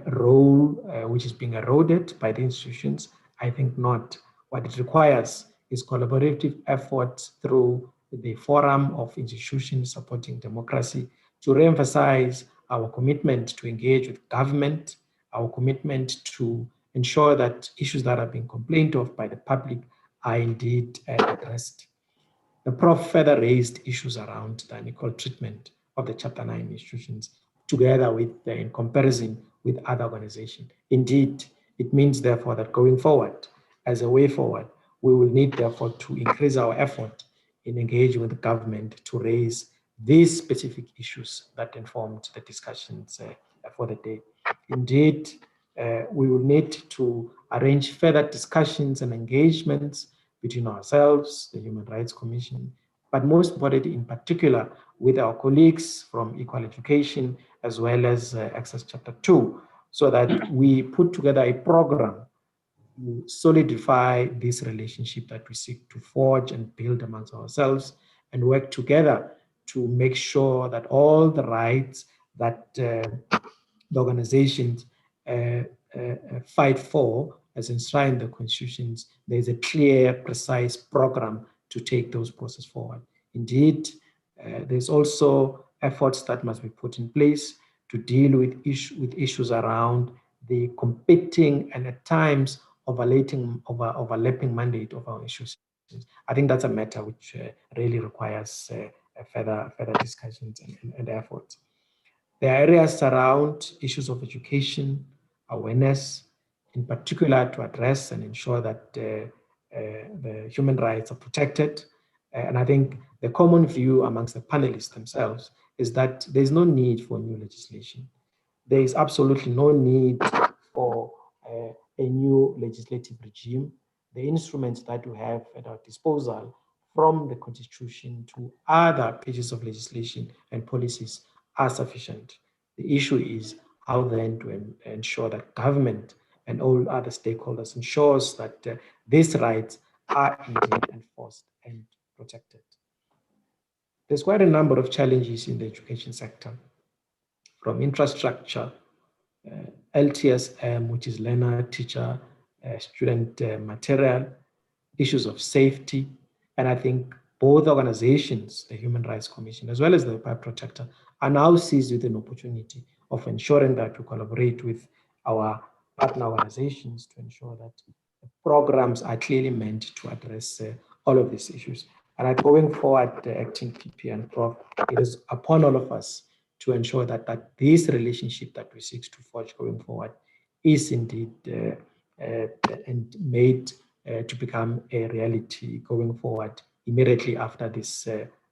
role which is being eroded by the institutions? I think not. What it requires is collaborative efforts through the forum of institutions supporting democracy to re-emphasize our commitment to engage with government, our commitment to ensure that issues that are being complained of by the public are indeed addressed. The Prof further raised issues around the unequal treatment of the Chapter 9 institutions together with, in comparison with other organizations. Indeed, it means therefore that going forward, as a way forward, we will need therefore to increase our effort in engaging with the government to raise these specific issues that informed the discussions for the day. Indeed, we will need to arrange further discussions and engagements between ourselves, the Human Rights Commission, but most importantly, in particular, with our colleagues from Equal Education, as well as Access Chapter 2, so that we put together a program to solidify this relationship that we seek to forge and build amongst ourselves, and work together to make sure that all the rights that the organizations fight for, as enshrined in the constitutions, there's a clear, precise program to take those processes forward. Indeed, there's also efforts that must be put in place to deal with issues around the competing and at times overlapping mandate of our issues. I think that's a matter which really requires further discussions and efforts. There are areas around issues of education, awareness, in particular to address and ensure that the human rights are protected. And I think the common view amongst the panelists themselves is that there's no need for new legislation. There is absolutely no need for a new legislative regime. The instruments that we have at our disposal, from the Constitution to other pieces of legislation and policies, are sufficient. The issue is how then to ensure that government and all other stakeholders ensures that these rights are indeed enforced and protected. There's quite a number of challenges in the education sector, from infrastructure, LTSM, which is learner, teacher, student material, issues of safety. And I think both organizations, the Human Rights Commission, as well as the Public Protector, are now seized with an opportunity of ensuring that we collaborate with our partner organizations to ensure that the programs are clearly meant to address all of these issues. And going forward, acting PP and Prof, it is upon all of us to ensure that this relationship that we seek to forge going forward is indeed and made to become a reality going forward immediately after this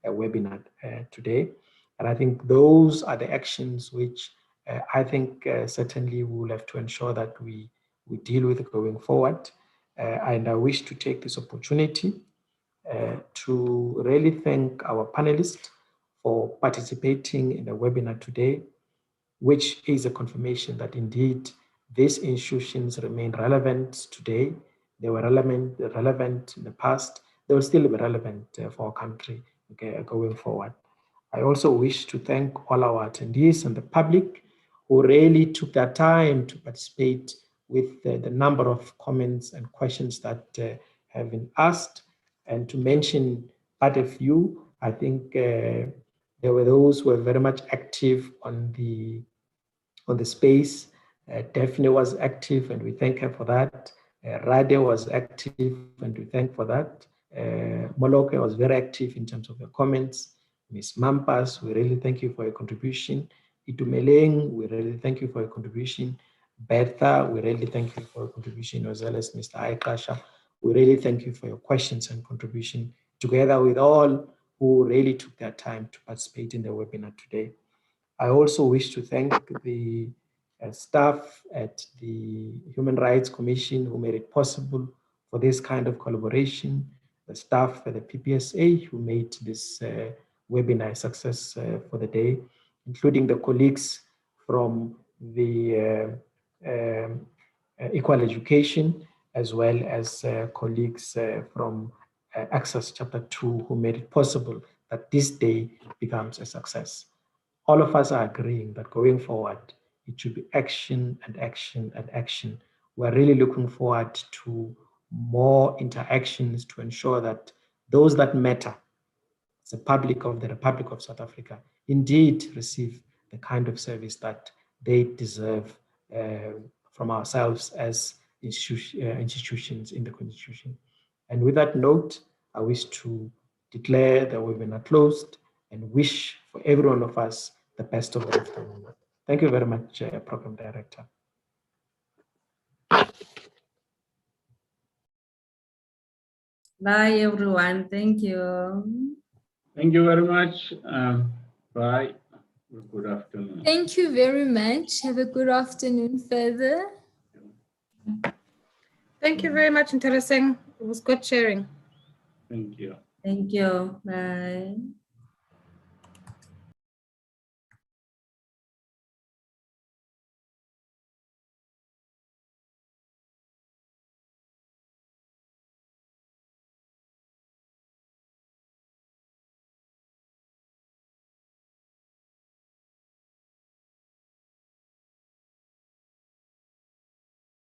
webinar today. And I think those are the actions which I think certainly we will have to ensure that we deal with going forward. And I wish to take this opportunity to really thank our panelists for participating in the webinar today, which is a confirmation that indeed these institutions remain relevant today. They were relevant in the past. they will still be relevant for our country going forward. I also wish to thank all our attendees and the public who really took their time to participate with the number of comments and questions that have been asked. And to mention but a few, I think there were those who were very much active on the space. Daphne was active, and we thank her for that. Rade was active, and we thank for that. Moloke was very active in terms of your comments. Ms. Mampas, we really thank you for your contribution. Itumeleng, we really thank you for your contribution. Bertha, we really thank you for your contribution, as well as Mr. Aikasha. We really thank you for your questions and contribution, together with all who really took their time to participate in the webinar today. I also wish to thank the staff at the Human Rights Commission who made it possible for this kind of collaboration, the staff at the PPSA who made this webinar a success for the day, including the colleagues from the Equal Education, as well as colleagues from Access Chapter 2 who made it possible that this day becomes a success. All of us are agreeing that going forward, it should be action and action and action. We're really looking forward to more interactions to ensure that those that matter, the public of the Republic of South Africa, indeed receive the kind of service that they deserve from ourselves as institutions in the Constitution. And with that note, I wish to declare the webinar closed and wish for every one of us the best of the afternoon. Thank you very much, Program Director. Bye, everyone. Thank you. Thank you very much. Bye. Good afternoon. Thank you very much. Have a good afternoon further. Thank you very much, Interesting. It was good sharing. Thank you. Thank you. Bye.